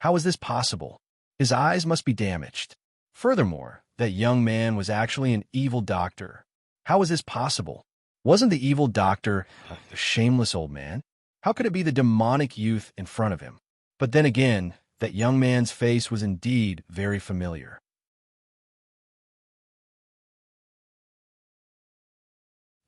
How was this possible? His eyes must be damaged. Furthermore, that young man was actually an evil doctor. How was this possible? Wasn't the evil doctor the shameless old man? How could it be the demonic youth in front of him? But then again, that young man's face was indeed very familiar.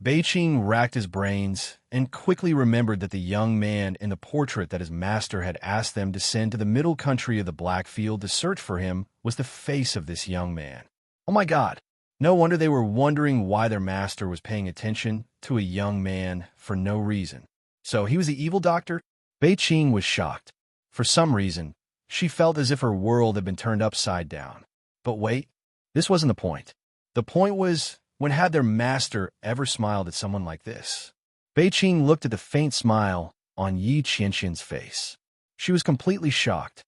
Bei Qing racked his brains and quickly remembered that the young man in the portrait that his master had asked them to send to the middle country of the Blackfield to search for him was the face of this young man. Oh my God! No wonder they were wondering why their master was paying attention to a young man for no reason. So he was the evil doctor? Bei Qing was shocked. For some reason, she felt as if her world had been turned upside down. But wait, this wasn't the point. The point was, when had their master ever smiled at someone like this? Bei Qing looked at the faint smile on Yi Qianxian's face. She was completely shocked.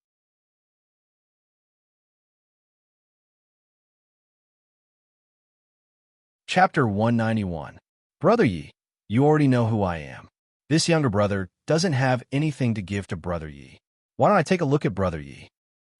Chapter 191. Brother Yi, you already know who I am. This younger brother doesn't have anything to give to Brother Yi. Why don't I take a look at Brother Yi?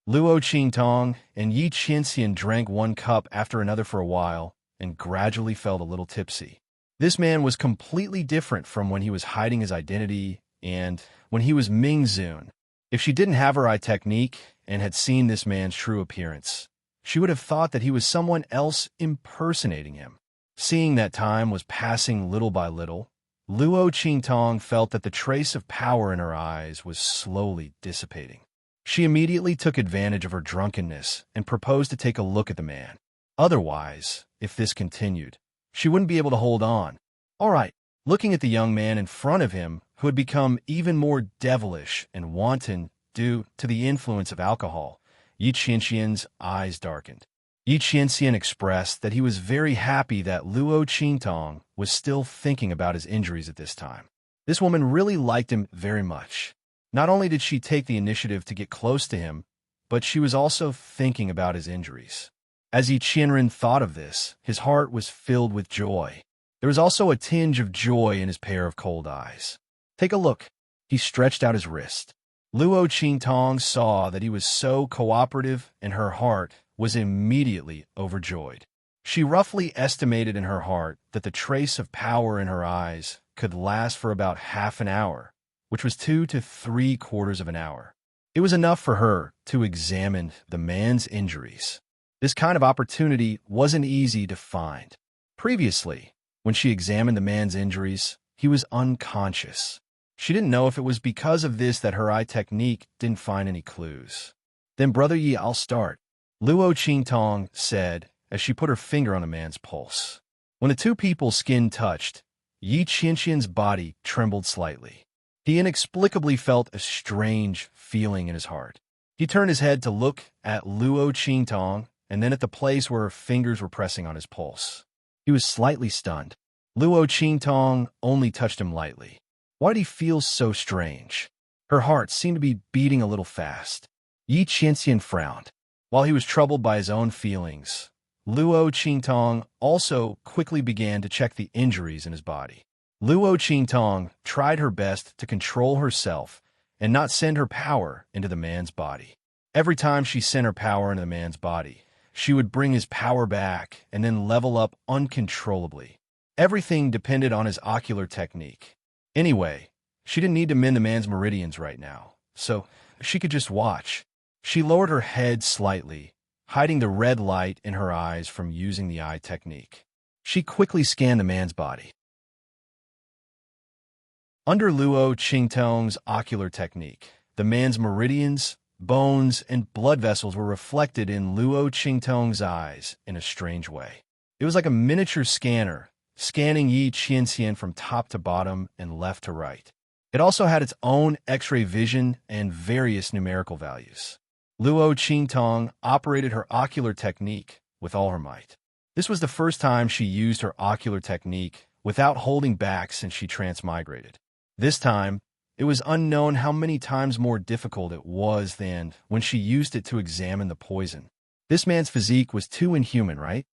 Luo Qingtong and Yi Qianxian drank one cup after another for a while and gradually felt a little tipsy. This man was completely different from when he was hiding his identity and when he was Ming Zun. If she didn't have her eye technique and had seen this man's true appearance, she would have thought that he was someone else impersonating him. Seeing that time was passing little by little, Luo Qingtong felt that the trace of power in her eyes was slowly dissipating. She immediately took advantage of her drunkenness and proposed to take a look at the man. Otherwise, if this continued, she wouldn't be able to hold on. All right, looking at the young man in front of him, who had become even more devilish and wanton due to the influence of alcohol, Yi Qianxian's eyes darkened. Yi Qianxian expressed that he was very happy that Luo Qingtong was still thinking about his injuries at this time. This woman really liked him very much. Not only did she take the initiative to get close to him, but she was also thinking about his injuries. As Yi Qianren thought of this, his heart was filled with joy. There was also a tinge of joy in his pair of cold eyes. Take a look. He stretched out his wrist. Luo Qingtong saw that he was so cooperative, and her heart was immediately overjoyed. She roughly estimated in her heart that the trace of power in her eyes could last for about half an hour, which was 2 to 3/4 of an hour. It was enough for her to examine the man's injuries. This kind of opportunity wasn't easy to find. Previously, when she examined the man's injuries, he was unconscious. She didn't know if it was because of this that her eye technique didn't find any clues. Then, Brother Yi, I'll start, Luo Qingtong said as she put her finger on the man's pulse. When the two people's skin touched, Yi Qianxian's body trembled slightly. He inexplicably felt a strange feeling in his heart. He turned his head to look at Luo Qingtong and then at the place where her fingers were pressing on his pulse. He was slightly stunned. Luo Qingtong only touched him lightly. Why did he feel so strange? Her heart seemed to be beating a little fast. Yi Qianxian frowned. While he was troubled by his own feelings, Luo Qingtong also quickly began to check the injuries in his body. Luo Qingtong tried her best to control herself and not send her power into the man's body. Every time she sent her power into the man's body, she would bring his power back and then level up uncontrollably. Everything depended on his ocular technique. Anyway, she didn't need to mend the man's meridians right now, so she could just watch. She lowered her head slightly, hiding the red light in her eyes from using the eye technique. She quickly scanned the man's body. Under Luo Qingtong's ocular technique, the man's meridians, bones, and blood vessels were reflected in Luo Qingtong's eyes in a strange way. It was like a miniature scanner, scanning Yi Qianxian from top to bottom and left to right. It also had its own X-ray vision and various numerical values. Luo Qingtong operated her ocular technique with all her might. This was the first time she used her ocular technique without holding back since she transmigrated. This time, it was unknown how many times more difficult it was than when she used it to examine the poison. This man's physique was too inhuman, right?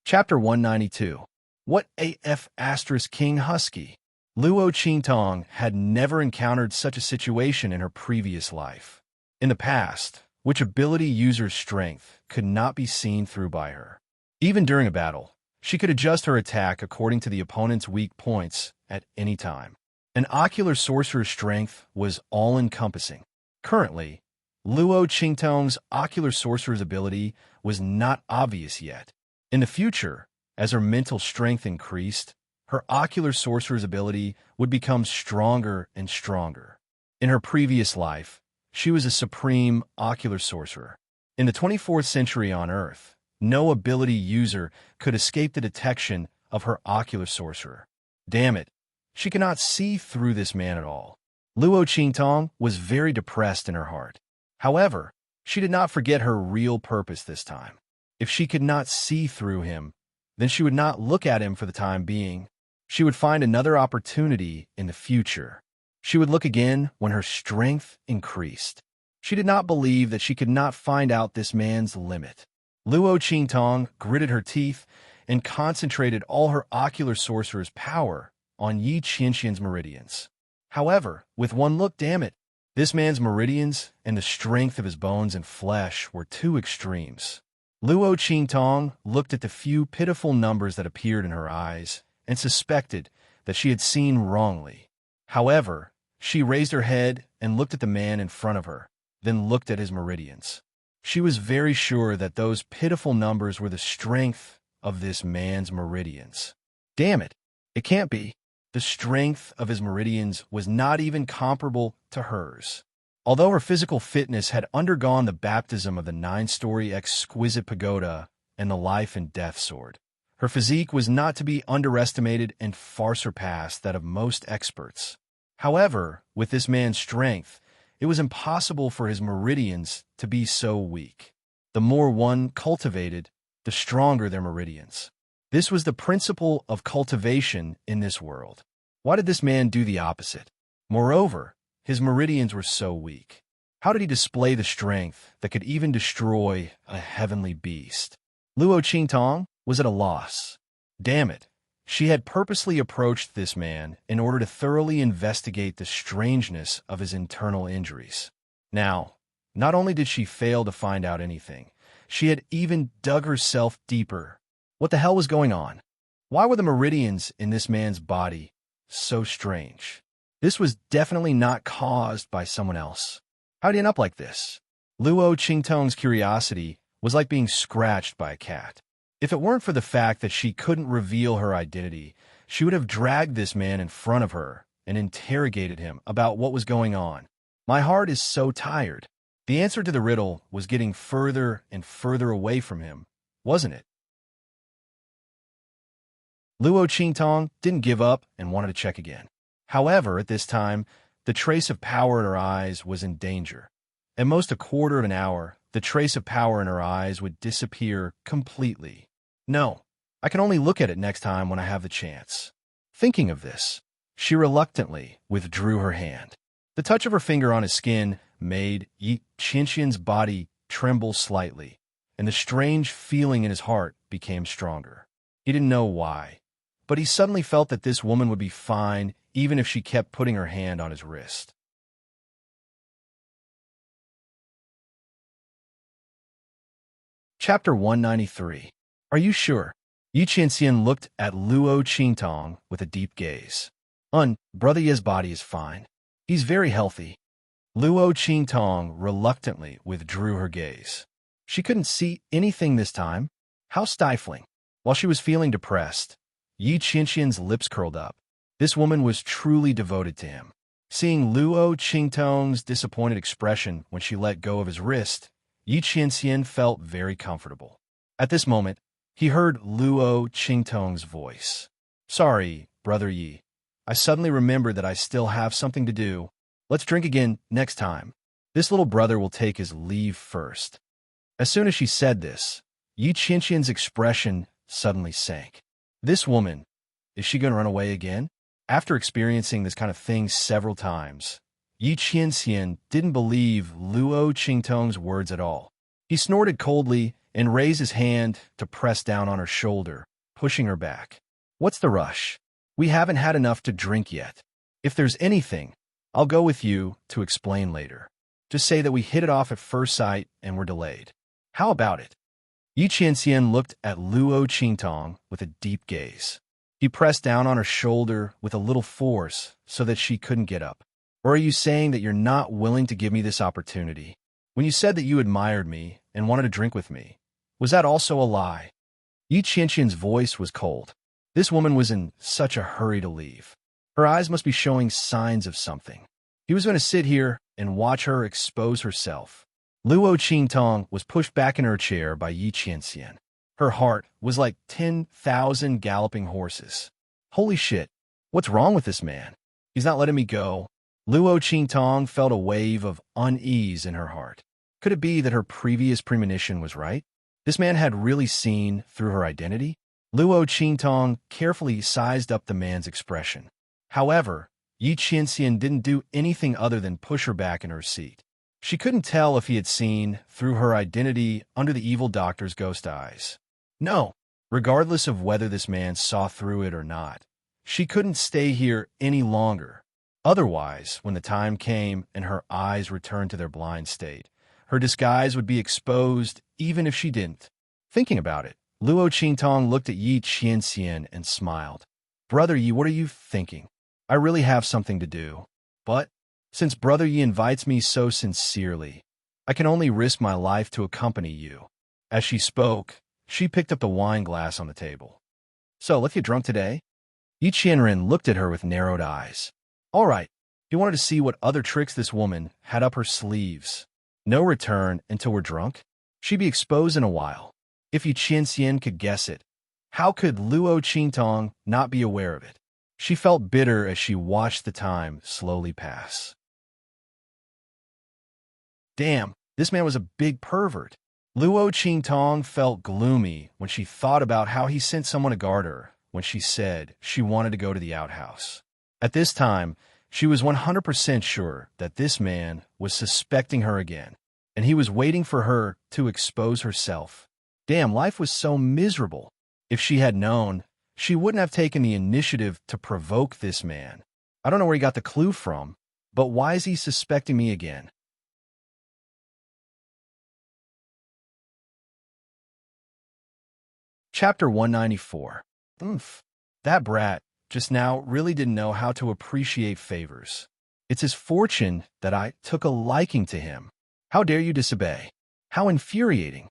Chapter 192. What AF * King Husky? Luo Qingtong had never encountered such a situation in her previous life. In the past, which ability user's strength could not be seen through by her. Even during a battle, she could adjust her attack according to the opponent's weak points at any time. An ocular sorcerer's strength was all-encompassing. Currently, Luo Qingtong's ocular sorcerer's ability was not obvious yet. In the future, as her mental strength increased, her ocular sorcerer's ability would become stronger and stronger. In her previous life, she was a supreme ocular sorcerer. In the 24th century on Earth, no ability user could escape the detection of her ocular sorcerer. Damn it, she could not see through this man at all. Luo Qingtong was very depressed in her heart. However, she did not forget her real purpose this time. If she could not see through him, then she would not look at him for the time being. She would find another opportunity in the future. She would look again when her strength increased. She did not believe that she could not find out this man's limit. Luo Qingtong gritted her teeth and concentrated all her ocular sorcerer's power on Yi Qianxian's meridians. However, with one look, damn it, this man's meridians and the strength of his bones and flesh were two extremes. Luo Qingtong looked at the few pitiful numbers that appeared in her eyes and suspected that she had seen wrongly. However, she raised her head and looked at the man in front of her, then looked at his meridians. She was very sure that those pitiful numbers were the strength of this man's meridians. Damn it, it can't be. The strength of his meridians was not even comparable to hers. Although her physical fitness had undergone the baptism of the 9-story exquisite pagoda and the life and death sword, her physique was not to be underestimated and far surpassed that of most experts. However, with this man's strength, it was impossible for his meridians to be so weak. The more one cultivated, the stronger their meridians. This was the principle of cultivation in this world. Why did this man do the opposite? Moreover, his meridians were so weak. How did he display the strength that could even destroy a heavenly beast? Luo Qingtong was at a loss. Damn it. She had purposely approached this man in order to thoroughly investigate the strangeness of his internal injuries. Now, not only did she fail to find out anything, she had even dug herself deeper. What the hell was going on? Why were the meridians in this man's body so strange? This was definitely not caused by someone else. How'd he end up like this? Luo Qingtong's curiosity was like being scratched by a cat. If it weren't for the fact that she couldn't reveal her identity, she would have dragged this man in front of her and interrogated him about what was going on. My heart is so tired. The answer to the riddle was getting further and further away from him, wasn't it? Luo Qingtong didn't give up and wanted to check again. However, at this time, the trace of power in her eyes was in danger. At most a quarter of an hour, the trace of power in her eyes would disappear completely. No, I can only look at it next time when I have the chance. Thinking of this, she reluctantly withdrew her hand. The touch of her finger on his skin made Yi Qianxian's body tremble slightly, and the strange feeling in his heart became stronger. He didn't know why, but he suddenly felt that this woman would be fine even if she kept putting her hand on his wrist. Chapter 193. Are you sure? Yi Qianxian looked at Luo Qingtong with a deep gaze. Brother Ye's body is fine. He's very healthy. Luo Qingtong reluctantly withdrew her gaze. She couldn't see anything this time. How stifling. While she was feeling depressed, Yi Qianxian's lips curled up. This woman was truly devoted to him. Seeing Luo Qingtong's disappointed expression when she let go of his wrist, Yi Qianxian felt very comfortable. At this moment, he heard Luo Qingtong's voice. Sorry, Brother Yi. I suddenly remembered that I still have something to do. Let's drink again next time. This little brother will take his leave first. As soon as she said this, Yi Qianxian's expression suddenly sank. This woman, is she going to run away again? After experiencing this kind of thing several times, Yi Qianxian didn't believe Luo Qingtong's words at all. He snorted coldly and raised his hand to press down on her shoulder, pushing her back. What's the rush? We haven't had enough to drink yet. If there's anything, I'll go with you to explain later. Just say that we hit it off at first sight and were delayed. How about it? Yi Qianxian looked at Luo Qingtong with a deep gaze. He pressed down on her shoulder with a little force so that she couldn't get up. Or are you saying that you're not willing to give me this opportunity? When you said that you admired me and wanted to drink with me, was that also a lie? Yi Qianxian's voice was cold. This woman was in such a hurry to leave. Her eyes must be showing signs of something. He was going to sit here and watch her expose herself. Luo Qingtong was pushed back in her chair by Yi Qianxian. Her heart was like 10,000 galloping horses. Holy shit, what's wrong with this man? He's not letting me go. Luo Qingtong felt a wave of unease in her heart. Could it be that her previous premonition was right? This man had really seen through her identity. Luo Qingtong carefully sized up the man's expression. However, Yi Qianxian didn't do anything other than push her back in her seat. She couldn't tell if he had seen through her identity under the evil doctor's ghost eyes. No, regardless of whether this man saw through it or not, she couldn't stay here any longer. Otherwise, when the time came and her eyes returned to their blind state, her disguise would be exposed even if she didn't. Thinking about it, Luo Qingtong looked at Yi Qianxian and smiled. Brother Yi, what are you thinking? I really have something to do. But, since Brother Yi invites me so sincerely, I can only risk my life to accompany you. As she spoke, she picked up the wine glass on the table. So, let's get drunk today? Yi Qianren looked at her with narrowed eyes. All right, he wanted to see what other tricks this woman had up her sleeves. No return until we're drunk? She'd be exposed in a while. If Yi Qianxian could guess it, how could Luo Qingtong not be aware of it? She felt bitter as she watched the time slowly pass. Damn, this man was a big pervert. Luo Qingtong felt gloomy when she thought about how he sent someone to guard her when she said she wanted to go to the outhouse. At this time, she was 100% sure that this man was suspecting her again, and he was waiting for her to expose herself. Damn, life was so miserable. If she had known, she wouldn't have taken the initiative to provoke this man. I don't know where he got the clue from, but why is he suspecting me again? Chapter 194. That brat just now really didn't know how to appreciate favors. It's his fortune that I took a liking to him. How dare you disobey? How infuriating.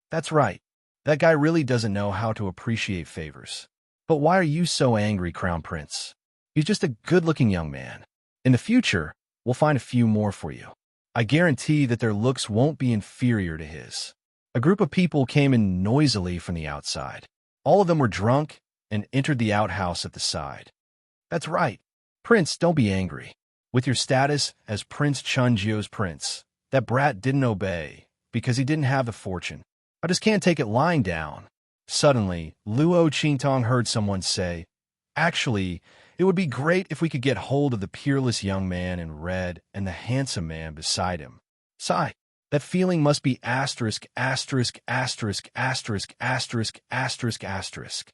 That's right. That guy really doesn't know how to appreciate favors. But why are you so angry, Crown Prince? He's just a good-looking young man. In the future, we'll find a few more for you. I guarantee that their looks won't be inferior to his. A group of people came in noisily from the outside. All of them were drunk and entered the outhouse at the side. That's right. Prince, don't be angry. With your status as Prince Chunjio's prince, that brat didn't obey because he didn't have the fortune. I just can't take it lying down. Suddenly, Luo Qingtong heard someone say, Actually, it would be great if we could get hold of the peerless young man in red and the handsome man beside him. Sigh. That feeling must be asterisk, asterisk, asterisk, asterisk, asterisk, asterisk, asterisk.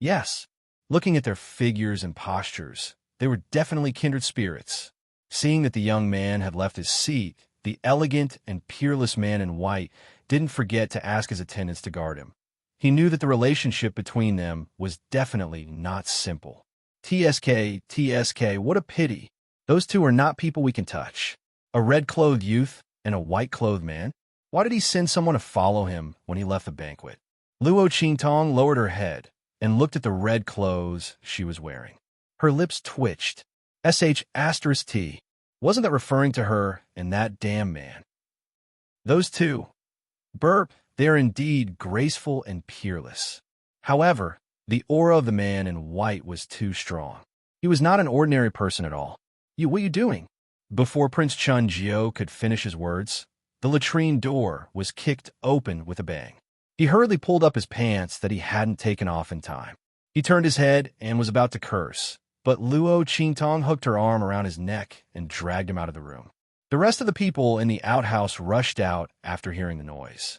Yes, looking at their figures and postures, they were definitely kindred spirits. Seeing that the young man had left his seat, the elegant and peerless man in white didn't forget to ask his attendants to guard him. He knew that the relationship between them was definitely not simple. TSK, what a pity. Those two are not people we can touch. A red-clothed youth and a white-clothed man? Why did he send someone to follow him when he left the banquet? Luo Qingtong lowered her head and looked at the red clothes she was wearing. Her lips twitched. T. Wasn't that referring to her and that damn man? Those two. Burp, they are indeed graceful and peerless. However, the aura of the man in white was too strong. He was not an ordinary person at all. What are you doing? Before Prince Chunjio could finish his words, the latrine door was kicked open with a bang. He hurriedly pulled up his pants that he hadn't taken off in time. He turned his head and was about to curse, but Luo Qingtong hooked her arm around his neck and dragged him out of the room. The rest of the people in the outhouse rushed out after hearing the noise.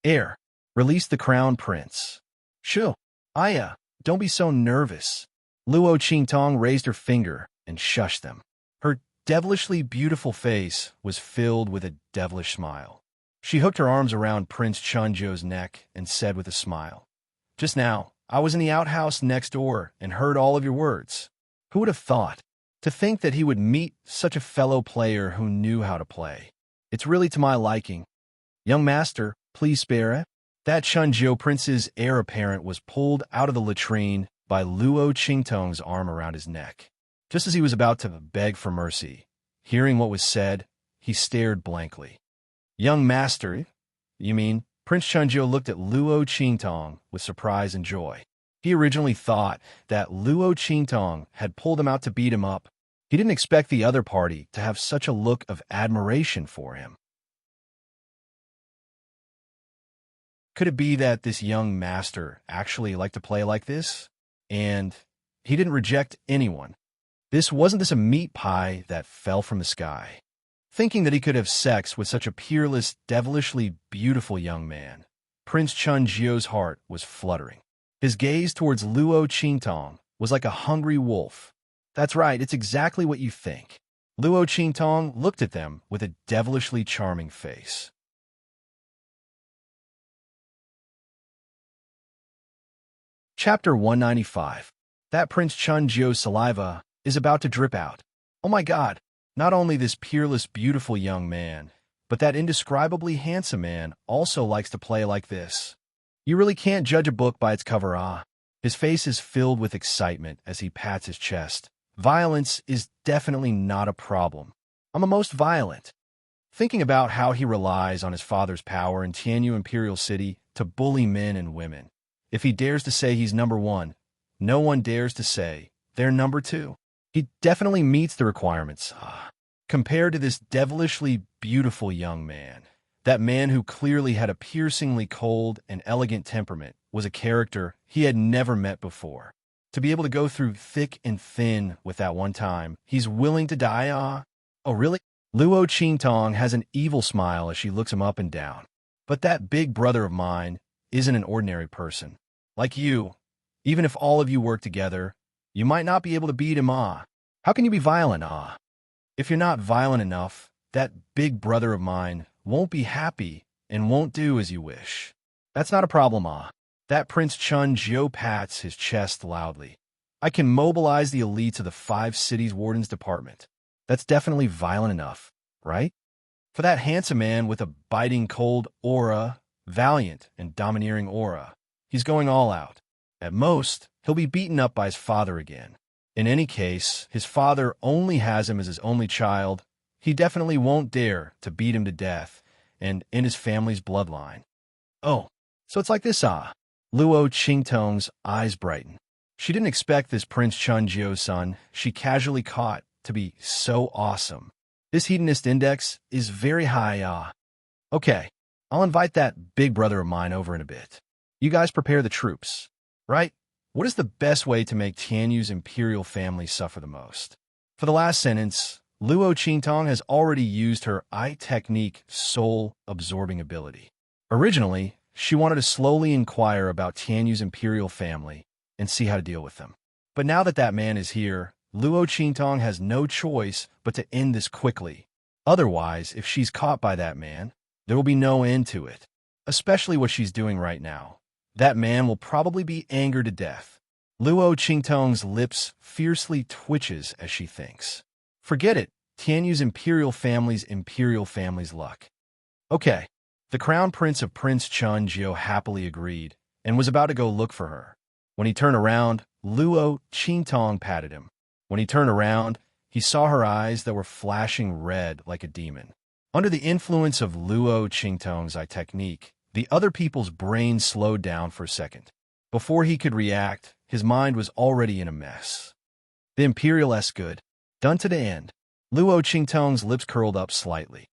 Air, release the crown prince. Shoo, Aya, don't be so nervous. Luo Qingtong raised her finger and shushed them. Her devilishly beautiful face was filled with a devilish smile. She hooked her arms around Prince Chunjio's neck and said with a smile, Just now, I was in the outhouse next door and heard all of your words. Who would have thought? To think that he would meet such a fellow player who knew how to play. It's really to my liking. Young master, please spare it. That Chunjio prince's heir apparent was pulled out of the latrine by Luo Qingtong's arm around his neck. Just as he was about to beg for mercy, hearing what was said, he stared blankly. Young master, you mean? Prince Chunjio looked at Luo Qingtong with surprise and joy. He originally thought that Luo Qingtong had pulled him out to beat him up. He didn't expect the other party to have such a look of admiration for him. Could it be that this young master actually liked to play like this? And he didn't reject anyone. Wasn't this a meat pie that fell from the sky? Thinking that he could have sex with such a peerless, devilishly beautiful young man, Prince Chun Jio's heart was fluttering. His gaze towards Luo Qingtong was like a hungry wolf. That's right, it's exactly what you think. Luo Qingtong looked at them with a devilishly charming face. Chapter 195. That Prince Chun Jio's saliva is about to drip out. Oh my God, not only this peerless, beautiful young man, but that indescribably handsome man also likes to play like this. You really can't judge a book by its cover, ah. His face is filled with excitement as he pats his chest. Violence is definitely not a problem. I'm a most violent. Thinking about how he relies on his father's power in Tianyu Imperial City to bully men and women. If he dares to say he's number one, no one dares to say they're number two. He definitely meets the requirements. Compared to this devilishly beautiful young man, that man who clearly had a piercingly cold and elegant temperament was a character he had never met before. To be able to go through thick and thin with that one time, he's willing to die, Oh, really? Luo Qingtong has an evil smile as she looks him up and down. But that big brother of mine isn't an ordinary person. Like you, even if all of you work together, you might not be able to beat him, How can you be violent, If you're not violent enough, that big brother of mine won't be happy and won't do as you wish. That's not a problem, That Prince Chun Jio pats his chest loudly. I can mobilize the elites of the 5 cities wardens department. That's definitely violent enough, right? For that handsome man with a biting cold aura, valiant and domineering aura, he's going all out. At most, he'll be beaten up by his father again. In any case, his father only has him as his only child. He definitely won't dare to beat him to death and in his family's bloodline. Oh, so it's like this, Luo Qingtong's eyes brighten. She didn't expect this Prince Chun Jio's son she casually caught to be so awesome. This hedonist index is very high, Okay, I'll invite that big brother of mine over in a bit. You guys prepare the troops, right? What is the best way to make Tianyu's imperial family suffer the most? For the last sentence, Luo Qingtong has already used her eye technique soul-absorbing ability. Originally, she wanted to slowly inquire about Tianyu's imperial family and see how to deal with them. But now that that man is here, Luo Qingtong has no choice but to end this quickly. Otherwise, if she's caught by that man, there will be no end to it. Especially what she's doing right now. That man will probably be angered to death. Luo Qingtong's lips fiercely twitches as she thinks. Forget it, Tianyu's imperial family's luck. Okay, the crown prince of Prince Chun Jio happily agreed and was about to go look for her. When he turned around, Luo Qingtong patted him. When he turned around, he saw her eyes that were flashing red like a demon. Under the influence of Luo Qingtong's eye technique, the other people's brains slowed down for a second. Before he could react, his mind was already in a mess. The Imperial S good. Done to the end. Luo Qingtong's lips curled up slightly.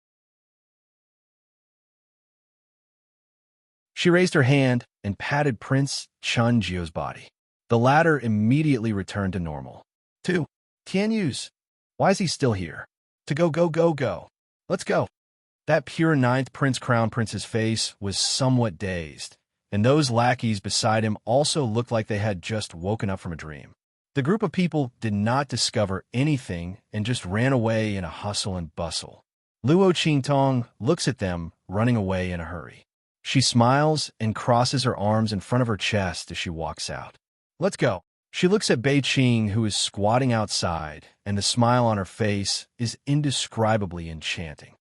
She raised her hand and patted Prince Chun Jio's body. The latter immediately returned to normal. 2. Tianyu's. Why is he still here? To go. Let's go. That pure 9th Prince Crown Prince's face was somewhat dazed, and those lackeys beside him also looked like they had just woken up from a dream. The group of people did not discover anything and just ran away in a hustle and bustle. Luo Qingtong looks at them running away in a hurry. She smiles and crosses her arms in front of her chest as she walks out. Let's go. She looks at Bei Qing, who is squatting outside, and the smile on her face is indescribably enchanting.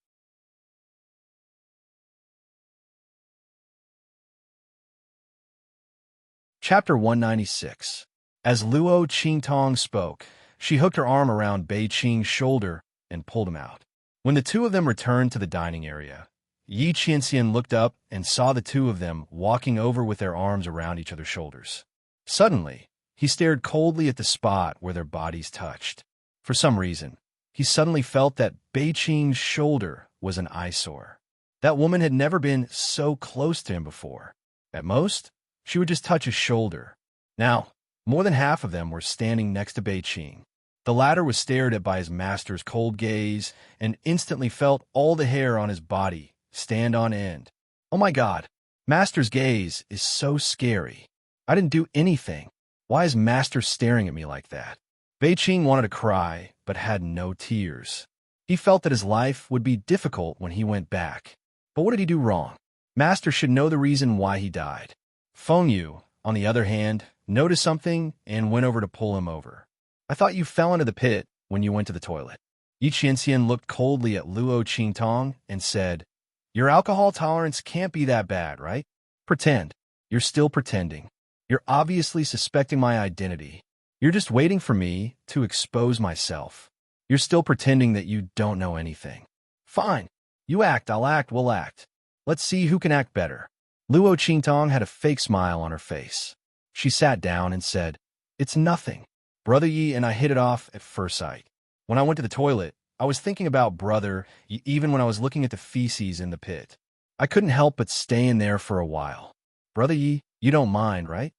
Chapter 196. As Luo Qingtong spoke, she hooked her arm around Bei Qing's shoulder and pulled him out. When the two of them returned to the dining area, Yi Qianxian looked up and saw the two of them walking over with their arms around each other's shoulders. Suddenly, he stared coldly at the spot where their bodies touched. For some reason, he suddenly felt that Bei Qing's shoulder was an eyesore. That woman had never been so close to him before. At most, she would just touch his shoulder. Now, more than half of them were standing next to Beiqing. The latter was stared at by his master's cold gaze and instantly felt all the hair on his body stand on end. Oh my God, master's gaze is so scary. I didn't do anything. Why is master staring at me like that? Beiqing wanted to cry, but had no tears. He felt that his life would be difficult when he went back. But what did he do wrong? Master should know the reason why he died. Feng Yu, on the other hand, noticed something and went over to pull him over. I thought you fell into the pit when you went to the toilet. Yi Qianxian looked coldly at Luo Qingtong and said, your alcohol tolerance can't be that bad, right? Pretend. You're still pretending. You're obviously suspecting my identity. You're just waiting for me to expose myself. You're still pretending that you don't know anything. Fine. You act, I'll act, we'll act. Let's see who can act better. Luo Qingtong had a fake smile on her face. She sat down and said, it's nothing. Brother Yi and I hit it off at first sight. When I went to the toilet, I was thinking about Brother Yi even when I was looking at the feces in the pit. I couldn't help but stay in there for a while. Brother Yi, you don't mind, right?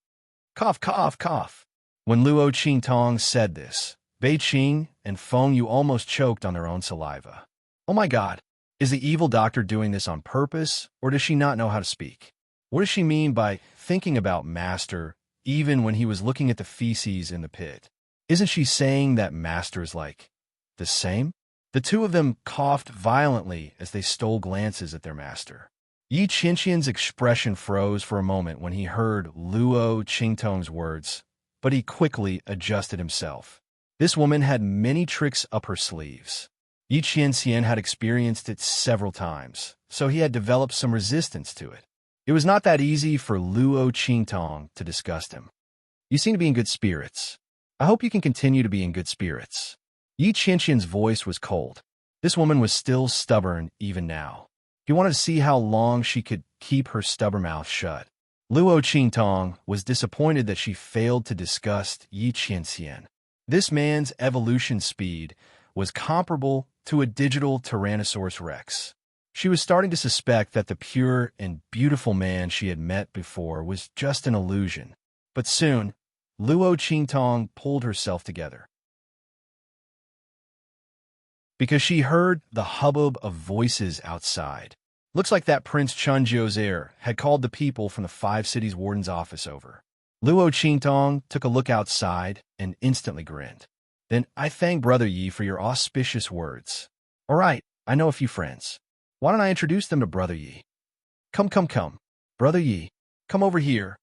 Cough, cough, cough. When Luo Qingtong said this, Beiqing and Feng Yu almost choked on their own saliva. Oh my God, is the evil doctor doing this on purpose, or does she not know how to speak? What does she mean by thinking about Master even when he was looking at the feces in the pit? Isn't she saying that Master's like the same? The two of them coughed violently as they stole glances at their master. Yi Qianxian's expression froze for a moment when he heard Luo Qingtong's words, but he quickly adjusted himself. This woman had many tricks up her sleeves. Yi Qianxian had experienced it several times, so he had developed some resistance to it. It was not that easy for Luo Qingtong to disgust him. You seem to be in good spirits. I hope you can continue to be in good spirits. Yi Qianxian's voice was cold. This woman was still stubborn even now. He wanted to see how long she could keep her stubborn mouth shut. Luo Qingtong was disappointed that she failed to disgust Yi Qianxian. This man's evolution speed was comparable to a digital Tyrannosaurus Rex. She was starting to suspect that the pure and beautiful man she had met before was just an illusion. But soon, Luo Qingtong pulled herself together, because she heard the hubbub of voices outside. Looks like that Prince Chunjio's heir had called the people from the 5 cities warden's office over. Luo Qingtong took a look outside and instantly grinned. Then I thank Brother Yi for your auspicious words. All right, I know a few friends. Why don't I introduce them to Brother Yi? Come, come, come. Brother Yi, come over here.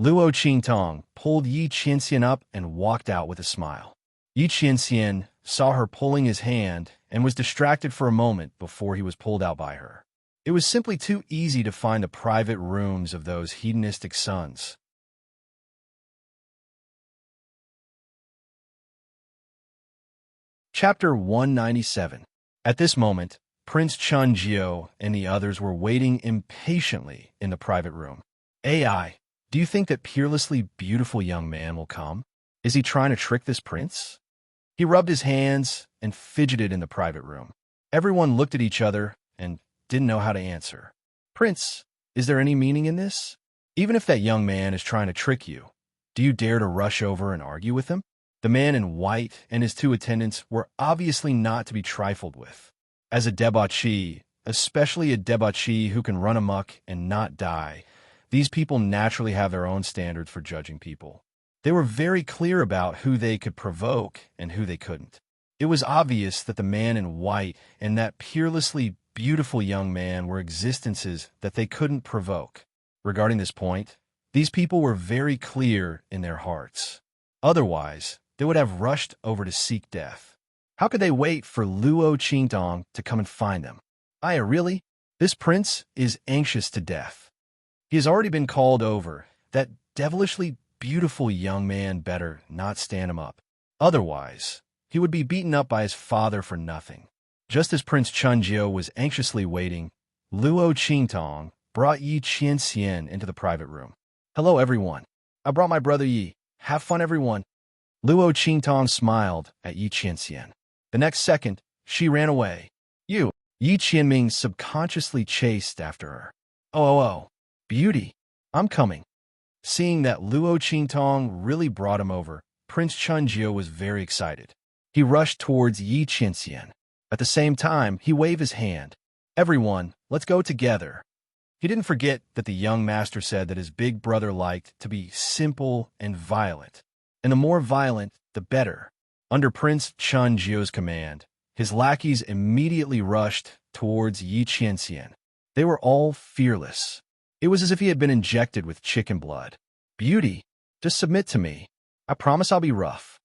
Luo Qingtong pulled Yi Qianxian up and walked out with a smile. Yi Qianxian saw her pulling his hand and was distracted for a moment before he was pulled out by her. It was simply too easy to find the private rooms of those hedonistic sons. Chapter 197. At this moment, Prince Chunjio and the others were waiting impatiently in the private room. AI, do you think that peerlessly beautiful young man will come? Is he trying to trick this prince? He rubbed his hands and fidgeted in the private room. Everyone looked at each other and didn't know how to answer. Prince, is there any meaning in this? Even if that young man is trying to trick you, do you dare to rush over and argue with him? The man in white and his 2 attendants were obviously not to be trifled with. As a debauchee, especially a debauchee who can run amok and not die, these people naturally have their own standards for judging people. They were very clear about who they could provoke and who they couldn't. It was obvious that the man in white and that peerlessly beautiful young man were existences that they couldn't provoke. Regarding this point, these people were very clear in their hearts. Otherwise, they would have rushed over to seek death. How could they wait for Luo Qingtong to come and find them? Aya, really? This prince is anxious to death. He has already been called over. That devilishly beautiful young man better not stand him up. Otherwise, he would be beaten up by his father for nothing. Just as Prince Chunjio was anxiously waiting, Luo Qingtong brought Yi Qianxian into the private room. Hello, everyone. I brought my brother Yi. Have fun, everyone. Luo Qingtong smiled at Yi Qianxian. The next second, she ran away. You, Yi Qianming subconsciously chased after her. Oh, beauty. I'm coming. Seeing that Luo Qingtong really brought him over, Prince Chunjio was very excited. He rushed towards Yi Qianxian. At the same time, he waved his hand. Everyone, let's go together. He didn't forget that the young master said that his big brother liked to be simple and violent. And the more violent, the better. Under Prince Chunjio's command, his lackeys immediately rushed towards Yi Qianxian. They were all fearless. It was as if he had been injected with chicken blood. Beauty, just submit to me. I promise I'll be rough.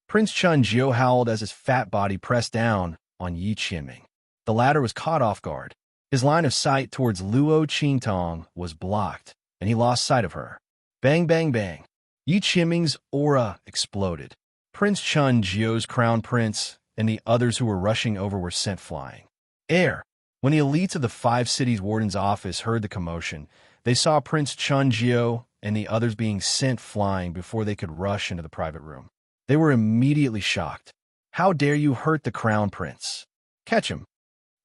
Prince Chunjio howled as his fat body pressed down on Yi Qianming. The latter was caught off guard. His line of sight towards Luo Qingtong was blocked, and he lost sight of her. Bang, bang, bang. Yi Qianming's aura exploded. Prince Chunjio's crown prince and the others who were rushing over were sent flying. When the elites of the 5 cities warden's office heard the commotion, they saw Prince Chunjio and the others being sent flying before they could rush into the private room. They were immediately shocked. How dare you hurt the crown prince? Catch him.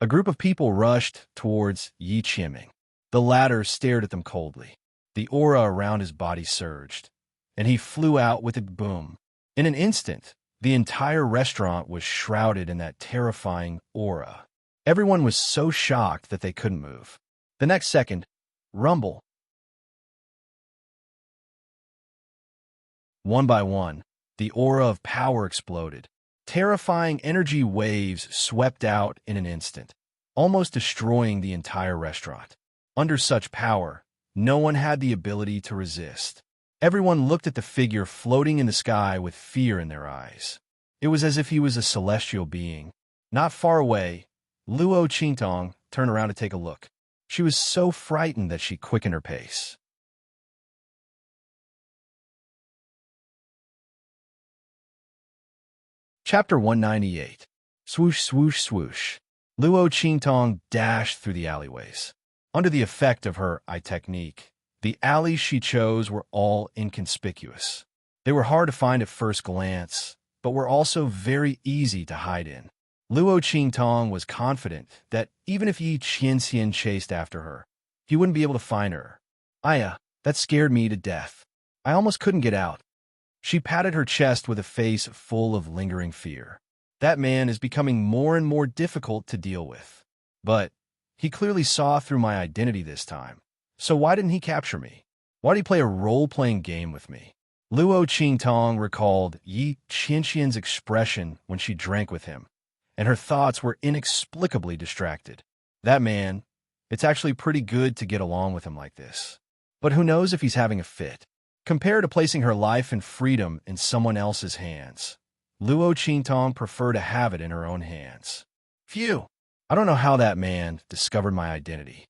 A group of people rushed towards Yi Qianming. The latter stared at them coldly. The aura around his body surged, and he flew out with a boom. In an instant, the entire restaurant was shrouded in that terrifying aura. Everyone was so shocked that they couldn't move. The next second, rumble. One by one, the aura of power exploded. Terrifying energy waves swept out in an instant, almost destroying the entire restaurant. Under such power, no one had the ability to resist. Everyone looked at the figure floating in the sky with fear in their eyes. It was as if he was a celestial being. Not far away, Luo Qingtong turned around to take a look. She was so frightened that she quickened her pace. Chapter 198. Swoosh, swoosh, swoosh. Luo Qingtong dashed through the alleyways. Under the effect of her eye technique, the alleys she chose were all inconspicuous. They were hard to find at first glance, but were also very easy to hide in. Luo Qingtong was confident that even if Yi Qianxian chased after her, he wouldn't be able to find her. That scared me to death. I almost couldn't get out. She patted her chest with a face full of lingering fear. That man is becoming more and more difficult to deal with. But he clearly saw through my identity this time. So why didn't he capture me? Why did he play a role-playing game with me? Luo Qingtong recalled Yi Qianxian's expression when she drank with him, and her thoughts were inexplicably distracted. That man, it's actually pretty good to get along with him like this. But who knows if he's having a fit? Compared to placing her life and freedom in someone else's hands, Luo Qingtong preferred to have it in her own hands. Phew! I don't know how that man discovered my identity.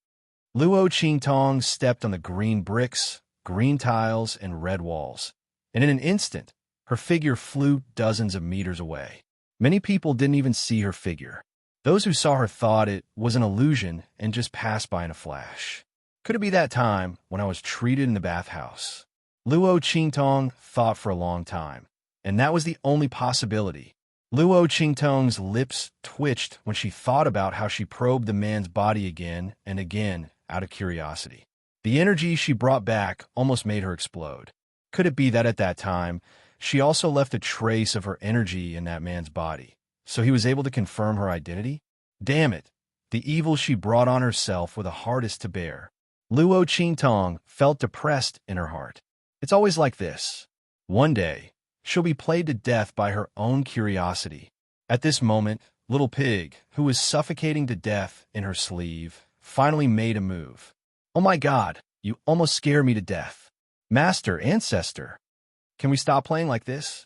Luo Qingtong stepped on the green bricks, green tiles, and red walls, and in an instant, her figure flew dozens of meters away. Many people didn't even see her figure. Those who saw her thought it was an illusion and just passed by in a flash. Could it be that time when I was treated in the bathhouse? Luo Qingtong thought for a long time, and that was the only possibility. Luo Qingtong's lips twitched when she thought about how she probed the man's body again and again out of curiosity. The energy she brought back almost made her explode. Could it be that at that time, she also left a trace of her energy in that man's body, so he was able to confirm her identity? Damn it! The evil she brought on herself were the hardest to bear. Luo Qingtong felt depressed in her heart. It's always like this. One day, she'll be played to death by her own curiosity. At this moment, Little Pig, who was suffocating to death in her sleeve, finally made a move. Oh my God, you almost scare me to death. Master, Ancestor, can we stop playing like this?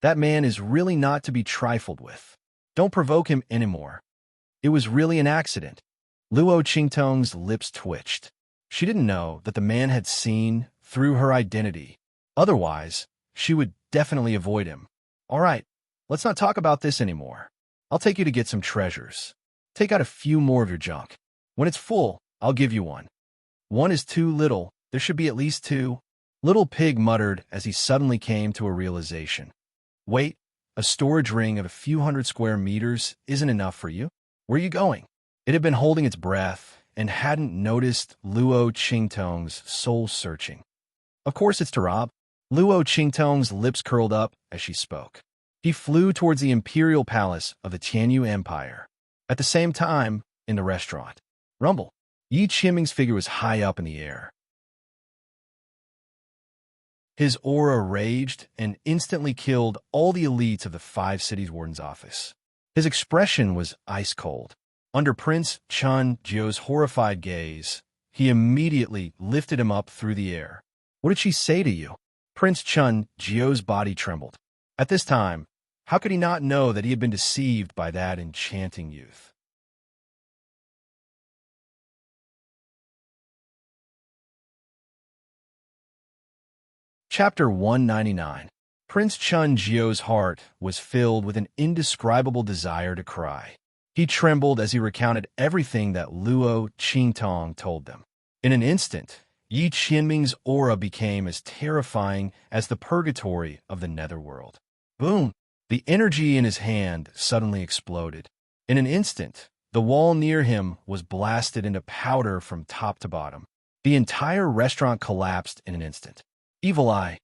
That man is really not to be trifled with. Don't provoke him anymore. It was really an accident. Luo Qingtong's lips twitched. She didn't know that the man had seen through her identity. Otherwise, she would definitely avoid him. All right, let's not talk about this anymore. I'll take you to get some treasures. Take out a few more of your junk. When it's full, I'll give you one. One is too little. There should be at least 2. Little Pig muttered as he suddenly came to a realization. Wait, a storage ring of a few hundred square meters isn't enough for you? Where are you going? It had been holding its breath, and hadn't noticed Luo Qingtong's soul-searching. Of course it's to rob. Luo Qingtong's lips curled up as she spoke. He flew towards the imperial palace of the Tianyu Empire. At the same time, in the restaurant, rumble. Yi Qianming's figure was high up in the air. His aura raged and instantly killed all the elites of the 5 cities warden's office. His expression was ice-cold. Under Prince Chun Jio's horrified gaze, he immediately lifted him up through the air. What did she say to you? Prince Chun Jio's body trembled. At this time, how could he not know that he had been deceived by that enchanting youth? Chapter 199. Prince Chun Jio's heart was filled with an indescribable desire to cry. He trembled as he recounted everything that Luo Qingtong told them. In an instant, Yi Qianming's aura became as terrifying as the purgatory of the netherworld. Boom! The energy in his hand suddenly exploded. In an instant, the wall near him was blasted into powder from top to bottom. The entire restaurant collapsed in an instant. Evil Eye.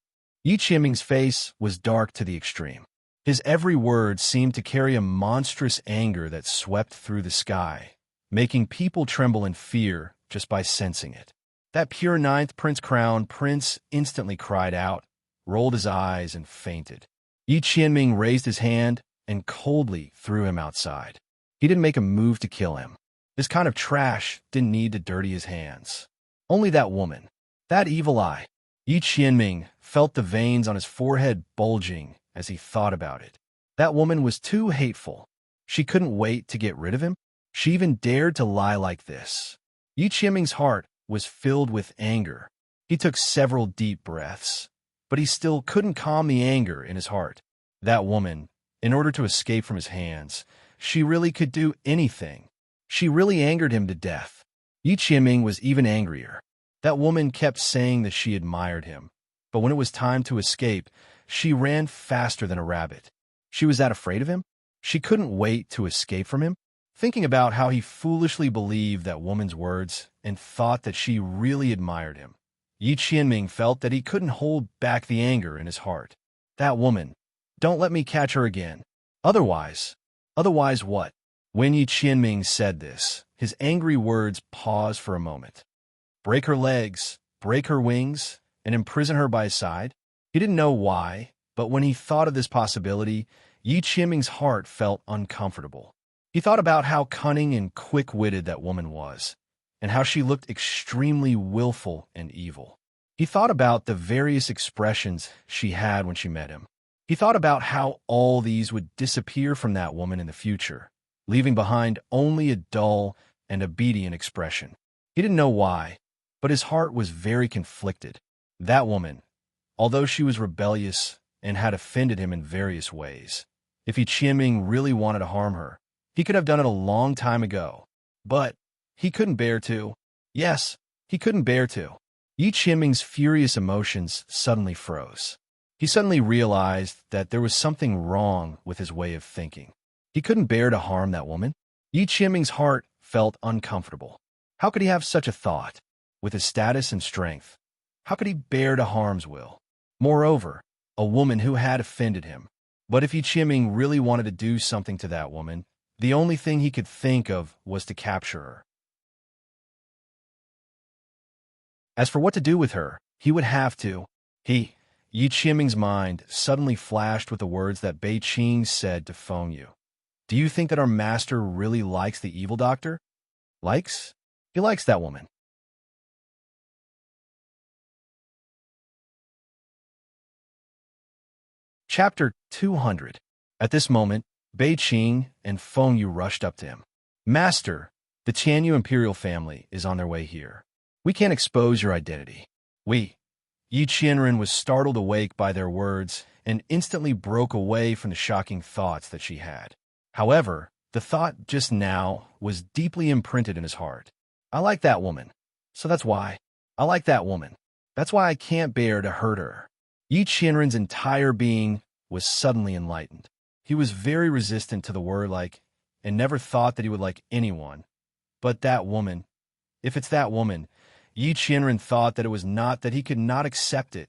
Yi Qianming's face was dark to the extreme. His every word seemed to carry a monstrous anger that swept through the sky, making people tremble in fear just by sensing it. That pure 9th Prince crown prince instantly cried out, rolled his eyes, and fainted. Yi Qianming raised his hand and coldly threw him outside. He didn't make a move to kill him. This kind of trash didn't need to dirty his hands. Only that woman, that evil eye. Yi Qianming felt the veins on his forehead bulging as he thought about it. That woman was too hateful. She couldn't wait to get rid of him. She even dared to lie like this. Yi Qianming's heart was filled with anger. He took several deep breaths, but he still couldn't calm the anger in his heart. That woman, in order to escape from his hands, she really could do anything. She really angered him to death. Yi Qianming was even angrier. That woman kept saying that she admired him, but when it was time to escape, she ran faster than a rabbit. She was that afraid of him? She couldn't wait to escape from him? Thinking about how he foolishly believed that woman's words and thought that she really admired him, Yi Qianming felt that he couldn't hold back the anger in his heart. That woman, don't let me catch her again. Otherwise what? When Yi Qianming said this, his angry words paused for a moment. Break her legs, break her wings, and imprison her by his side? He didn't know why, but when he thought of this possibility, Yi Qianming's heart felt uncomfortable. He thought about how cunning and quick-witted that woman was, and how she looked extremely willful and evil. He thought about the various expressions she had when she met him. He thought about how all these would disappear from that woman in the future, leaving behind only a dull and obedient expression. He didn't know why, but his heart was very conflicted. That woman, although she was rebellious and had offended him in various ways, if Yi Qianming really wanted to harm her, he could have done it a long time ago. But he couldn't bear to. Yes, he couldn't bear to. Yi Qianming's furious emotions suddenly froze. He suddenly realized that there was something wrong with his way of thinking. He couldn't bear to harm that woman. Yi Qianming's heart felt uncomfortable. How could he have such a thought? With his status and strength, how could he bear to harm's will? Moreover, a woman who had offended him. But if Yi Qianming really wanted to do something to that woman, the only thing he could think of was to capture her. As for what to do with her, he would have to. Yi Qianming's mind suddenly flashed with the words that Bei Qing said to Feng Yu. Do you think that our master really likes the evil doctor? Likes? He likes that woman. Chapter 200. At this moment, Bei Qing and Feng Yu rushed up to him. Master, the Tianyu imperial family is on their way here. We can't expose your identity. Yi Qianren was startled awake by their words and instantly broke away from the shocking thoughts that she had. However, the thought just now was deeply imprinted in his heart. I like that woman, so that's why. I like that woman. That's why I can't bear to hurt her. Yi Qianren's entire being was suddenly enlightened. He was very resistant to the word like, and never thought that he would like anyone. But that woman, If it's that woman, Yi Qianren thought that it was not that he could not accept it.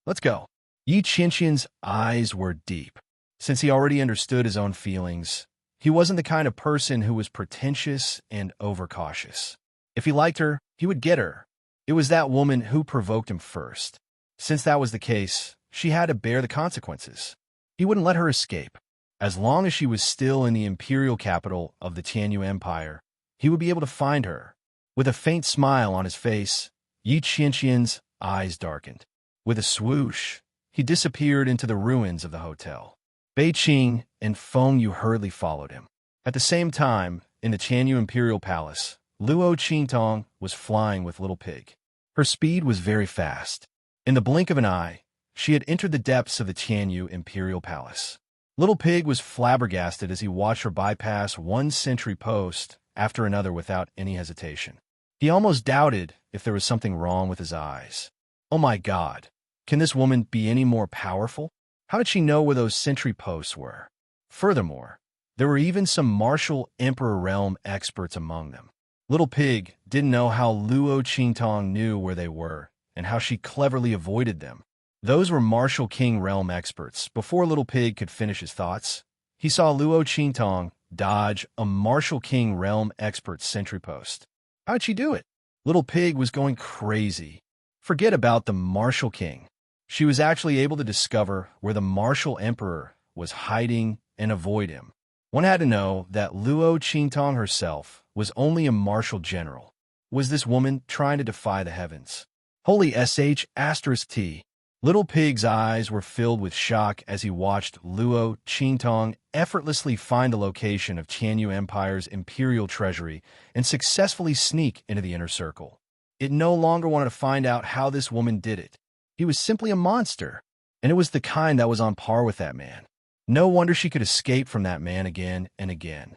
Let's go. Yi Qianqian's eyes were deep. Since he already understood his own feelings, he wasn't the kind of person who was pretentious and overcautious. If he liked her, he would get her. It was that woman who provoked him first. Since that was the case, she had to bear the consequences. He wouldn't let her escape. As long as she was still in the imperial capital of the Tianyu Empire, he would be able to find her. With a faint smile on his face, Yi Qianqian's eyes darkened. With a swoosh, he disappeared into the ruins of the hotel. Beiqing and Feng Yu hurriedly followed him. At the same time, in the Tianyu Imperial Palace, Luo Qingtong was flying with Little Pig. Her speed was very fast. In the blink of an eye, she had entered the depths of the Tianyu Imperial Palace. Little Pig was flabbergasted as he watched her bypass one sentry post after another without any hesitation. He almost doubted if there was something wrong with his eyes. Oh my God, can this woman be any more powerful? How did she know where those sentry posts were? Furthermore, there were even some martial Emperor Realm experts among them. Little Pig didn't know how Luo Qingtong knew where they were and how she cleverly avoided them. Those were Martial King Realm experts. Before Little Pig could finish his thoughts, he saw Luo Qingtong dodge a Martial King Realm expert's sentry post. How'd she do it? Little Pig was going crazy. Forget about the Martial King. She was actually able to discover where the Martial Emperor was hiding and avoid him. One had to know that Luo Qingtong herself was only a martial general. Was this woman trying to defy the heavens? Holy **T. Little Pig's eyes were filled with shock as he watched Luo Qingtong effortlessly find the location of Tianyu Empire's imperial treasury and successfully sneak into the inner circle. It no longer wanted to find out how this woman did it. He was simply a monster, and it was the kind that was on par with that man. No wonder she could escape from that man again and again.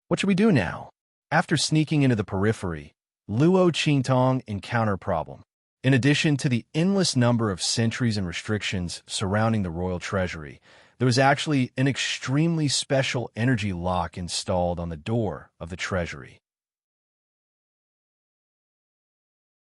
What should we do now? After sneaking into the periphery, Luo Qingtong encountered a problem. In addition to the endless number of sentries and restrictions surrounding the royal treasury, there was actually an extremely special energy lock installed on the door of the treasury.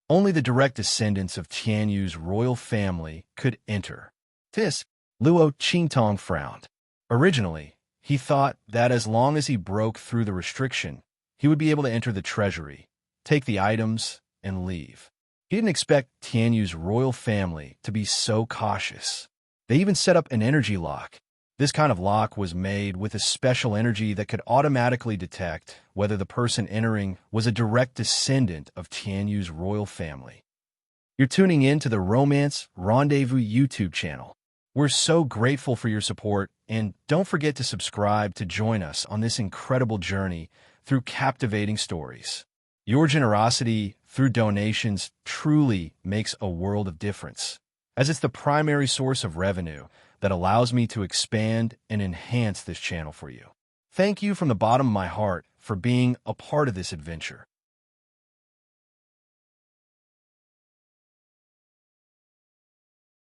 Only the direct descendants of Tianyu's royal family could enter. This, Luo Qingtong frowned. Originally, he thought that as long as he broke through the restriction, he would be able to enter the treasury, take the items, and leave. He didn't expect Tianyu's royal family to be so cautious. They even set up an energy lock. This kind of lock was made with a special energy that could automatically detect whether the person entering was a direct descendant of Tianyu's royal family. You're tuning in to the Romance Rendezvous YouTube channel. We're so grateful for your support, and don't forget to subscribe to join us on this incredible journey through captivating stories. Your generosity through donations truly makes a world of difference, as it's the primary source of revenue that allows me to expand and enhance this channel for you. Thank you from the bottom of my heart for being a part of this adventure.